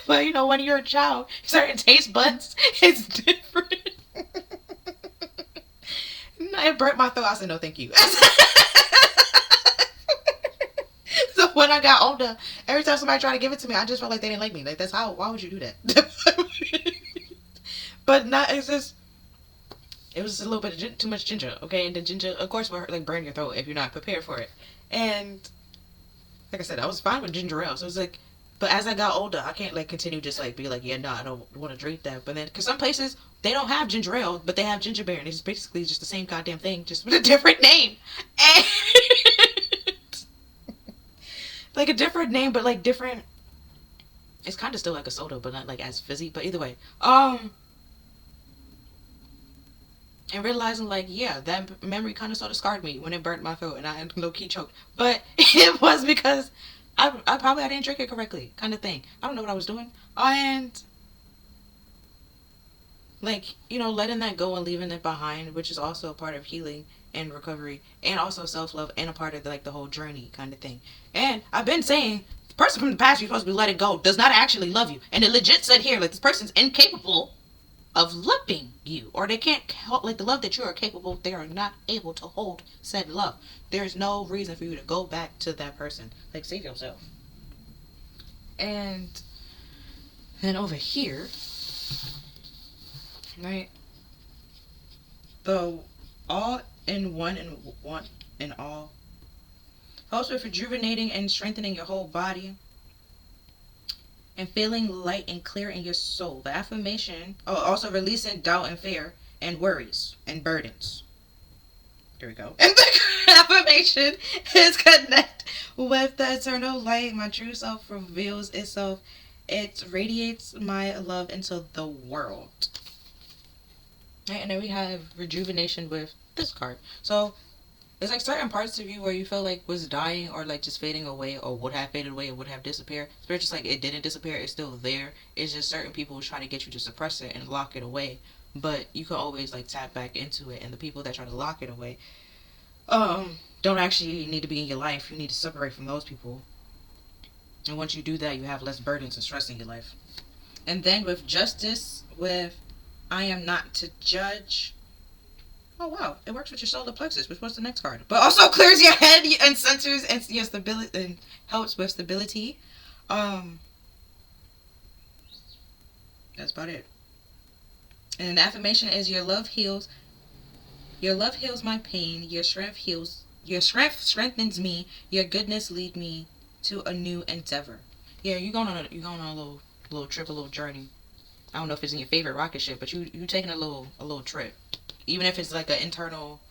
[SPEAKER 1] But you know, when you're a child, certain taste buds, it's different. It burnt my throat. I said, no, thank you. So when I got older, every time somebody tried to give it to me, I just felt like they didn't like me. Like, that's how, why would you do that? But not, it's just, it was a little bit of too much ginger, okay? And the ginger, of course, will like burn your throat if you're not prepared for it. And like I said, I was fine with ginger ale. So it's like, but as I got older, I can't like continue just like be like, yeah, no, I don't want to drink that. But then, because some places they don't have ginger ale, but they have ginger beer, and it's basically just the same goddamn thing, just with a different name. And like a different name, but like different. It's kind of still like a soda, but not like as fizzy. But either way, and realizing like, yeah, that memory kind of sort of scarred me when it burnt my throat and I low key choked. But it was because I didn't drink it correctly, kind of thing. I don't know what I was doing, and like, you know, letting that go and leaving it behind, which is also a part of healing and recovery, and also self-love, and a part of like the whole journey kind of thing. And I've been saying the person from the past you're supposed to be letting go does not actually love you, and it legit said here like this person's incapable of loving you, or they can't hold, like the love that you are capable, they are not able to hold said love. There's no reason for you to go back to that person. Like, save yourself. And then over here, right, the all in one and one and all helps with rejuvenating and strengthening your whole body and feeling light and clear in your soul. The affirmation, also releasing doubt and fear and worries and burdens. There we go. And the affirmation is connect with the eternal light. My true self reveals itself. It radiates my love into the world. Right, and then we have rejuvenation with this card. So there's like certain parts of you where you feel like was dying or like just fading away, or would have faded away, or would have disappeared. So it's just like it didn't disappear, it's still there. It's just certain people try to get you to suppress it and lock it away. but you can always like tap back into it. And the people that try to lock it away, don't actually need to be in your life. You need to separate from those people. And once you do that, you have less burdens and stress in your life. And then with justice, with I am not to judge. Oh wow, it works with your solar plexus, which was the next card. But also clears your head and centers and your stability and helps with stability. That's about it. And the affirmation is your love heals. Your love heals my pain. Your strength heals. Your strength strengthens me. Your goodness lead me to a new endeavor. Yeah, you're going on a little trip, a little journey. I don't know if it's in your favorite rocket ship, but you taking a little trip. Even if it's like an internal,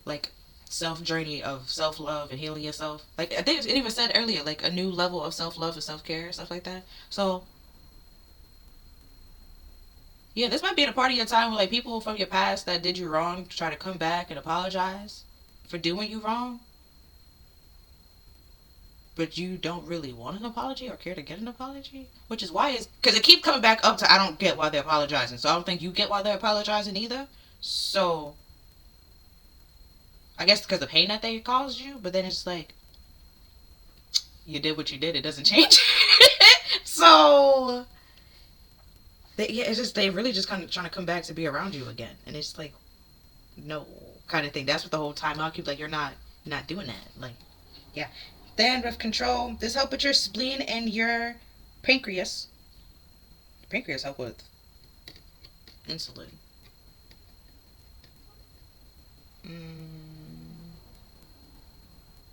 [SPEAKER 1] like, self journey of self love and healing yourself. Like I think it even said earlier, like a new level of self love and self care, stuff like that. So yeah, this might be at a part of your time where like people from your past that did you wrong try to come back and apologize for doing you wrong, but you don't really want an apology or care to get an apology, which is why it's because it keeps coming back up to I don't get why they're apologizing. So I don't think you get why they're apologizing either. So I guess because the pain that they caused you, but then it's like you did what you did. It doesn't change. So it's just they really just kind of trying to come back to be around you again, and it's like no kind of thing. That's what the whole time I'll keep like you're not doing that. Like yeah. Then with control, this help with your spleen and your pancreas. Pancreas help with insulin.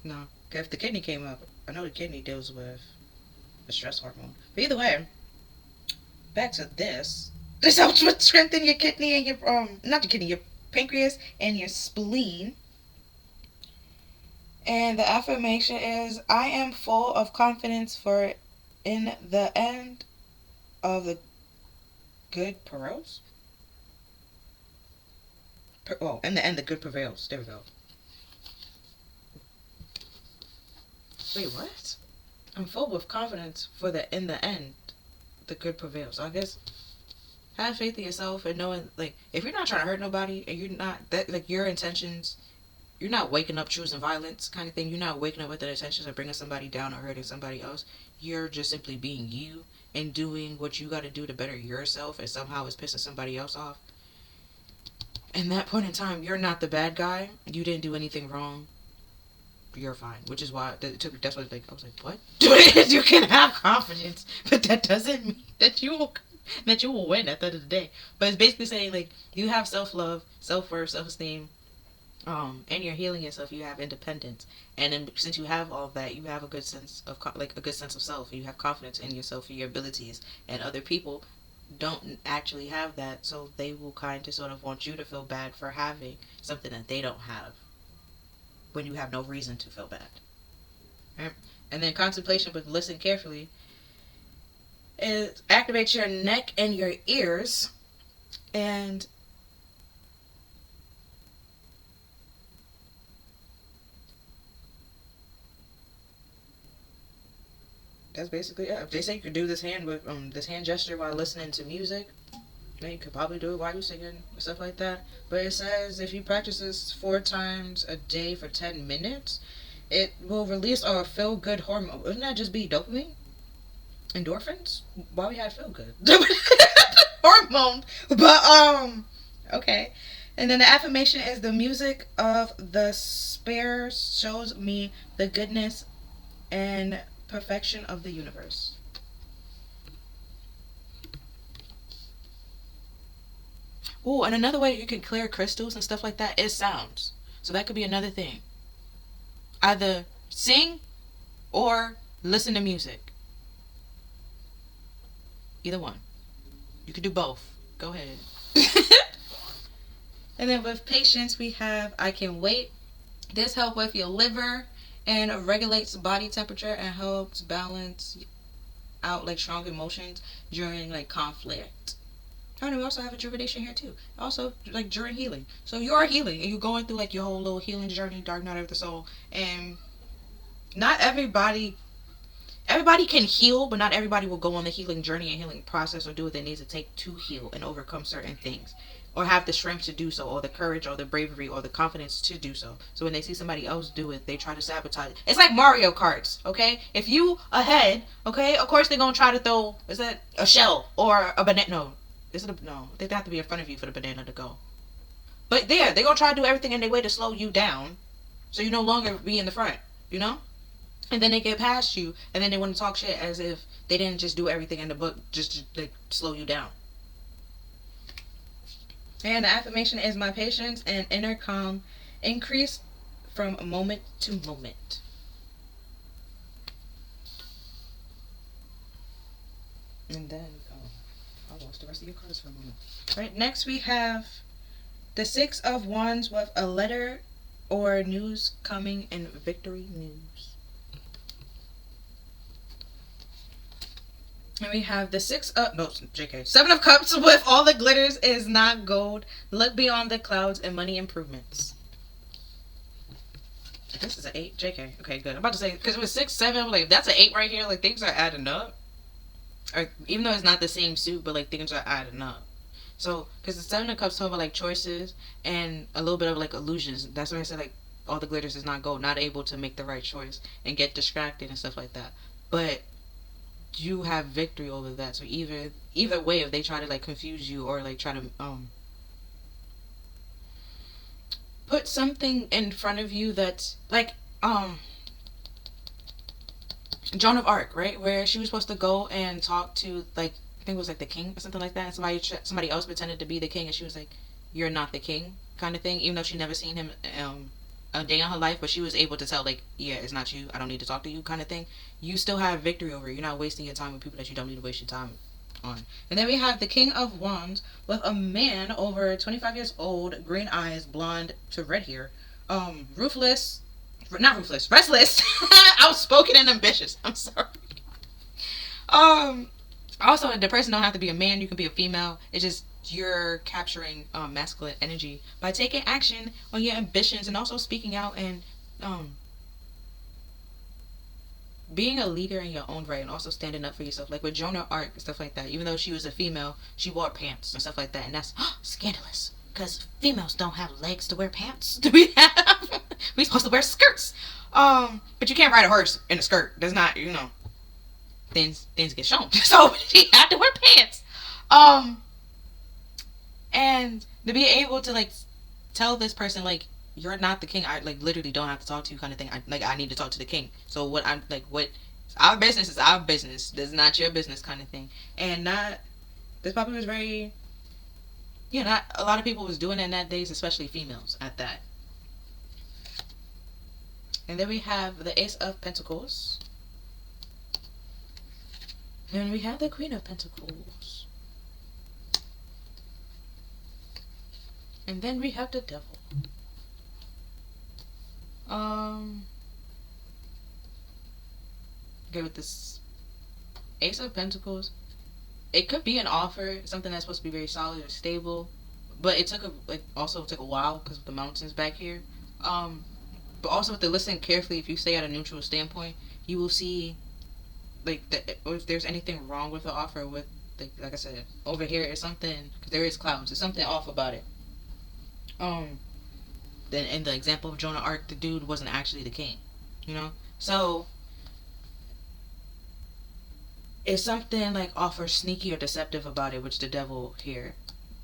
[SPEAKER 1] No, if the kidney came up, I know the kidney deals with the stress hormone. But either way, back to this. This helps with strengthen your kidney and your not your kidney, your pancreas and your spleen. And the affirmation is I am full of confidence for in the end of the good prevails. In the end the good prevails. There we go. Wait, what? I'm full with confidence for in the end the good prevails. So I guess have faith in yourself and knowing like if you're not trying to hurt nobody and you're not that like your intentions, you're not waking up choosing violence kind of thing. You're not waking up with the intentions of bringing somebody down or hurting somebody else. You're just simply being you and doing what you got to do to better yourself, and somehow it's pissing somebody else off. In that point in time, you're not the bad guy. You didn't do anything wrong. You're fine. Which is why that's what like I was like, what? You can have confidence, but that doesn't mean that you will win at the end of the day. But it's basically saying like you have self love, self worth, self esteem. And you're healing yourself. You have independence, and then since you have all of that, you have a good sense of like a good sense of self. And you have confidence in yourself and your abilities. And other people don't actually have that, so they will kind of sort of want you to feel bad for having something that they don't have, when you have no reason to feel bad. Right? And then contemplation with listen carefully. It activates your neck and your ears, and that's basically it. They say you could do this hand with this hand gesture while listening to music. You could probably do it while you're singing stuff like that. But it says if you practice this 4 times a day for 10 minutes, it will release a feel good hormone. Wouldn't that just be dopamine? Endorphins? Why we had feel good? Hormone. But okay. And then the affirmation is the music of the spare shows me the goodness and perfection of the universe. Oh, and another way you can clear crystals and stuff like that is sounds. So that could be another thing. Either sing or listen to music. Either one. You could do both. Go ahead. And then with patience, we have I can wait. This helps with your liver and regulates body temperature and helps balance out like strong emotions during like conflict. And we also have a divination here too. Also like during healing. So you are healing and you're going through like your whole little healing journey, dark night of the soul. And not everybody can heal, but not everybody will go on the healing journey and healing process or do what they need to take to heal and overcome certain things. or have the strength to do so, or the courage, or the bravery, or the confidence to do so. So when they see somebody else do it, they try to sabotage it. It's like Mario Karts, okay? If you ahead, okay, of course they're gonna try to throw, is that a shell or a banana? No, is it a, no? They have to be in front of you for the banana to go. But they're gonna try to do everything in their way to slow you down, so you no longer be in the front, you know? And then they get past you, and then they want to talk shit as if they didn't just do everything in the book just to like slow you down. And the affirmation is my patience and inner calm increase from moment to moment. And then, I lost the rest of your cards for a moment. Right, next we have the Six of Wands with a letter or news coming and victory news. And we have the Seven of Cups with all the glitters is not gold. Look beyond the clouds and money improvements. This is an 8, JK. Okay, good. I'm about to say, because it was 6, 7, like, that's an 8 right here. Like, things are adding up. Or, even though it's not the same suit, but, like, things are adding up. So, because the Seven of Cups talk about, like, choices and a little bit of, like, illusions. That's why I said, like, all the glitters is not gold. Not able to make the right choice and get distracted and stuff like that. But you have victory over that. So either way, if they try to like confuse you or like try to put something in front of you that's like Joan of Arc, right, where she was supposed to go and talk to, like, I think it was like the king or something like that, and somebody else pretended to be the king, and she was like, "You're not the king," kind of thing, even though she never seen him a day in her life, but she was able to tell, like, yeah, it's not you, I don't need to talk to you, kind of thing. You still have victory over it. You're not wasting your time with people that you don't need to waste your time on. And then we have the King of Wands with a man over 25 years old, green eyes, blonde to red hair, restless, outspoken and ambitious. I'm sorry. Also, the person don't have to be a man. You can be a female. It's just you're capturing masculine energy by taking action on your ambitions and also speaking out and being a leader in your own right and also standing up for yourself. Like with Joan of Arc and stuff like that. Even though she was a female, she wore pants and stuff like that, and that's scandalous. Because females don't have legs to wear pants. Do we have? We supposed to wear skirts. But you can't ride a horse in a skirt. That's not, things get shown. So she had to wear pants. And to be able to like tell this person like, you're not the king. I like literally don't have to talk to you, kind of thing. I need to talk to the king. So what our business is our business. This is not your business, kind of thing. And this probably was very, not a lot of people was doing it in that days, especially females at that. And then we have the Ace of Pentacles. And we have the Queen of Pentacles. And then we have the Devil. Okay, with this Ace of Pentacles, it could be an offer, something that's supposed to be very solid or stable, but it also took a while because of the mountains back here. But also with the listen carefully, if you stay at a neutral standpoint, you will see if there's anything wrong with the offer. With like I said, over here is something, because there is clouds. There's something off about it. Then in the example of Joan of Arc, the dude wasn't actually the king, So it's something like off or sneaky or deceptive about it, which the Devil here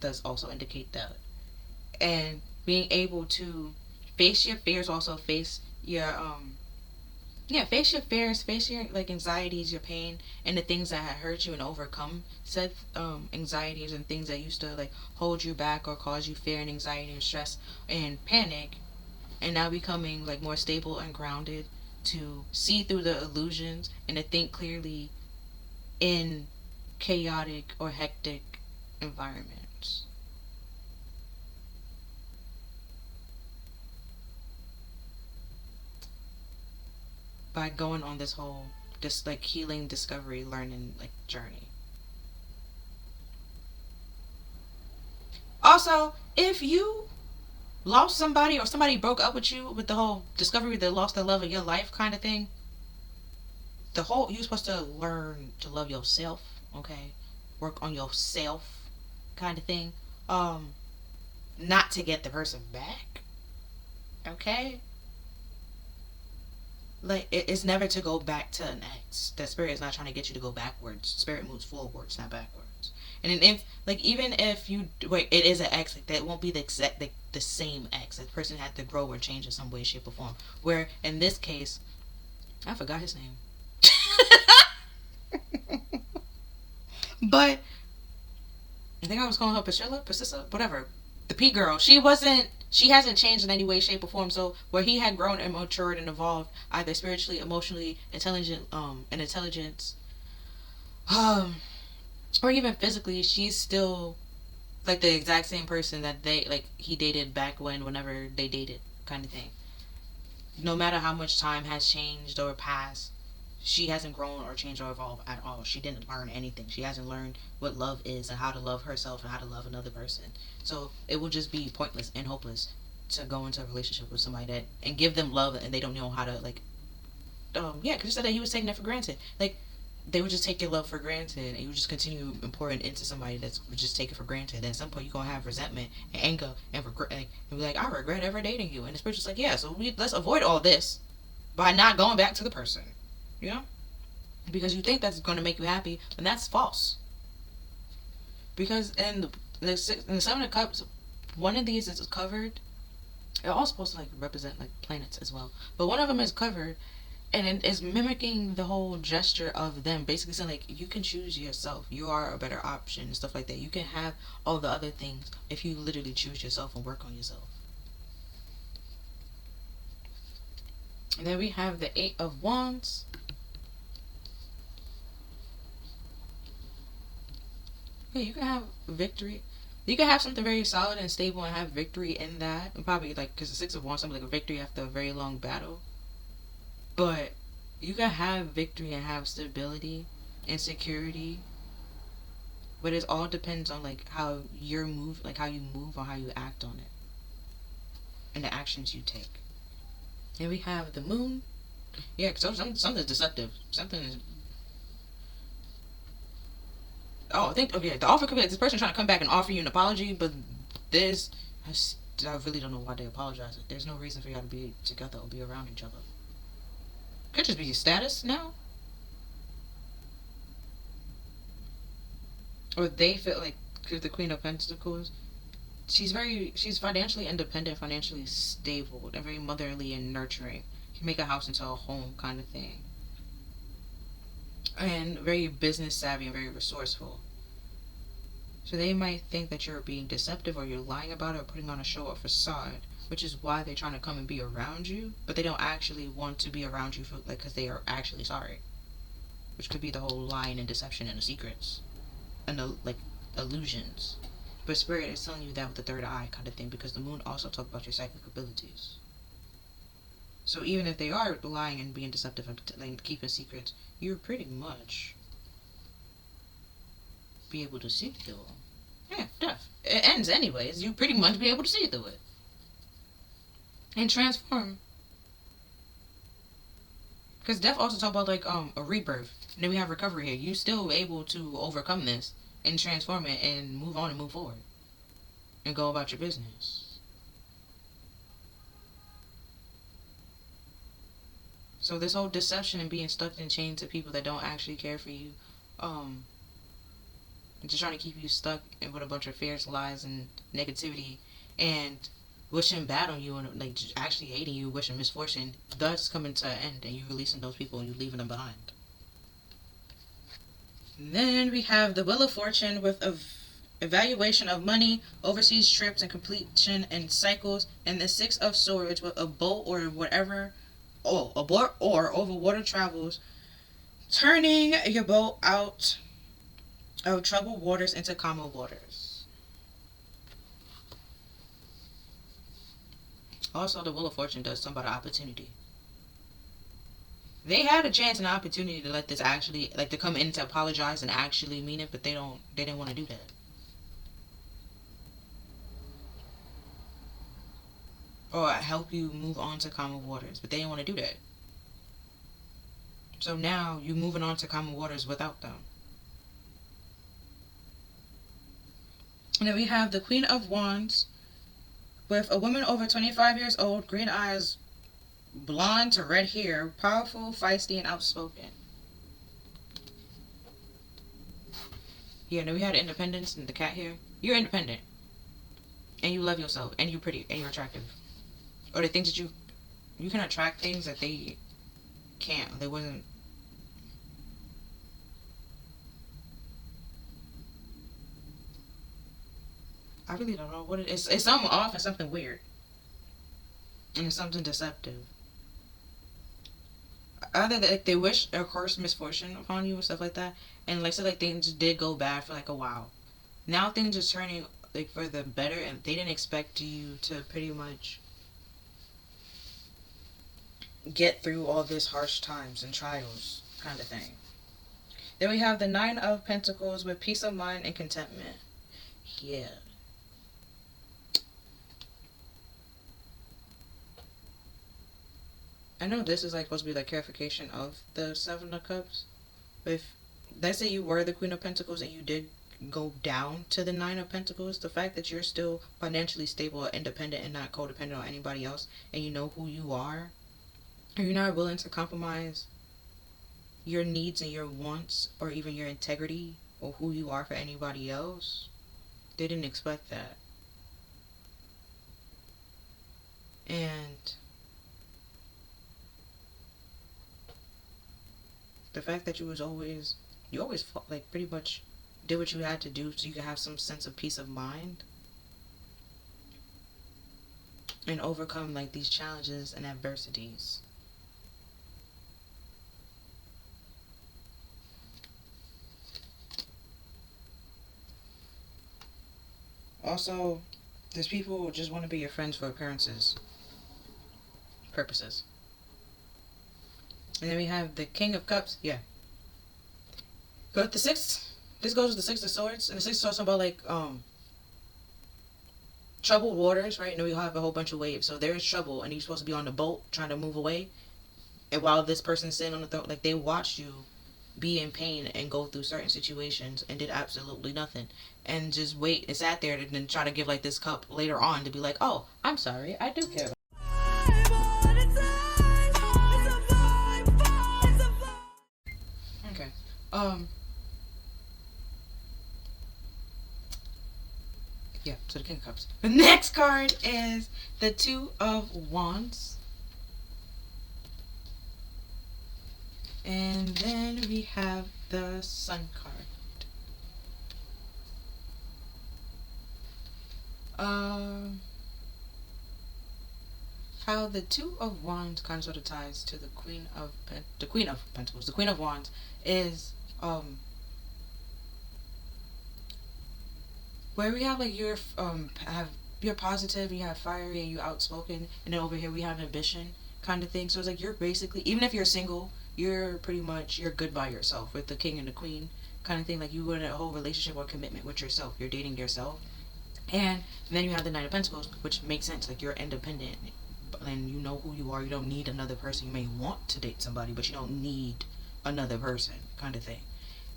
[SPEAKER 1] does also indicate that. And being able to face your fears, also face your face your fears, face your like anxieties, your pain, and the things that had hurt you, and overcome said anxieties and things that used to like hold you back or cause you fear and anxiety and stress and panic, and now becoming like more stable and grounded to see through the illusions and to think clearly in chaotic or hectic environments. By going on this whole like healing, discovery, learning like journey. Also, if you lost somebody or somebody broke up with you with the whole discovery, they lost the love of your life kind of thing, you're supposed to learn to love yourself, okay? Work on yourself kind of thing. not to get the person back. Okay? Like, it's never to go back to an ex. The spirit is not trying to get you to go backwards. Spirit moves forwards, not backwards. And then if, like, even if you, wait, it is an ex, like, that won't be the exact, like, the same ex. The person had to grow or change in some way, shape, or form. Where, in this case, I forgot his name. But I think I was calling her Pasissa, whatever. The P girl. She hasn't changed in any way, shape, or form. So where he had grown and matured and evolved, either spiritually, emotionally, intelligence, or even physically, she's still like the exact same person that he dated back whenever they dated, kind of thing. No matter how much time has changed or passed, she hasn't grown or changed or evolved at all. She didn't learn anything. She hasn't learned what love is and how to love herself and how to love another person. So it will just be pointless and hopeless to go into a relationship with somebody that and give them love and they don't know how to because you said that he was taking it for granted. Like, they would just take your love for granted, and you would just continue pouring into somebody that's would just take it for granted. And at some point, you're gonna have resentment and anger and regret, and be like, "I regret ever dating you." And the spirit's just like, "Yeah, so let's avoid all this by not going back to the person, you know, because you think that's gonna make you happy, and that's false. Because in the Seven of Cups, one of these is covered. They're all supposed to represent planets as well, but one of them is covered and it is mimicking the whole gesture of them basically saying you can choose yourself, you are a better option and stuff like that. You can have all the other things if you literally choose yourself and work on yourself. And then we have the Eight of Wands. Yeah, you can have victory. You can have something very solid and stable and have victory in that, and probably because the Six of Wands, something like a victory after a very long battle. But you can have victory and have stability and security. But it all depends on how you move, how you move or how you act on it. And the actions you take. And we have the Moon. Yeah, because something's deceptive. Something is... Oh, I think, okay, the offer could be this person trying to come back and offer you an apology, but this... I really don't know why they apologize. There's no reason for y'all to be together or be around each other. Could just be your status now. Or they feel like, because the Queen of Pentacles, she's financially independent, financially stable, and very motherly and nurturing. Can make a house into a home kind of thing. And very business savvy and very resourceful. So they might think that you're being deceptive or you're lying about it or putting on a show or facade, which is why they're trying to come and be around you, but they don't actually want to be around you because they are actually sorry. Which could be the whole lying and deception and the secrets and the illusions. But Spirit is telling you that with the third eye kind of thing, because the Moon also talks about your psychic abilities. So even if they are lying and being deceptive and keeping secrets, you're pretty much be able to see through them. Yeah, def. It ends anyways. You pretty much be able to see through it. And transform. Because death also talk about a rebirth. And then we have recovery here. You still able to overcome this and transform it and move on and move forward. And go about your business. So this whole deception and being stuck in chains to people that don't actually care for you, just trying to keep you stuck with a bunch of fears, lies, and negativity, and wishing bad on you and just actually hating you, wishing misfortune, thus coming to an end, and you releasing those people and you leaving them behind. And then we have the Wheel of Fortune with evaluation of money, overseas trips, and completion and cycles, and the Six of Swords with a boat or whatever, a boat or over water travels, turning your boat out of troubled waters into calmer waters. Also, the Wheel of Fortune does something about opportunity. They had a chance and an opportunity to let this actually, to come in to apologize and actually mean it, but they didn't want to do that. Or help you move on to calmer waters, but they didn't want to do that. So now you're moving on to calmer waters without them. And then we have the Queen of Wands With a woman over 25 years old, green eyes, blonde to red hair, powerful, feisty, and outspoken. Yeah, no, we had independence and the cat here. You're independent. And you love yourself. And you're pretty. And you're attractive. Or the things that you can attract things that they can't. They wasn't. I really don't know what it is. It's something off and something weird. And it's something deceptive. Either like they wish or curse misfortune upon you and stuff like that. And like so like things did go bad for like a while. Now things are turning like for the better, and they didn't expect you to pretty much get through all this harsh times and trials kind of thing. Then we have the Nine of Pentacles with peace of mind and contentment. Yeah. I know this is like supposed to be like clarification of the Seven of Cups. But if let's say you were the Queen of Pentacles and you did go down to the Nine of Pentacles, the fact that you're still financially stable, independent, and not codependent on anybody else, and you know who you are, and you're not willing to compromise your needs and your wants or even your integrity or who you are for anybody else, they didn't expect that. And the fact that you always like pretty much did what you had to do so you could have some sense of peace of mind and overcome like these challenges and adversities. Also, there's people who just want to be your friends for appearances purposes. And then we have the King of Cups. Yeah. Go with the six. This goes with the Six of Swords. And the Six of Swords talking about like troubled waters, right? And then we have a whole bunch of waves. So there is trouble and you're supposed to be on the boat trying to move away. And while this person's sitting on the throne, like they watched you be in pain and go through certain situations and did absolutely nothing. And just wait and sat there and then try to give like this cup later on to be like, oh, I'm sorry, I do care. Okay. Yeah, so the King of Cups. The next card is the Two of Wands. And then we have the Sun card. How the Two of Wands kind of sort of ties to the Queen of Pentacles. The Queen of Wands is where we have like you're positive, you have fiery, and you outspoken, and then over here we have ambition kind of thing. So it's like you're basically, even if you're single, you're good by yourself with the King and the Queen kind of thing. Like you in a whole relationship or commitment with yourself. You're dating yourself. And then you have the Knight of Pentacles, which makes sense. Like you're independent and you know who you are. You don't need another person. You may want to date somebody, but you don't need another person kind of thing.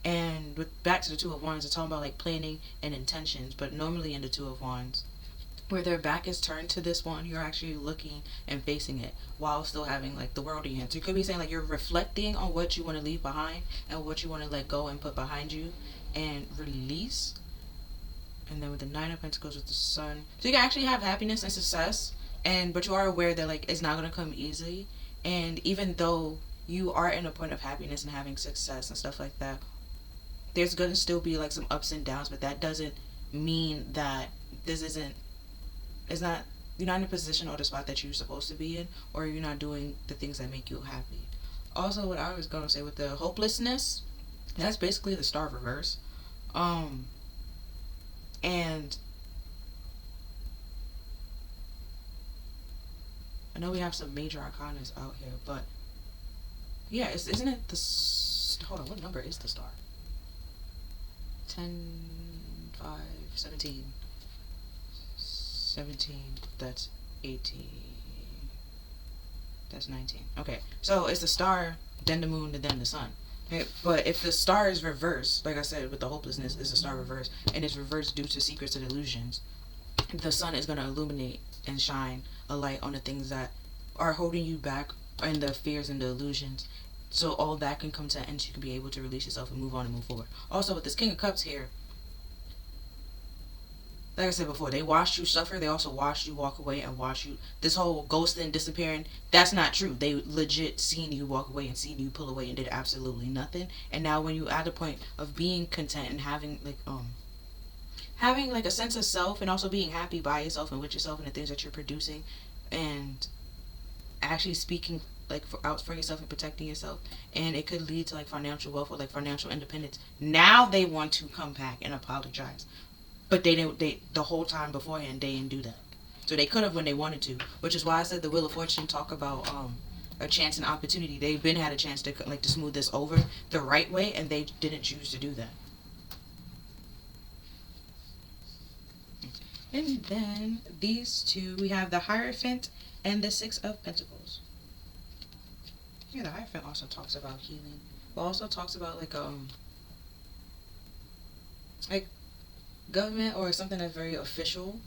[SPEAKER 1] And with back to the Two of Wands, it's talking about like planning and intentions. But normally in the Two of Wands, where their back is turned to this one, you're actually looking and facing it while still having like the world in your hands. So you could be saying like you're reflecting on what you want to leave behind and what you want to let go and put behind you and release. And then with the Nine of Pentacles with the Sun, so you can actually have happiness and success, but you are aware that like it's not going to come easily. And even though you are in a point of happiness and having success and stuff like that, there's going to still be like some ups and downs, but that doesn't mean that you're not in a position or the spot that you're supposed to be in, or you're not doing the things that make you happy. Also, what I was going to say with the hopelessness, that's basically the Star reverse. And I know we have some major arcanas out here, but yeah, isn't it the... Hold on, what number is the Star? 10, 5, 17. 17, that's 18. That's 19. Okay, so it's the Star, then the Moon, and then the Sun. Okay, but if the Star is reversed, like I said, with the hopelessness, is the Star reversed, and it's reversed due to secrets and illusions, the sun is going to illuminate and shine a light on the things that are holding you back, and the fears and the illusions, so all that can come to an end, so you can be able to release yourself and move on and move forward. Also, with this King of Cups here, like I said before, they watched you suffer. They also watched you walk away and watch you. This whole ghosting, disappearing, that's not true. They legit seen you walk away and seen you pull away and did absolutely nothing. And now when you at the point of being content and having like a sense of self, and also being happy by yourself and with yourself and the things that you're producing, and actually speaking like out for yourself and protecting yourself, and it could lead to like financial wealth or like financial independence. Now they want to come back and apologize. But they didn't. They the whole time beforehand they didn't do that. So they could have when they wanted to, which is why I said the Wheel of Fortune talk about a chance and opportunity. They've been had a chance to like to smooth this over the right way, and they didn't choose to do that. And then these two, we have the Hierophant and the Six of Pentacles. Yeah, the Hierophant also talks about healing, but also talks about like government or something that's very official.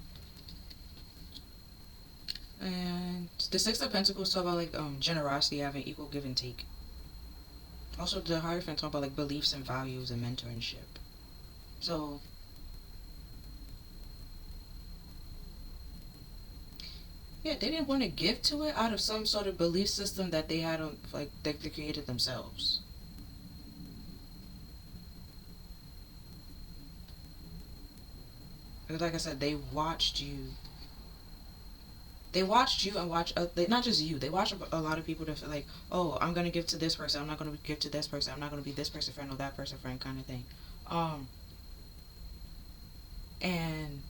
[SPEAKER 1] And the Six of Pentacles talk about like generosity, having equal give and take. Also, the Hierophant talk about like beliefs and values and mentorship. So yeah, they didn't want to give to it out of some sort of belief system that they had on like that they created themselves. Because like I said, they watched you. They watched you and watch not just you. They watch a lot of people that feel like, oh, I'm gonna give to this person. I'm not gonna give to this person. I'm not gonna be this person friend or that person friend kind of thing. And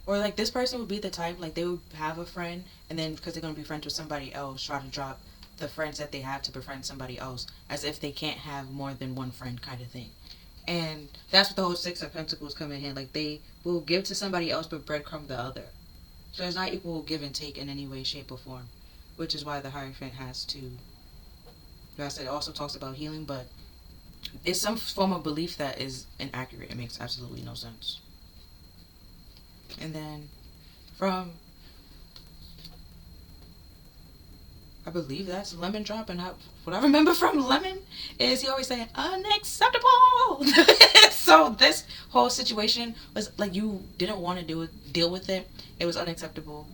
[SPEAKER 1] or like this person would be the type like they would have a friend, and then because they're gonna be friends with somebody else, try to drop the friends that they have to befriend somebody else, as if they can't have more than one friend kind of thing. And that's what the whole Six of Pentacles come in hand. Like they will give to somebody else but breadcrumb the other. So it's not equal give and take in any way, shape, or form. Which is why the Hierophant has to. Like I said, it also talks about healing, but it's some form of belief that is inaccurate. It makes absolutely no sense. And then from, I believe that's Lemon Drop, and what I remember from Lemon is he always saying unacceptable. So this whole situation was like you didn't want to deal with it. It was unacceptable.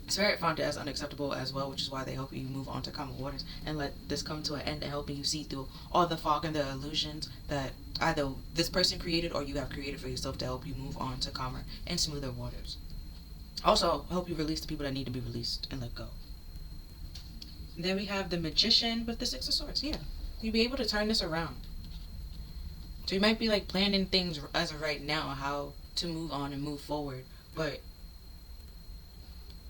[SPEAKER 1] Spirit found it as unacceptable as well, which is why they help you move on to calmer waters and let this come to an end, and helping you see through all the fog and the illusions that either this person created or you have created for yourself to help you move on to calmer and smoother waters. Also, help you release the people that need to be released and let go. Then we have the Magician with the Six of Swords. Yeah, you'll be able to turn this around. So you might be like planning things as of right now, how to move on and move forward, but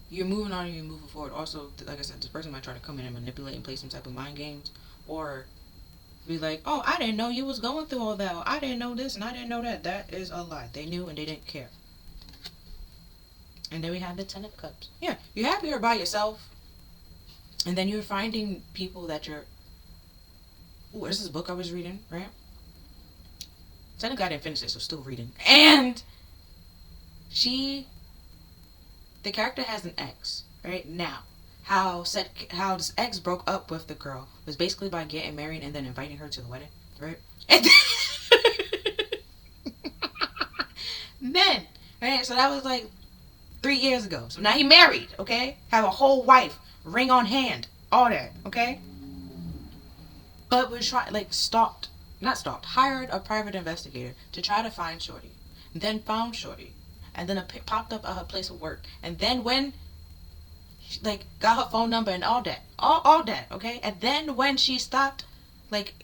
[SPEAKER 1] you're moving on and you're moving forward. Also, like I said, this person might try to come in and manipulate and play some type of mind games, or be like, oh, I didn't know you was going through all that, or I didn't know this and I didn't know that. That is a lie. They knew and they didn't care. And then we have the Ten of Cups. Yeah, you're happier by yourself. And then you're finding people that you're... Ooh, this is a book I was reading, right? Technically, I didn't finish it, so still reading. And the character has an ex, right? Now, how this ex broke up with the girl was basically by getting married and then inviting her to the wedding, right? And then, right? So that was like 3 years ago. So now he married, okay? Have a whole wife, ring on hand, all that, okay? But was hired a private investigator to try to find Shorty. Then found Shorty. And then it popped up at her place of work. And then when, got her phone number and all that. All that, okay? And then when she stopped,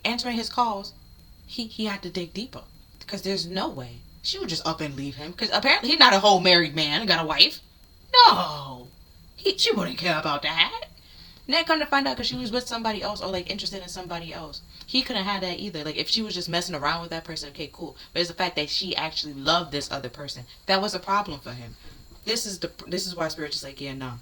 [SPEAKER 1] answering his calls, he had to dig deeper. Because there's no way she would just up and leave him. Because apparently he's not a whole married man and got a wife. No. She wouldn't care about that. And then come to find out because she was with somebody else or interested in somebody else. He couldn't have that either. If she was just messing around with that person, okay, cool. But it's the fact that she actually loved this other person. That was a problem for him. This is why Spirit just yeah, no.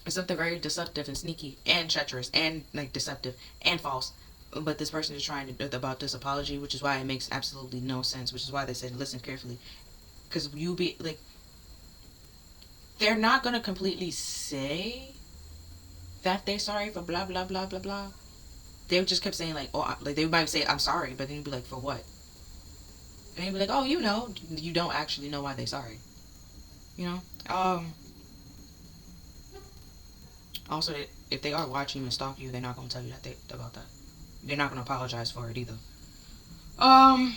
[SPEAKER 1] It's something very deceptive and sneaky and treacherous and deceptive and false. But this person is trying to about this apology, which is why it makes absolutely no sense. Which is why they said listen carefully. Because you be like, they're not gonna completely say that they're sorry for blah blah blah blah blah. They just kept saying like, oh, like they might say I'm sorry, but then you'd be like, for what? And you'd be like, oh, you don't actually know why they're sorry. You know. Also, if they are watching you and stalking you, they're not gonna tell you about that. They're not gonna apologize for it either. Um.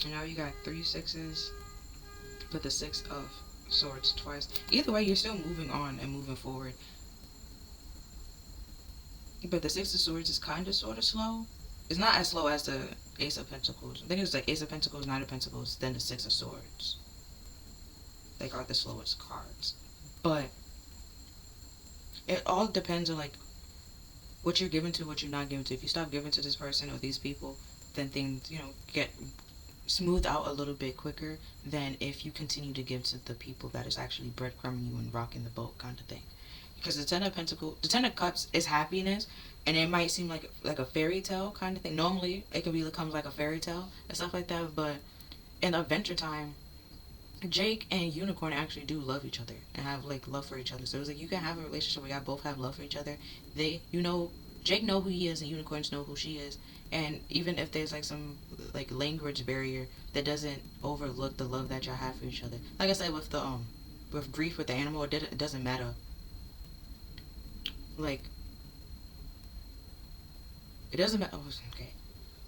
[SPEAKER 1] Now you got 3 6s. Put the 6 of Swords twice. Either way, you're still moving on and moving forward. But the 6 of Swords is kind of sort of slow. It's not as slow as the Ace of Pentacles. I think it was like Ace of Pentacles, Knight of Pentacles, then the 6 of Swords. They are the slowest cards. But it all depends on like what you're giving to, what you're not giving to. If you stop giving to this person or these people, then things, get smoothed out a little bit quicker than if you continue to give to the people that is actually breadcrumbing you and rocking the boat kind of thing. Because the Ten of Cups is happiness, and it might seem like a fairy tale kind of thing. Normally, it can become like a fairy tale and stuff like that, but in Adventure Time, Jake and Unicorn actually do love each other and have like love for each other. So it's like you can have a relationship where y'all both have love for each other. Jake know who he is and Unicorns know who she is. And even if there's like some like language barrier, that doesn't overlook the love that y'all have for each other. Like I said with the with grief with the animal, it doesn't matter. Like it doesn't matter. Oh, okay.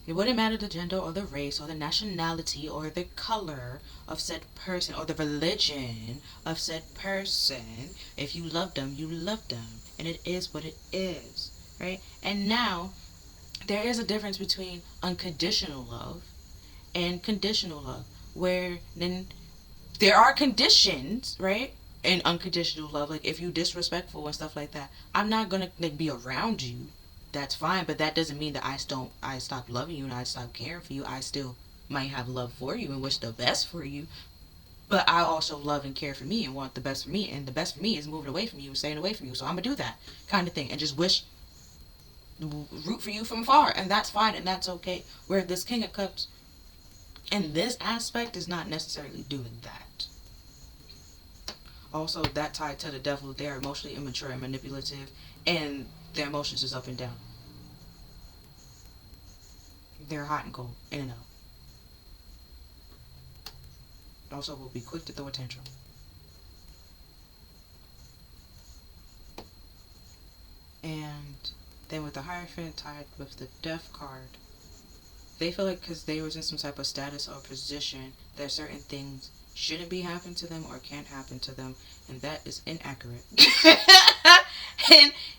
[SPEAKER 1] It wouldn't matter the gender or the race or the nationality or the color of said person or the religion of said person. If you loved them, you loved them. And it is what it is. Right? And now, there is a difference between unconditional love and conditional love. Where then there are conditions, right? In unconditional love. Like if you disrespectful and stuff like that, I'm not gonna like be around you. That's fine, but that doesn't mean that I stop loving you and I stop caring for you. I still might have love for you and wish the best for you, but I also love and care for me and want the best for me, and the best for me is moving away from you and staying away from you. So I'm gonna do that kind of thing and just root for you from afar, and that's fine and that's okay. Where this King of Cups in this aspect is not necessarily doing that. Also, that tied to the Devil, they are emotionally immature and manipulative, and their emotions is up and down. They're hot and cold, in and out. Also, will be quick to throw a tantrum. And then with the Hierophant tied with the Death card, they feel like because they was in some type of status or position that certain things shouldn't be happening to them or can't happen to them, and that is inaccurate.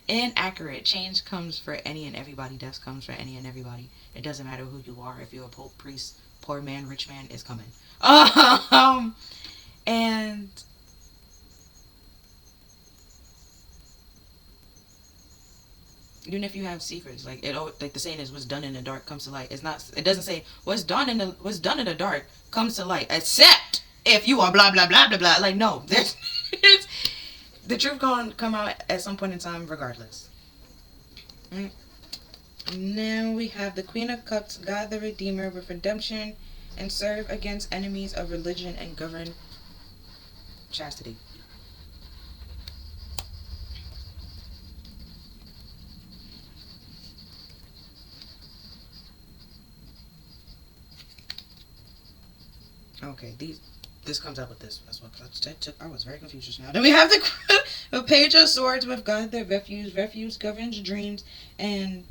[SPEAKER 1] Inaccurate. Change comes for any and everybody. Death comes for any and everybody. It doesn't matter who you are. If you're a pope, priest, poor man, rich man, it's coming. And even if you have secrets, like like the saying is, "What's done in the dark comes to light." It's not. It doesn't say what's done in the dark comes to light, except if you are blah blah blah blah blah. Like no, there's the truth gonna come out at some point in time, regardless. Mm. Now we have the Queen of Cups, God the Redeemer, with redemption, and serve against enemies of religion and govern chastity. Okay, this comes out with this. That's what I was very confused just now. Then we have the Page of Swords with God the Refuge. Refuge governs dreams and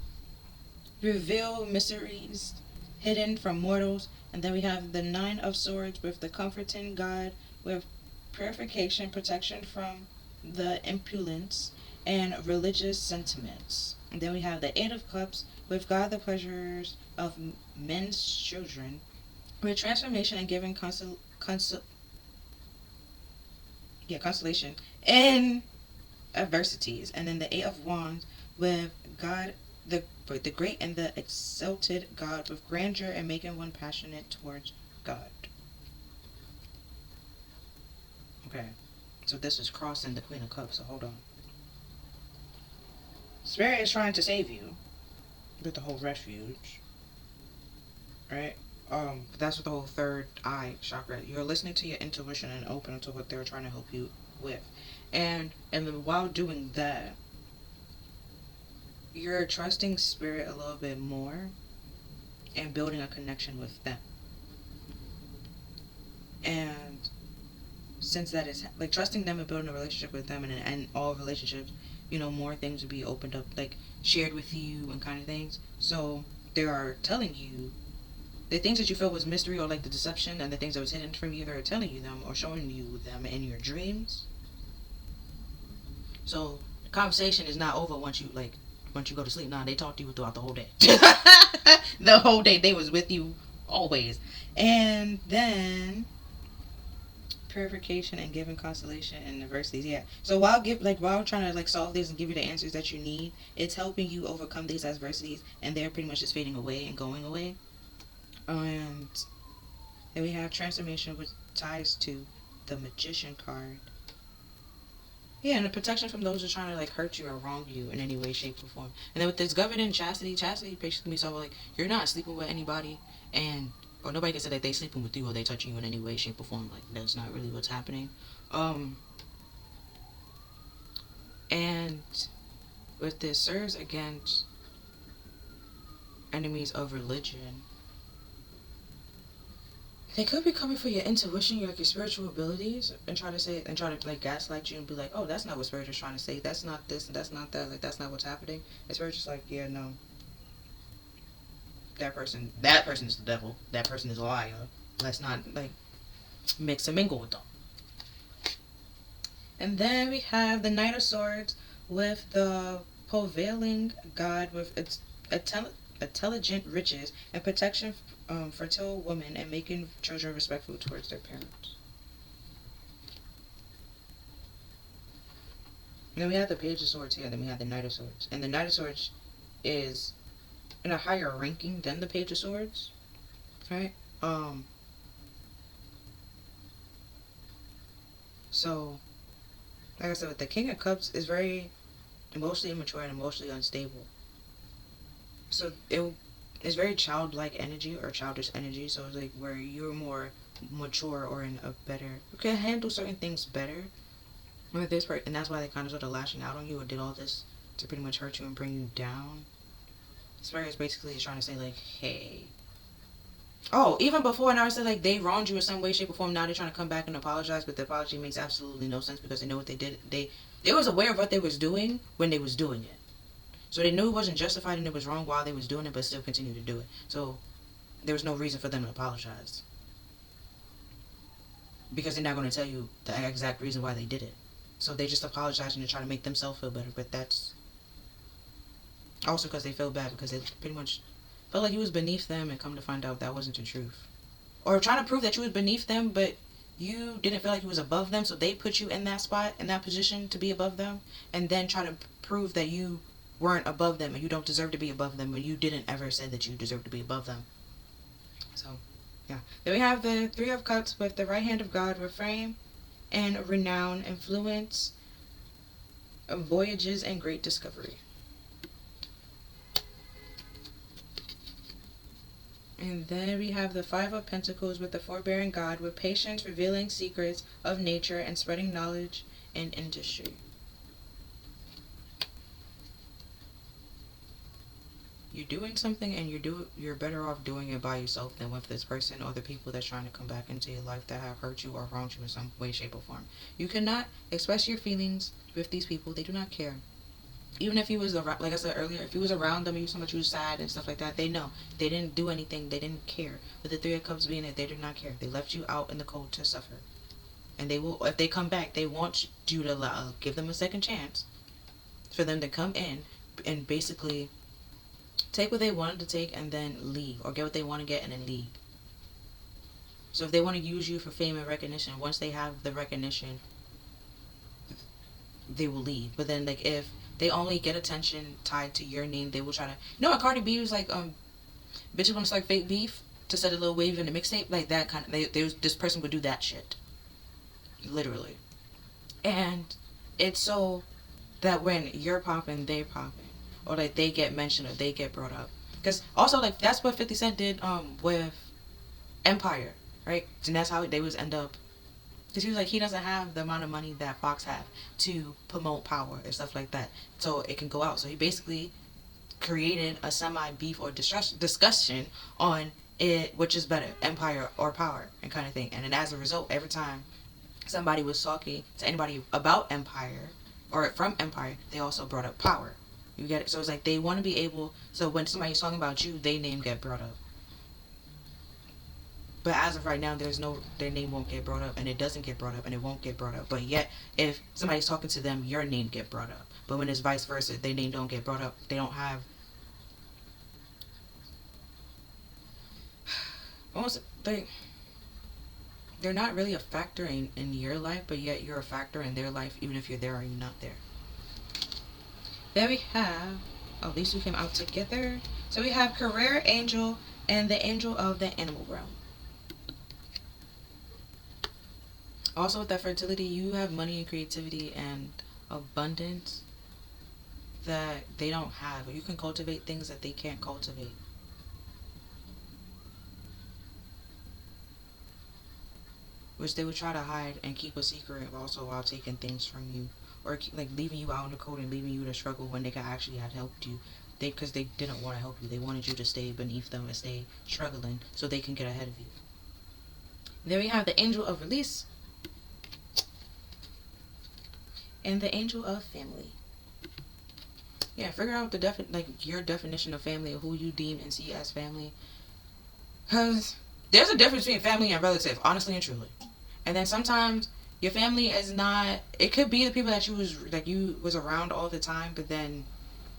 [SPEAKER 1] reveal mysteries hidden from mortals. And then we have the Nine of Swords with the Comforting God with purification, protection from the impudence and religious sentiments. And then we have the Eight of Cups with God the pleasures of men's children with transformation and giving consolation in adversities. And then the Eight of Wands with God the great and the exalted God with grandeur and making one passionate towards God. Okay, so this is crossing the Queen of Cups, so hold on. Spirit is trying to save you. with the whole refuge, right? That's with the whole third eye chakra. You're listening to your intuition and open to what they're trying to help you with, and then while doing that, you're trusting spirit a little bit more and building a connection with them. And since that is like trusting them and building a relationship with them, and all relationships, more things will be opened up, like shared with you and kind of things. So they are telling you the things that you felt was mystery, or like the deception and the things that was hidden from you. They're telling you them or showing you them in your dreams. So the conversation is not over once you go to sleep. Nah, they talk to you throughout the whole day. The whole day they was with you always. And then purification and giving consolation and adversities. Yeah. So while trying to solve this and give you the answers that you need, it's helping you overcome these adversities, and they're pretty much just fading away and going away. And then we have transformation, which ties to the Magician card. Yeah, and the protection from those who are trying to hurt you or wrong you in any way, shape, or form. And then with this governed in chastity basically means so you're not sleeping with anybody, and or nobody can say that they sleeping with you or they touching you in any way, shape, or form. That's not really what's happening. And with this serves against enemies of religion. They could be coming for your intuition, your spiritual abilities, and try to gaslight you and be like, oh, that's not what spirit is trying to say. That's not this and that's not that. That's not what's happening. And spirit's just yeah, no. That person is the devil. That person is a liar. Let's not mix and mingle with them. And then we have the Knight of Swords with the prevailing god with its intelligent riches and protection, fertile women, and making children respectful towards their parents. And then we have the Page of Swords here, then we have the Knight of Swords. And the Knight of Swords is in a higher ranking than the Page of Swords. Right? So, like I said, with the King of Cups is very emotionally immature and emotionally unstable. So it's very childlike energy or childish energy. So it's where you're more mature or in a better, you can handle certain things better with this part, and that's why they kind of started lashing out on you or did all this to pretty much hurt you and bring you down. Spirit is basically trying to say hey. Oh, even before now, I said they wronged you in some way, shape, or form. Now they're trying to come back and apologize, but the apology makes absolutely no sense because they know what they did. They was aware of what they was doing when they was doing it. So they knew it wasn't justified and it was wrong while they was doing it, but still continued to do it. So there was no reason for them to apologize. Because they're not going to tell you the exact reason why they did it. So they just apologized and they're trying to make themselves feel better. But that's also because they feel bad because they pretty much felt like you was beneath them, and come to find out that wasn't the truth. Or trying to prove that you was beneath them, but you didn't feel like you was above them, so they put you in that spot, in that position to be above them, and then try to prove that you weren't above them and you don't deserve to be above them, and you didn't ever say that you deserve to be above them. So, yeah. Then we have the Three of Cups with the right hand of God with fame and renown, influence, voyages, and great discovery. And then we have the Five of Pentacles with the forbearing God with patience, revealing secrets of nature, and spreading knowledge in industry. You're doing something and you're better off doing it by yourself than with this person or the people that's trying to come back into your life that have hurt you or wronged you in some way, shape, or form. You cannot express your feelings with these people. They do not care. Even if he was around, like I said earlier, if he was around them, you so much you was sad and stuff like that, they know. They didn't do anything. They didn't care. With the Three of Cups being it, they did not care. They left you out in the cold to suffer. And they will, if they come back, they want you to give them a second chance for them to come in and basically take what they wanted to take and then leave, or get what they want to get and then leave. So if they want to use you for fame and recognition, once they have the recognition, they will leave. But then if they only get attention tied to your name, they will try to, what Cardi B was bitches want to start fake beef to set a little wave in the mixtape, like that kind of, this person would do that shit, literally. And it's so that when you're popping, they popping, or they get mentioned or they get brought up, Because also, like, that's what 50 Cent did with Empire, right? And that's how they was end up. Because he was like, he doesn't have the amount of money that Fox have to promote power and stuff like that, so it can go out. So he basically created a semi beef or discussion on it, which is better, Empire or power, and kind of thing. And then as a result, every time somebody was talking to anybody about Empire or from Empire, they also brought up power. You get it? So it's like they want to be able. So when somebody's talking about you, their name get brought up. But as of right now, their name won't get brought up, and it doesn't get brought up, and it won't get brought up. But yet, if somebody's talking to them, your name get brought up. But when it's vice versa, their name don't get brought up. They don't have. Almost they're not really a factor in your life, but yet you're a factor in their life, even if you're there or you're not there. Then we have. Oh, these two came out together. So we have Career Angel and the Angel of the Animal Realm. Also, with that fertility, you have money and creativity and abundance that they don't have. You can cultivate things that they can't cultivate. Which they would try to hide and keep a secret, also while taking things from you, or like leaving you out in the cold and leaving you to struggle when they could actually have helped you. Because they didn't want to help you. They wanted you to stay beneath them and stay struggling so they can get ahead of you. Then we have the Angel of Release and the Angel of Family. Yeah, figure out your definition of family, or who you deem and see as family. Because there's a difference between family and relative, honestly and truly. And then sometimes your family is not. It could be the people that you was around all the time, but then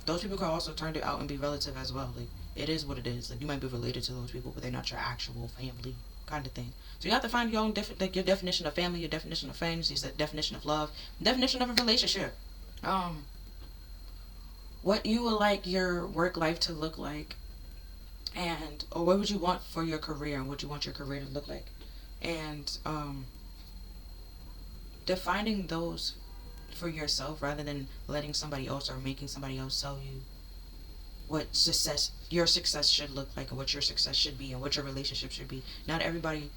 [SPEAKER 1] those people can also turn it out and be relative as well. Like, it is what it is. Like, you might be related to those people, but they're not your actual family, kind of thing. So you have to find your own your definition of family, your definition of friends, your definition of love, definition of a relationship. What you would like your work life to look like, or what would you want for your career, and what you want your career to look like, and defining those for yourself rather than letting somebody else or making somebody else tell you what your success should look like, and what your success should be, and what your relationship should be. Not everybody.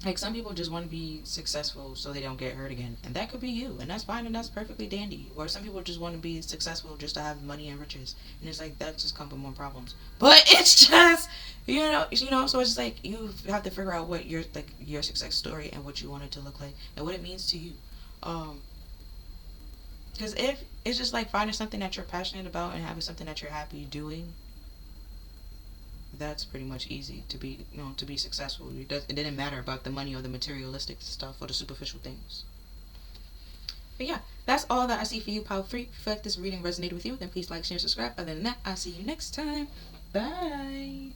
[SPEAKER 1] Like, some people just want to be successful so they don't get hurt again, and that could be you, and that's fine, and that's perfectly dandy. Or some people just want to be successful just to have money and riches, and it's like that just comes with more problems. But it's just so it's just like you have to figure out what your success story and what you want it to look like and what it means to you. Because if it's just like finding something that you're passionate about and having something that you're happy doing, that's pretty much easy to be successful. It didn't matter about the money or the materialistic stuff or the superficial things. But yeah, that's all that I see for you, Power Free. If you feel like this reading resonated with you, then please like, share, subscribe. Other than that, I'll see you next time. Bye.